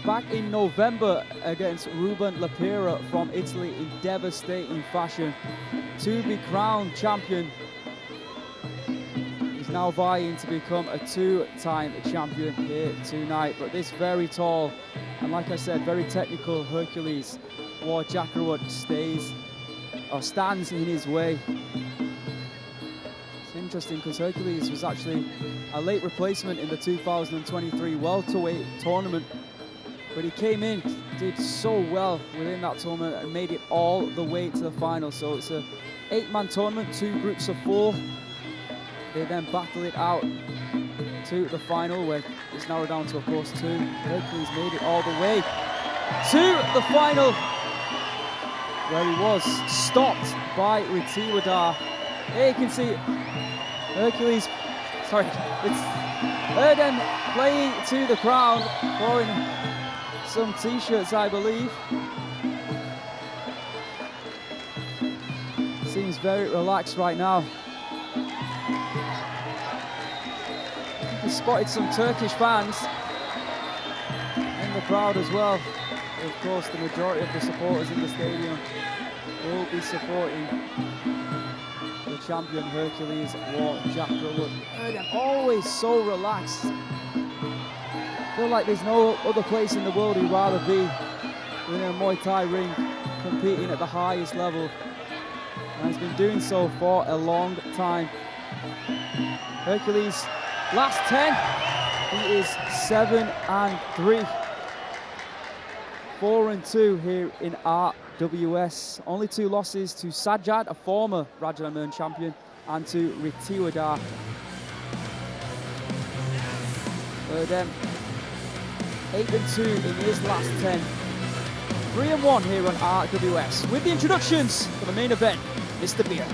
back in November against Ruben Lapira from Italy in devastating fashion. To be crowned champion, he's now vying to become a 2-time champion here tonight. But this very tall and, like I said, very technical Hercules Rajadamnern stays or stands in his way. It's interesting because Hercules was actually a late replacement in the 2023 welterweight tournament, but he came in, did so well within that tournament and made it all the way to the final. So it's a 8-man tournament, 2 groups of 4. They then battle it out to the final, where it's narrowed down to, of course, 2. Hercules made it all the way to the final, where he was stopped by Retiwadar. Here you can see Hercules, sorry, it's Erdem playing to the crowd, throwing some t-shirts, I believe. Seems very relaxed right now. He spotted some Turkish fans in the crowd as well. Of course, the majority of the supporters in the stadium will be supporting the champion Hercules War Jackal. Look, Erdem always so relaxed. I feel like there's no other place in the world he'd rather be than in a Muay Thai ring, competing at the highest level. And he's been doing so for a long time. Hercules, last 10, he is 7-3. 4-2 here in RWS. Only 2 losses to Sajjad, a former Rajadamnern champion, and to Retiwadar. Erdem, 8-2 in his last 10. 3-1 here on RWS. With the introductions for the main event, Mr. Beer.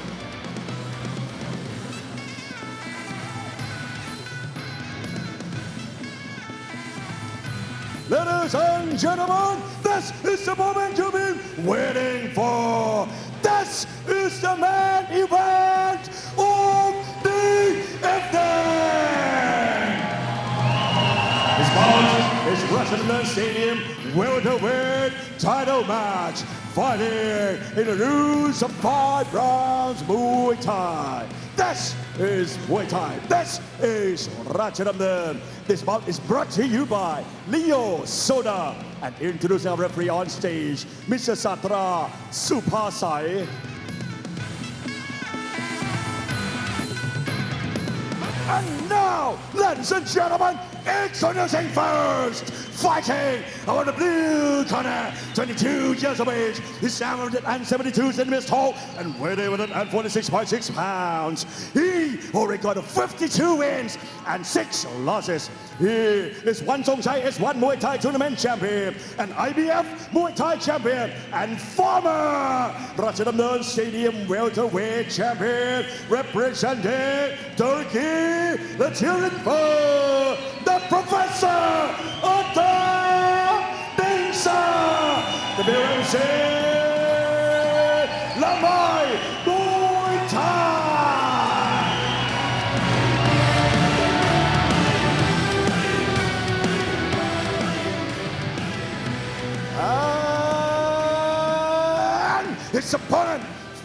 Ladies and gentlemen, this is the moment you've been waiting for. This is the main event of the evening. This bout is Rajadamnern Stadium welterweight title match, fighting in the rules of 5 rounds Muay Thai. This is Muay Thai. This is Rajadamnern. This bout is brought to you by Leo Soda. And introducing our referee on stage, Mr. Satra Supasai. And now, ladies and gentlemen, introducing first, fighting on the blue corner, 22 years of age, he's 772 centimeters tall and weighing 146.6 pounds. He already got 52 wins and 6 losses. He is one Songchai, is one Muay Thai tournament champion, an IBF Muay Thai champion, and former Rajadamnern Stadium welterweight champion, representing Turkey, the Shahinfar, the professor of the Dincer, the BMC Lamai Muay Thai. And his opponent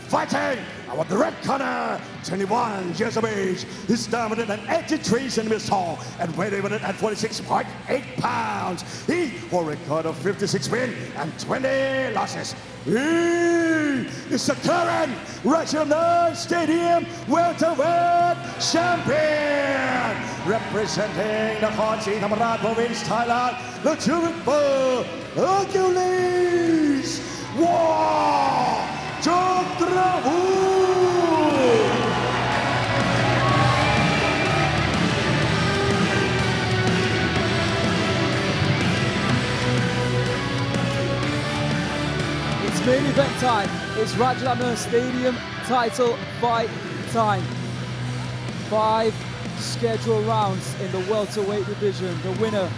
fighting out the red corner, 21 years of age. He's 183 centimeters tall and weighing 146.8 pounds. He holds a record of 56 wins and 20 losses. He is the current Rajadamnern Stadium welterweight champion, representing the Khon Thamarat province, Thailand, the Shahinfar Hercules War Jackal. Main event time. It's Rajadamnern Stadium title fight time. 5 scheduled rounds in the welterweight division. The winner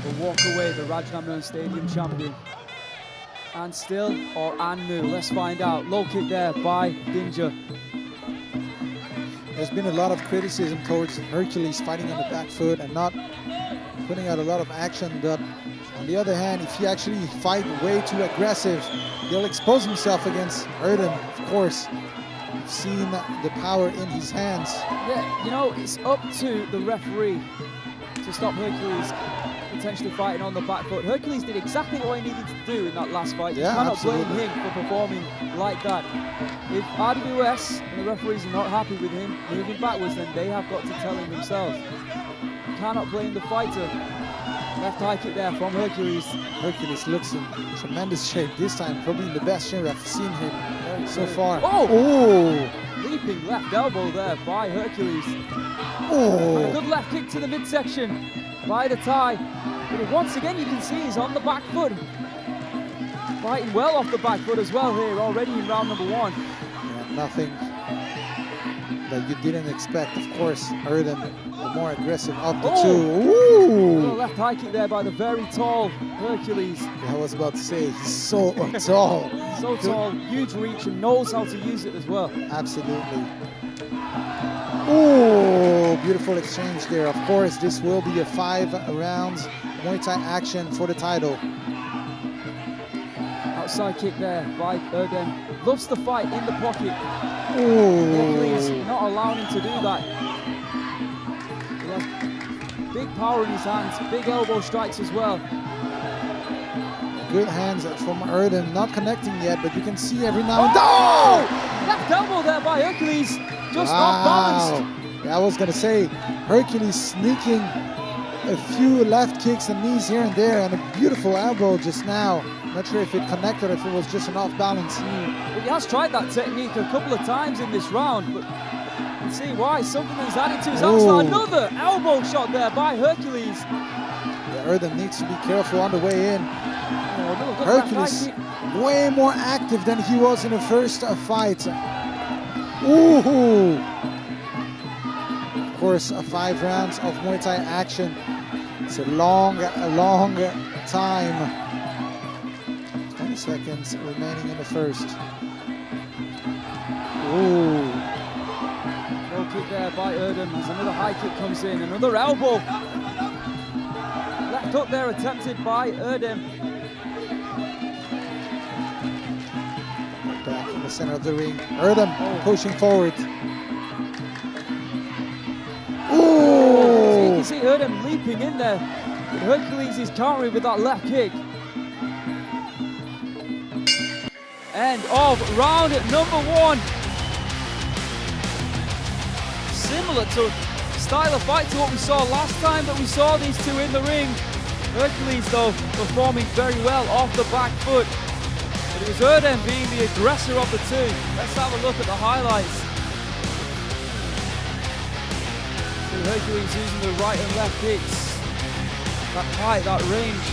will walk away the Rajadamnern Stadium champion. And still or Anu, let's find out. Low kick there by Dincer. There's been a lot of criticism towards Hercules fighting on the back foot and not putting out a lot of action, but on the other hand, if he actually fight way too aggressive, he'll expose himself against Erdem, of course. We've seen the power in his hands. Yeah, you know, it's up to the referee to stop Hercules potentially fighting on the back foot. Hercules did exactly what he needed to do in that last fight. Yeah, You cannot absolutely. blame him for performing like that. If RWS and the referees are not happy with him moving backwards, then they have got to tell him themselves. You cannot blame the fighter. Left high kick there from Hercules. Hercules looks in tremendous shape this time, probably in the best shape I've seen him so good. far. Oh! Oh! Leaping left elbow there by Hercules. And a Oh! good left kick to the midsection by the Thai. But once again, you can see he's on the back foot. Fighting well off the back foot as well here, already in round number 1. Yeah, nothing that you didn't expect. Of course, Erdem, the more aggressive of the Oh! two. Little Ooh! left high kick there by the very tall Hercules. I was about to say, he's so tall. So tall, huge reach, and knows how to use it as well. Absolutely. Oh, beautiful exchange there. Of course, this will be a 5 rounds Muay Thai action for the title. Outside kick there by Erdem. Loves to fight in the pocket. Hercules Oh, not allowing him to do that. He has big power in his hands, big elbow strikes as well. good hands from Erdem, not connecting yet, but you can see every now and then. Oh! Left elbow there by Hercules, just off balanced. Yeah, I was gonna say, Hercules sneaking a few left kicks and knees here and there, and a beautiful elbow just now. Not sure if it connected or if it was just an off balance. But he has tried that technique a couple of times in this round, but you can see why. Something he's added to his arsenal. Another elbow shot there by Hercules. Yeah, Erdem needs to be careful on the way in. Oh, another good left Hercules high kick. way more active than he was in the first fight. Ooh! Of course, 5 rounds of Muay Thai action. It's a long time. 20 seconds remaining in the first. Ooh! Low kick there by Erdem as another high kick comes in. Another elbow. Left hook there attempted by Erdem. Back in the center of the ring. Erdem pushing forward. So you Ooh! can see Erdem leaping in there. But Hercules is countering with that left kick. End of round number 1. Similar to style of fight to what we saw last time that we saw these two in the ring. Hercules though performing very well off the back foot. But it was Erdem being the aggressor of the two. Let's have a look at the highlights. See Hercules using the right and left kicks. That height, that range.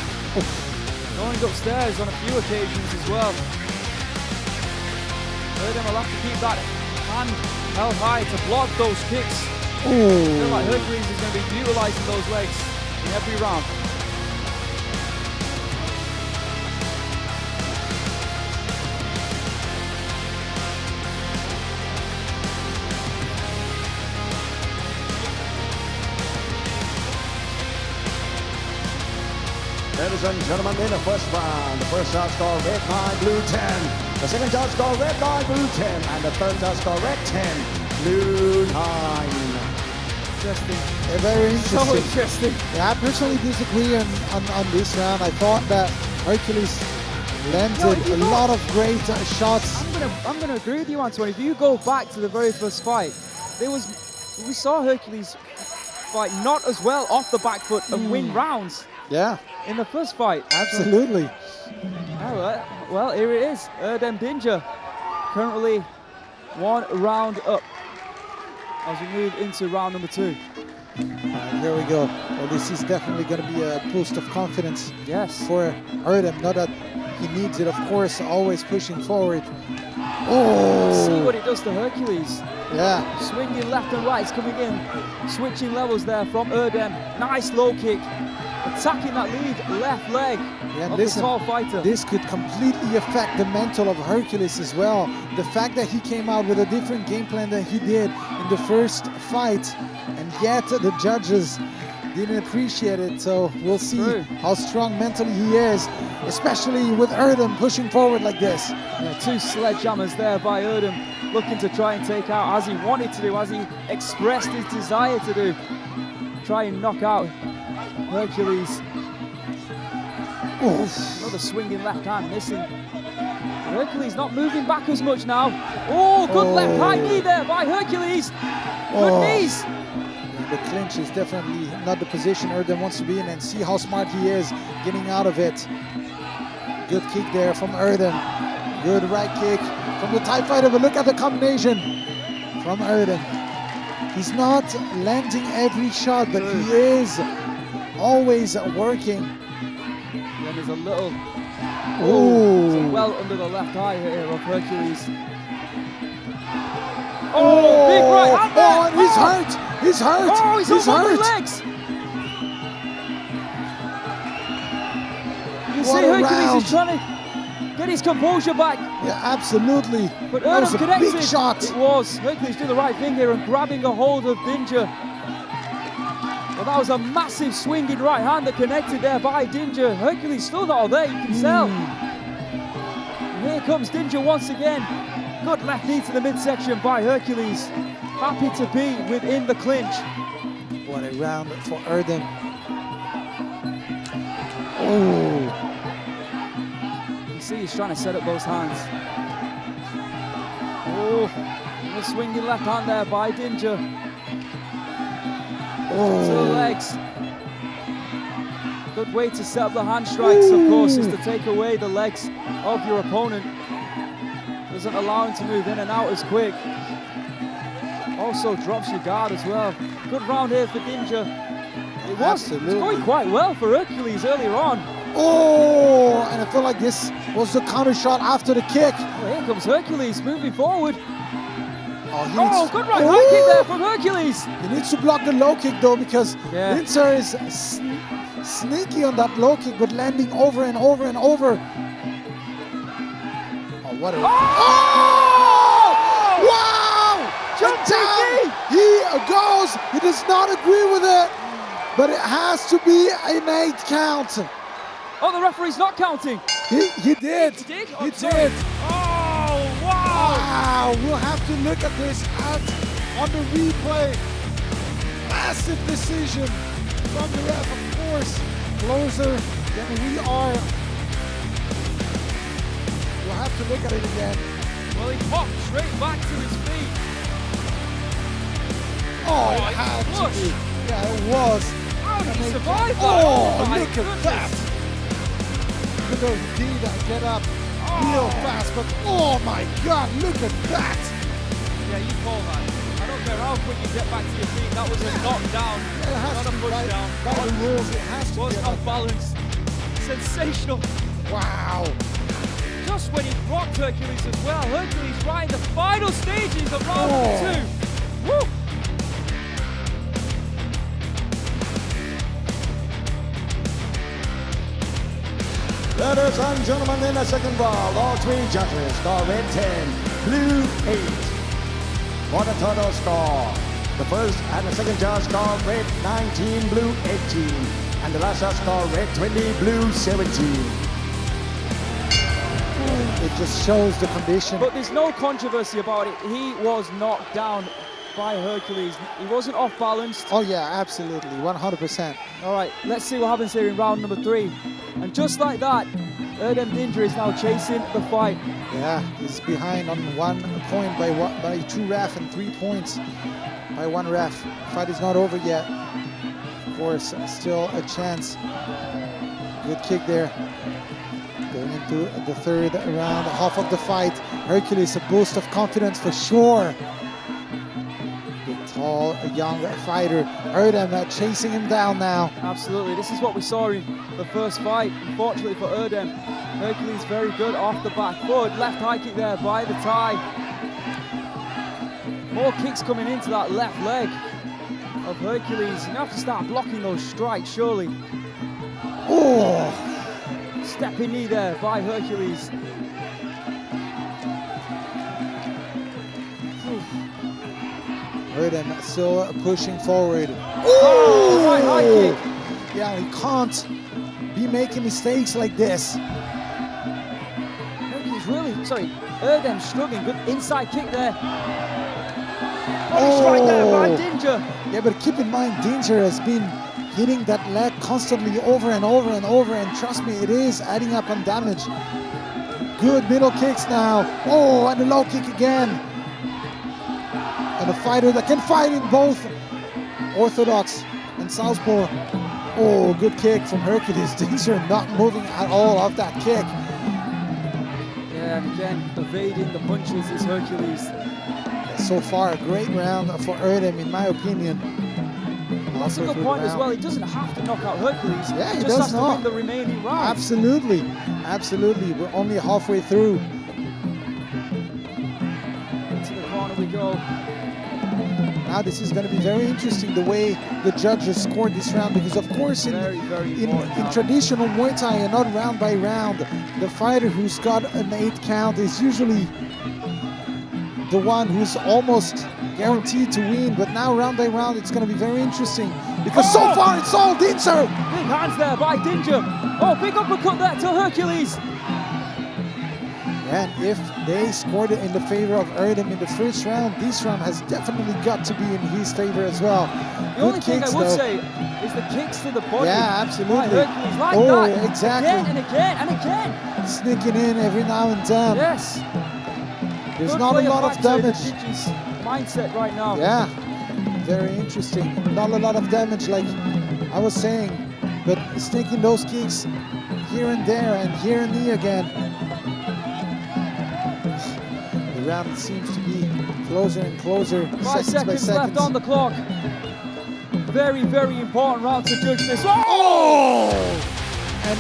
Going upstairs on a few occasions as well. Erdem will have to keep that hand held high to block those kicks. I feel like Hercules is going to be utilising those legs in every round. Ladies and gentlemen, in the first round, the first shot score red 9, blue 10. The second shot score red 9, blue 10. And the third shot score red 10, blue 9. Interesting. Yeah, very interesting. So interesting. Yeah, I personally disagree on this round. I thought that Hercules landed a lot of great shots. I'm gonna agree with you, Antoine. If you go back to the very first fight, we saw Hercules fight not as well off the back foot and win rounds Yeah, in the first fight. absolutely. All right. Well, here it is. Erdem Dincer currently 1 round up as we move into round number 2. Here we go. Well, this is definitely going to be a boost of confidence Yes. for Erdem. Not that he needs it, of course, always pushing forward. Oh! See what it does to Hercules. Yeah. Swinging left and right, it's coming in. Switching levels there from Erdem. Nice low kick. Attacking that lead left leg Yeah, of listen, the tall fighter. this could completely affect the mental of Hercules as well. The fact that he came out with a different game plan than he did in the first fight, and yet the judges didn't appreciate it. So we'll see True. how strong mentally he is, especially with Erdem pushing forward like this. Yeah, 2 sledgehammers there by Erdem, looking to try and take out, as he wanted to do, as he expressed his desire to do, try and knock out Hercules. Another swinging left hand missing. Hercules not moving back as much now. Oh, good left high knee there by Hercules. Good knees. Yeah, the clinch is definitely not the position Erdem wants to be in, and see how smart he is getting out of it. Good kick there from Erdem. Good right kick from the Thai fighter, but look at the combination from Erdem. He's not landing every shot, but he is always working. Then there's a little Ooh. well under the left eye here of Hercules. Oh, big right hand there. Oh, and he's hurt. He's hurt. Oh, he's on hurt. the legs. You What see a Hercules round. is trying to get his composure back. Yeah, absolutely. But That was Erdem a connected. big shot. It was. Hercules did the right thing here and grabbing a hold of Dincer. Well, that was a massive swinging right hand that connected there by Dincer. Hercules still not all there, you can tell. And here comes Dincer once again. Good left knee to the midsection by Hercules. Happy to be within the clinch. What a round for Erdem. Oh. You see he's trying to set up those hands. Oh, the swinging left hand there by Dincer. To the legs. Good way to set up the hand strikes, of course, is to take away the legs of your opponent. Doesn't allow him to move in and out as quick. Also drops your guard as well. Good round here for Dincer. It was going quite well for Hercules earlier on. Oh, and I feel like this was the counter shot after the kick. Well, here comes Hercules moving forward. Oh, Good right high kick there from Hercules. He needs to block the low kick though, because Yeah. Dincer is sneaky on that low kick, but landing over and over and over. Oh, what a... Oh! Wow! Jumping knee! He goes. He does not agree with it, but it has to be an 8 count. Oh, the referee's not counting. He did. He did? He Oh, sorry. did. Oh, wow. Wow, we'll have to look at this on the replay. Massive decision from the ref, of course, closer than we are. We'll have to look at it again. Well, he popped straight back to his feet. Oh, it it's had to flush. be. Yeah, it was. How did he And survive that? Oh, my look at goodness. that. Even though he did get up real fast, but oh my God, look at that. Yeah, you call that. I don't care how quick you get back to your feet. That was a knockdown, It has not to a be push by down. the rules. It has to Was be. off balance. Sensational. Wow. Just when he rocked Hercules as well. Hercules right in the final stages of round Oh. 2. Woo! Ladies and gentlemen, in the second round, all 3 judges score red 10, blue 8. For the total score, the first and the second judge score red 19, blue 18. And the last judge score red 20, blue 17. It just shows the condition. But there's no controversy about it. He was knocked down by Hercules. He wasn't off balanced. Oh yeah, absolutely, 100%. All right, let's see what happens here in round number 3. And just like that, Erdem Dincer is now chasing the fight. Yeah, he's behind on 1 point by 2 ref and 3 points by 1 ref. Fight is not over yet. Of course, still a chance. Good kick there. Going into the 3rd round, half of the fight. Hercules, a boost of confidence for sure. The tall, young fighter. Erdem chasing him down now. Absolutely, this is what we saw in the first fight. Unfortunately for Erdem, Hercules very good off the back foot. Left high kick there by the Thai. More kicks coming into that left leg of Hercules. You have to start blocking those strikes, surely. Oh! Stepping knee there by Hercules. Erdem still pushing forward. Oh, right high kick. Yeah, he can't be making mistakes like this. Hercules really, sorry, Erdem struggling. Good inside kick there. Body strike there by Dincer. Yeah, but keep in mind, Dincer has been hitting that leg constantly over and over and over, and trust me, it is adding up on damage. Good middle kicks now. Oh, and a low kick again. And a fighter that can fight in both orthodox and southpaw. Oh, good kick from Hercules. Dincer not moving at all off that kick. Yeah, and again, evading the punches is Hercules. So far, a great round for Erdem, in my opinion. That's a good point as well. He doesn't have to knock out Hercules. Yeah, he just does has to not. win the remaining rounds. Absolutely, absolutely. We're only halfway through. Into the corner we go. Now this is going to be very interesting the way the judges scored this round, because of course in traditional Muay Thai and not round by round, the fighter who's got an 8 count is usually the one who's almost guaranteed to win. But now round by round it's going to be very interesting, because so far it's all Dincer. Big hands there by Dincer. Oh, big uppercut there to Hercules. And if they scored it in the favor of Erdem in the first round, this round has definitely got to be in his favor as well. The only thing I would say is the kicks to the body. Yeah, absolutely. By Hercules, like that. Exactly. Again and again and again. Sneaking in every now and then. Yes. There's Good not a lot of damage. Mindset right now. Yeah, very interesting. Not a lot of damage, like I was saying, but sneaking those kicks here and there and here and there again. The round seems to be closer and closer, 5 seconds by left on the clock. Very, very important round to judge this. Oh! And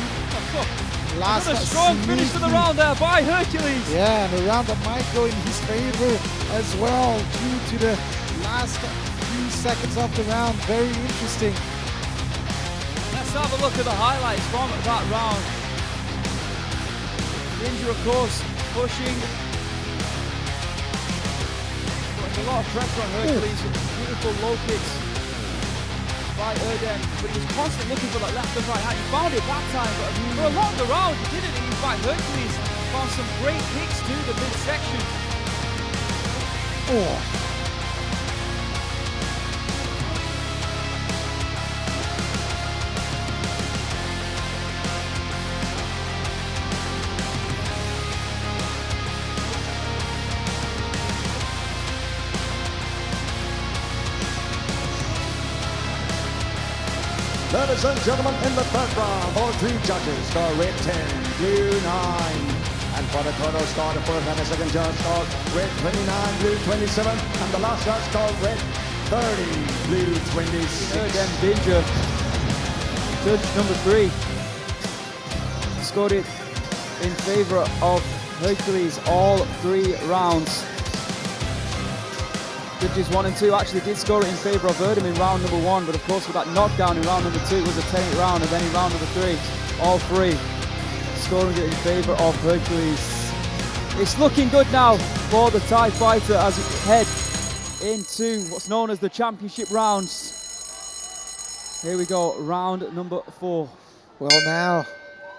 last another strong finish to the round there by Hercules. Yeah, and a round that might go in his favor as well due to the last few seconds of the round. Very interesting. Let's have a look at the highlights from that round. Dincer, of course, pushing. Putting a lot of pressure on Hercules with beautiful low kicks by Erdem, but he was constantly looking for that left and right hand. He found it that time, but for a lot of the round, he didn't. In fact, Hercules found some great kicks to the midsection. Oh. Ladies and gentlemen, in the third round, all 3 judges score red 10, blue 9. And for the total score, the first and the second judge scored red 29, blue 27. And the last judge scored red 30, blue 26. Again, Dincer, judge number 3, scored it in favor of Hercules all 3 rounds. Judges 1 and 2 actually did score it in favor of Erdem in round number 1, but of course with that knockdown in round number 2 it was a 10-8 round, and then in round number 3, all 3 scoring it in favor of Hercules. It's looking good now for the Thai fighter as we head into what's known as the championship rounds. Here we go, round number 4. Well, now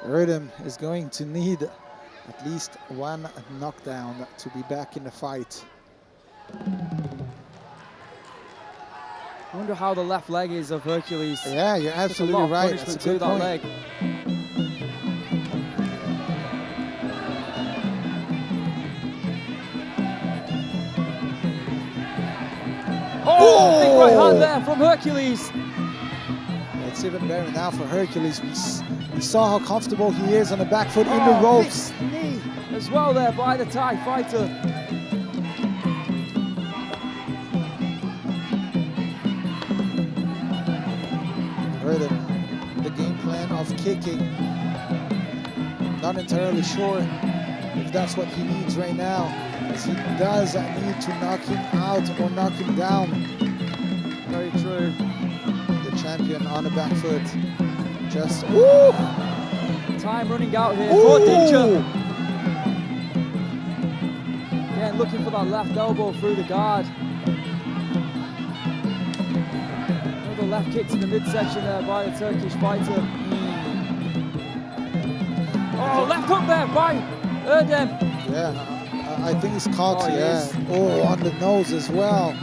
Erdem is going to need at least 1 knockdown to be back in the fight. I wonder how the left leg is of Hercules. Yeah, you're absolutely right. That's a good point. Leg. Oh, big right hand there from Hercules. It's even better now for Hercules. We saw how comfortable he is on the back foot in the ropes. Knee as well there by the Thai fighter. Erdem, the game plan of kicking. Not entirely sure if that's what he needs right now, as he does need to knock him out or knock him down. Very true. The champion on the back foot. Just, woo! Time running out here for Dincer. Again, looking for that left elbow through the guard. Another left kick to the midsection there by the Turkish fighter. Oh, left hook there by Erdem. Yeah, I think he's caught, Oh, yeah. Oh, on the nose as well.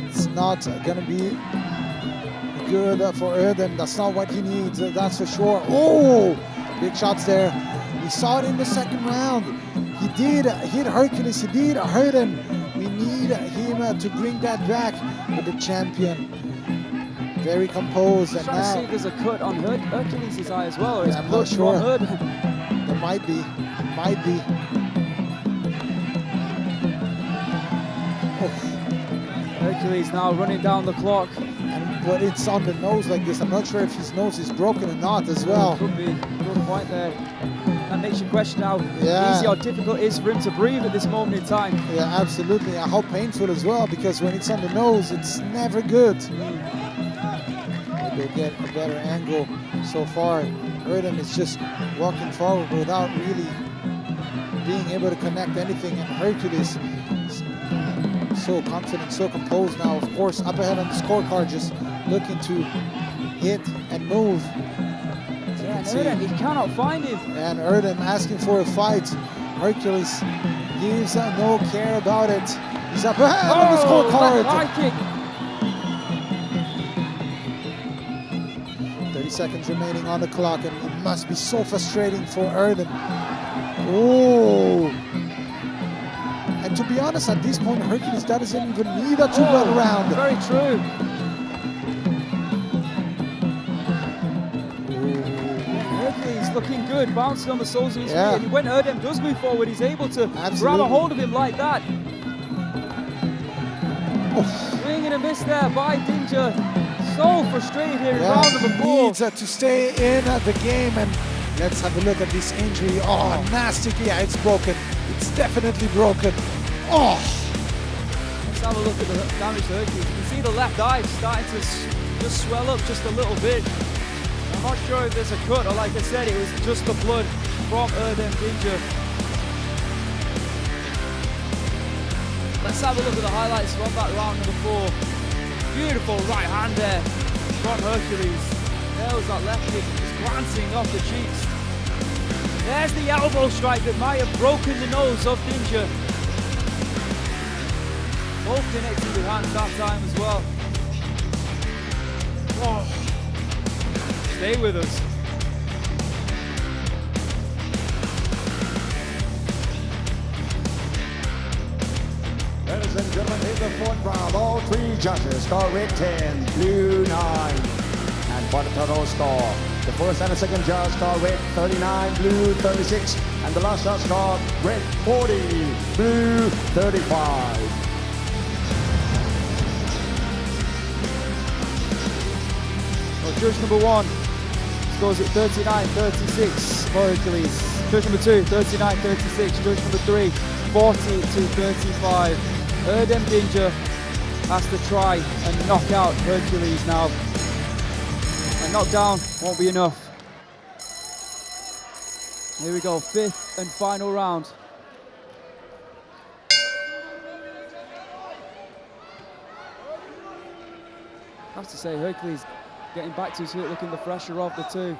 It's not gonna be a good for Erdem. That's not what he needs, that's for sure. Oh, big shots there. We saw it in the second round. He did hit Hercules, he did hurt him. We need him to bring that back. But the champion, very composed. And Trying to see now, if there's a cut on Hercules' eye as well, or is I'm not blood sure. from Erdem. there might be. Oh. Hercules now running down the clock. But it's on the nose like this. I'm not sure if his nose is broken or not as well. Could be. Good point there. That makes you question how Yeah. easy or difficult it is for him to breathe at this moment in time. Yeah, absolutely. And how painful as well, because when it's on the nose, it's never good. They get a better angle so far. Erdem is just walking forward without really being able to connect anything. And Hercules so confident, so composed now. Of course, up ahead on the scorecard, just looking to hit and move. Yeah, and Erdem, he cannot find him. And Erdem asking for a fight. Hercules gives no care about it. He's up ahead on the scorecard. That high kick. 30 seconds remaining on the clock, and it must be so frustrating for Erdem. Oh. And to be honest, at this point, Hercules doesn't even need a two-round round. Very true. Hercules looking good, bouncing on the soles of his feet. And when Erdem does move forward, he's able to grab a hold of him like that. Swing and a miss there by Dincer. So frustrated here in round number 4. He needs to stay in the game, and let's have a look at this injury. Oh, nasty. Yeah, it's broken. It's definitely broken. Oh! Let's have a look at the damage to Hercules. You can see the left eye starting to just swell up just a little bit. I'm not sure if there's a cut, or like I said, it was just the blood from Erdem Dincer. Let's have a look at the highlights from that round number 4. Beautiful right hand there from Hercules. There was that left kick just glancing off the cheeks. There's the elbow strike that might have broken the nose of Dincer. Both connecting with hands that time as well. Oh. Stay with us. Ladies and gentlemen, in the fourth round, all 3 judges score red 10, blue 9. And for the total score, the first and the second judge score red 39, blue 36. And the last judge score red 40, blue 35. Judge number 1 scores at 39-36 for Hercules. Judge number 2, 39-36. Judge number 3, 40-35. Erdem Dincer has to try and knock out Hercules now. A knockdown won't be enough. Here we go, 5th and final round. I have to say, Hercules getting back to his feet, looking the fresher of the two.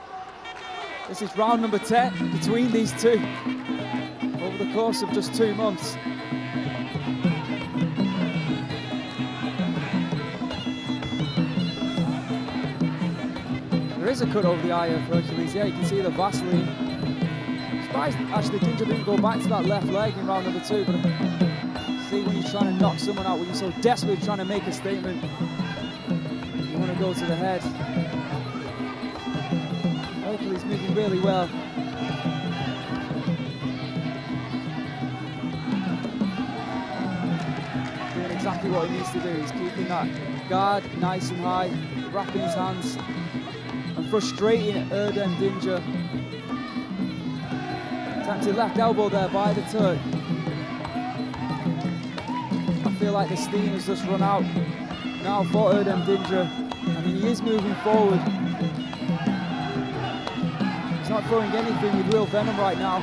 This is round number 10 between these two over the course of just 2 months. There is a cut over the eye of Hercules. Yeah, you can see the Vaseline. Surprised actually Dincer didn't go back to that left leg in round number 2, but see when you're trying to knock someone out, when you're so desperately trying to make a statement, you want to go to the head. Hercules moving really well. Doing exactly what he needs to do. He's keeping that guard nice and high, wrapping his hands and frustrating Erdem Dincer. Attempted left elbow there by the Turk. I feel like the steam has just run out now for Erdem Dincer. I mean, he is moving forward. He's not throwing anything with real venom right now.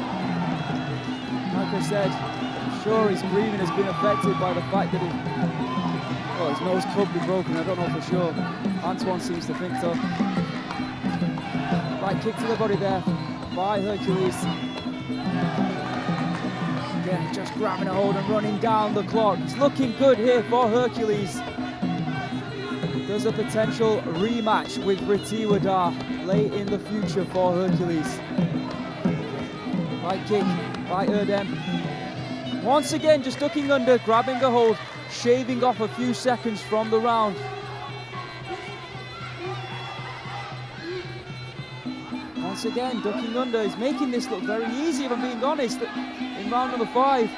Like I said, I'm sure his breathing has been affected by the fact that his nose could be broken. I don't know for sure. Antoine seems to think so. Right kick to the body there by Hercules. Again, just grabbing a hold and running down the clock. It's looking good here for Hercules. There's a potential rematch with Ritiwada late in the future for Hercules. Right kick by Erdem. Once again, just ducking under, grabbing a hold, shaving off a few seconds from the round. Once again, ducking under. He's making this look very easy, if I'm being honest, in round number 5.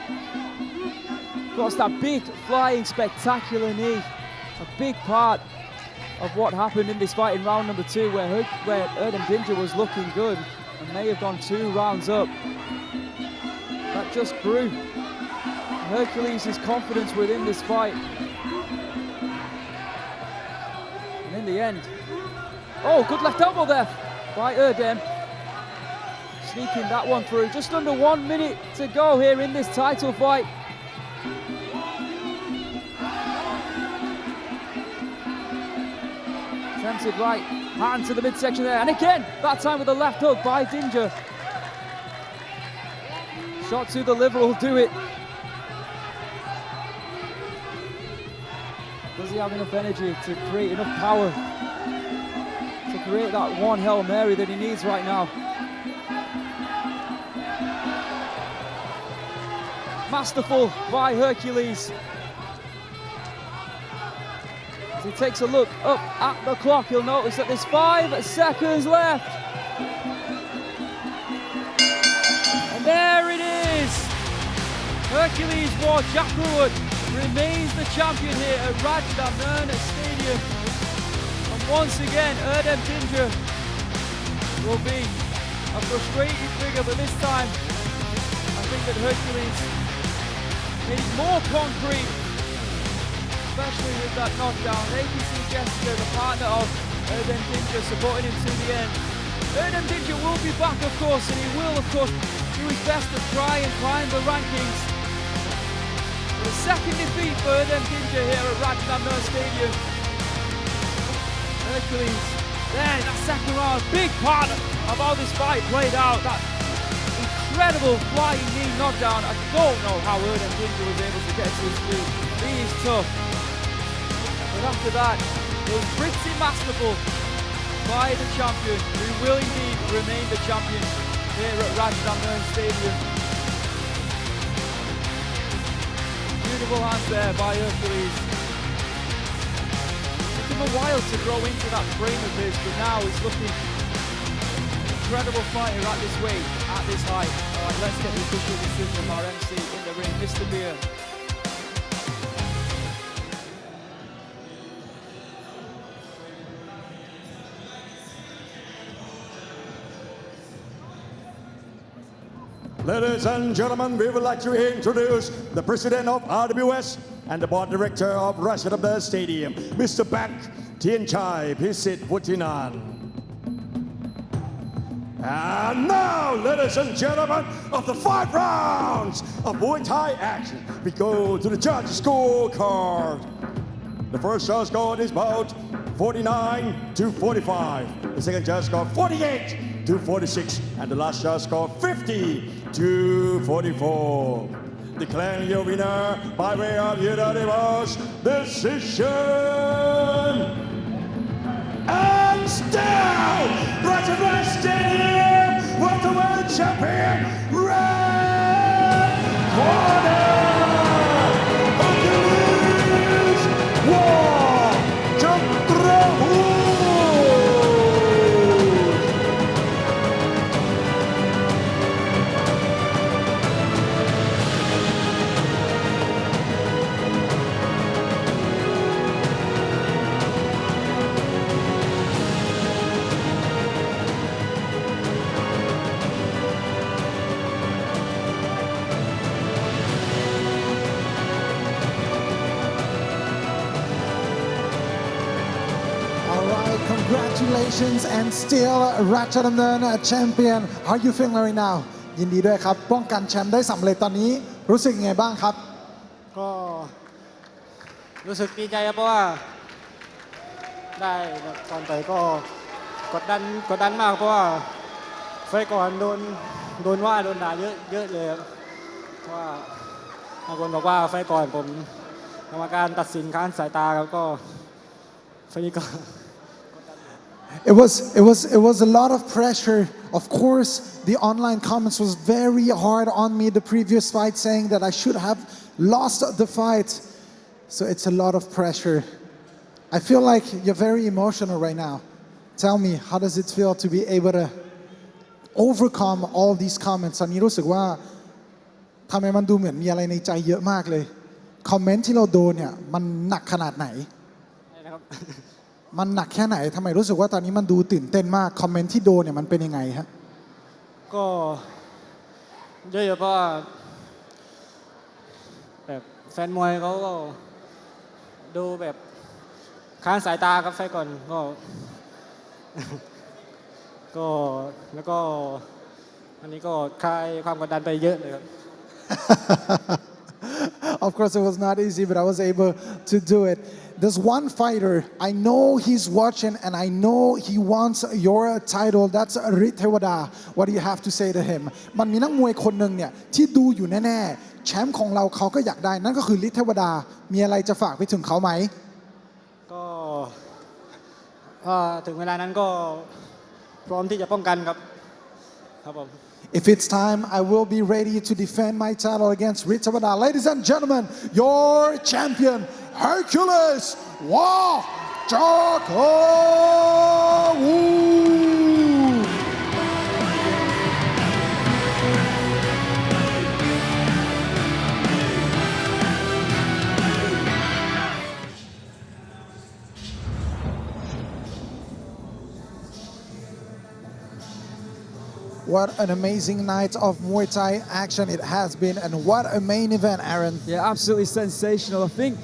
Of course, that big, flying, spectacular knee. A big part of what happened in this fight in round number 2, where Erdem Dincer was looking good and may have gone 2 rounds up. That just grew Hercules' confidence within this fight. And in the end, oh, good left elbow there by Erdem. Sneaking that one through. Just under 1 minute to go here in this title fight. Attempted right hand to the midsection there. And again, that time with the left hook by Dincer. Shot to the liver will do it. Does he have enough energy to create enough power to create that one Hail Mary that he needs right now? Masterful by Hercules. As he takes a look up at the clock, he'll notice that there's 5 seconds left. And there it is. Hercules Warjakuwut remains the champion here at Rajadamnern Stadium. And once again, Erdem Dincer will be a frustrating figure, but this time I think that Hercules is more concrete, especially with that knockdown. ABC Jessica, the partner of Erdem Dincer, supporting him to the end. Erdem Dincer will be back, of course, and he will, of course, do his best to try and climb the rankings. The second defeat for Erdem Dincer here at Rajadamnern Stadium. Hercules, there, that second round, big part of how this fight played out. That incredible flying knee knockdown. I don't know how Erdem Dincer was able to get to his feet. He is tough. But after that, it was pretty masterful by the champion, who will indeed remain the champion here at Rajadamnern Stadium. Beautiful hands there by Hercules. It took him a while to grow into that frame of his, but now he's looking incredible fighter at this weight, at this height. All right, let's get the official decision of our MC in the ring, Mr. Beer. Ladies and gentlemen, we would like to introduce the president of RWS and the board director of Rajadamnern Stadium, Mr. Bak Tianchai Pisit Putinan. And now, ladies and gentlemen, of the 5 rounds of Muay Thai action, we go to the judges' scorecard. The first judge scored is about 49-45. The second judge scored 48-46. And the last judge scored 50-44. Declaring your winner by way of unanimous decision. And still, Rajadamnern Stadium, welterweight champion, red corner, Hercules Warjakuwut. Congratulations and still Rajadamnern champion. How are you feeling right now? ยินดีด้วยครับป้องกันแชมป์ได้สำเร็จตอนนี้รู้สึกยังไงบ้างครับ ก็รู้สึกดีใจครับเพราะว่าได้ตอนต่อยก็กดดันมากเพราะว่าไฟก่อนโดนว่าโดนด่าเยอะเลยครับเพราะว่าบางคนบอกว่าไฟก่อนผมกรรมการตัดสินค้านสายตาครับก็ ไฟล์นี้ก็ It was a lot of pressure. Of course, the online comments was very hard on me the previous fight, saying that I should have lost the fight. So it's a lot of pressure. I feel like you're very emotional right now. Tell me, how does it feel to be able to overcome all these comments? ตอนนี้รู้สึกว่าทำไมมันดูเหมือนมีอะไรในใจเยอะมากเลยคอมเมนต์ที่เราโดนเนี่ยมันหนักขนาดไหน นะครับ มันหนักแค่ไหนทำไมรู้สึกว่าตอนนี้มันดูตื่นเต้นมากคอมเมนต์ที่โดนเนี่ยมันเป็นยังไงฮะ ก็เยอะๆเพราะว่าแบบแฟนมวยเขาก็ดูแบบค้านสายตาครับไฟล์ก่อนก็แล้วก็อันนี้ก็คลายความกดดันไปเยอะเลยครับ Of course, it was not easy, but I was able to do it. There's one fighter, I know he's watching and I know he wants your title. That's Ritewada. What do you have to say to him? มันมีนักมวยคนหนึ่งเนี่ยที่ดูอยู่แน่ๆแชมป์ของเราเขาก็อยากได้นั่นก็คือฤทธิ์เทวดามีอะไรจะฝากไปถึงเขาไหมก็ถึงเวลานั้นก็พร้อมที่จะป้องกันครับครับผม If it's time, I will be ready to defend my title against Ritewada. Ladies and gentlemen, your champion, Hercules Rajadamnern. What an amazing night of Muay Thai action it has been, and what a main event, Aaron. Yeah, absolutely sensational. I think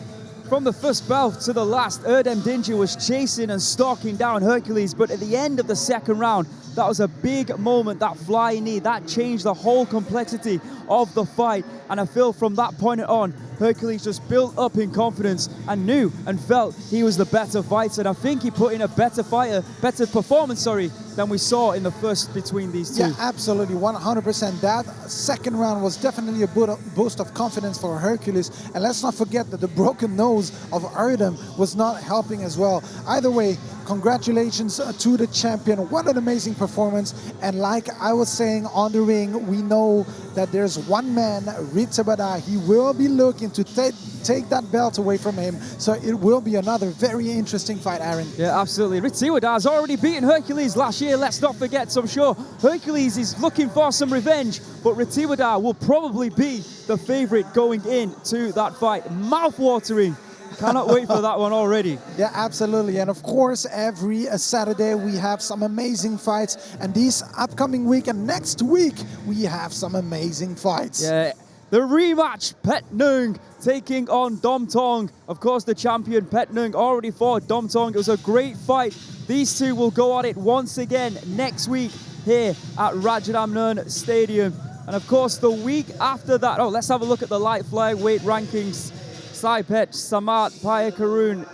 from the first bout to the last, Erdem Dincer was chasing and stalking down Hercules, but at the end of the second round, that was a big moment, that flying knee, that changed the whole complexity of the fight. And I feel from that point on, Hercules just built up in confidence and knew and felt he was the better fighter. And I think he put in a better performance, than we saw in the first between these two. Yeah, absolutely, 100%. That second round was definitely a boost of confidence for Hercules. And let's not forget that the broken nose of Erdem was not helping as well. Either way, congratulations to the champion. What an amazing performance. And like I was saying on the ring, we know that there's one man, Ritewada. He will be looking to take that belt away from him. So it will be another very interesting fight, Aaron. Yeah, absolutely. Ritewada has already beaten Hercules last year. Let's not forget. So I'm sure Hercules is looking for some revenge, but Ritewada will probably be the favorite going into that fight. Mouth-watering. Cannot wait for that one already. Yeah, absolutely. And of course, every Saturday we have some amazing fights. And this upcoming week and next week, we have some amazing fights. Yeah, the rematch, Pet Nung taking on Dom Tong. Of course, the champion, Pet Nung, already fought Dom Tong. It was a great fight. These two will go at it once again next week here at Rajadamnern Stadium. And of course, the week after that, let's have a look at the light flyweight rankings. Saipet Samat Payakarun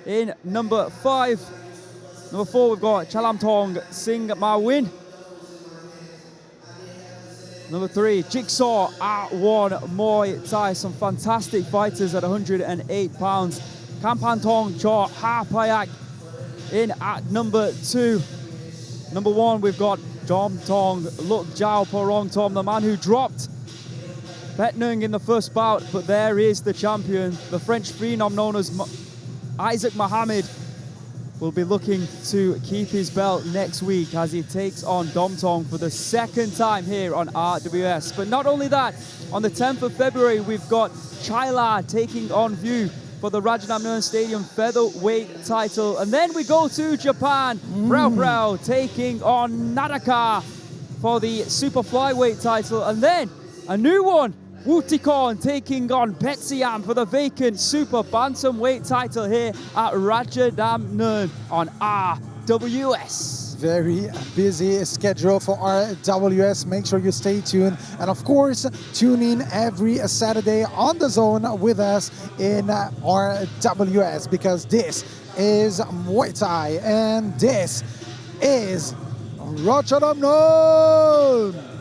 in number 5. Number 4, we've got Chalam Tong Singh Mawin. Number 3, Jigsaw at1 Muay Thai. Some fantastic fighters at 108 pounds. Kampan Tong Chaw Ha Payak in at number 2. Number 1, we've got Dom Tong Luk Jao Porong Tom, the man who dropped Pet Nung in the first bout, but there is the champion, the French phenom known as Isaac Mohammed, will be looking to keep his belt next week as he takes on Dom Tong for the second time here on RWS. But not only that, on the 10th of February, we've got Chaila taking on View for the Rajadamnern Stadium featherweight title. And then we go to Japan, Brau taking on Nadaka for the super flyweight title. And then a new one, Wutikon taking on Petsiam for the vacant super bantamweight title here at Rajadamnern on RWS. Very busy schedule for RWS. Make sure you stay tuned. And of course, tune in every Saturday on the zone with us in RWS, because this is Muay Thai and this is Rajadamnern.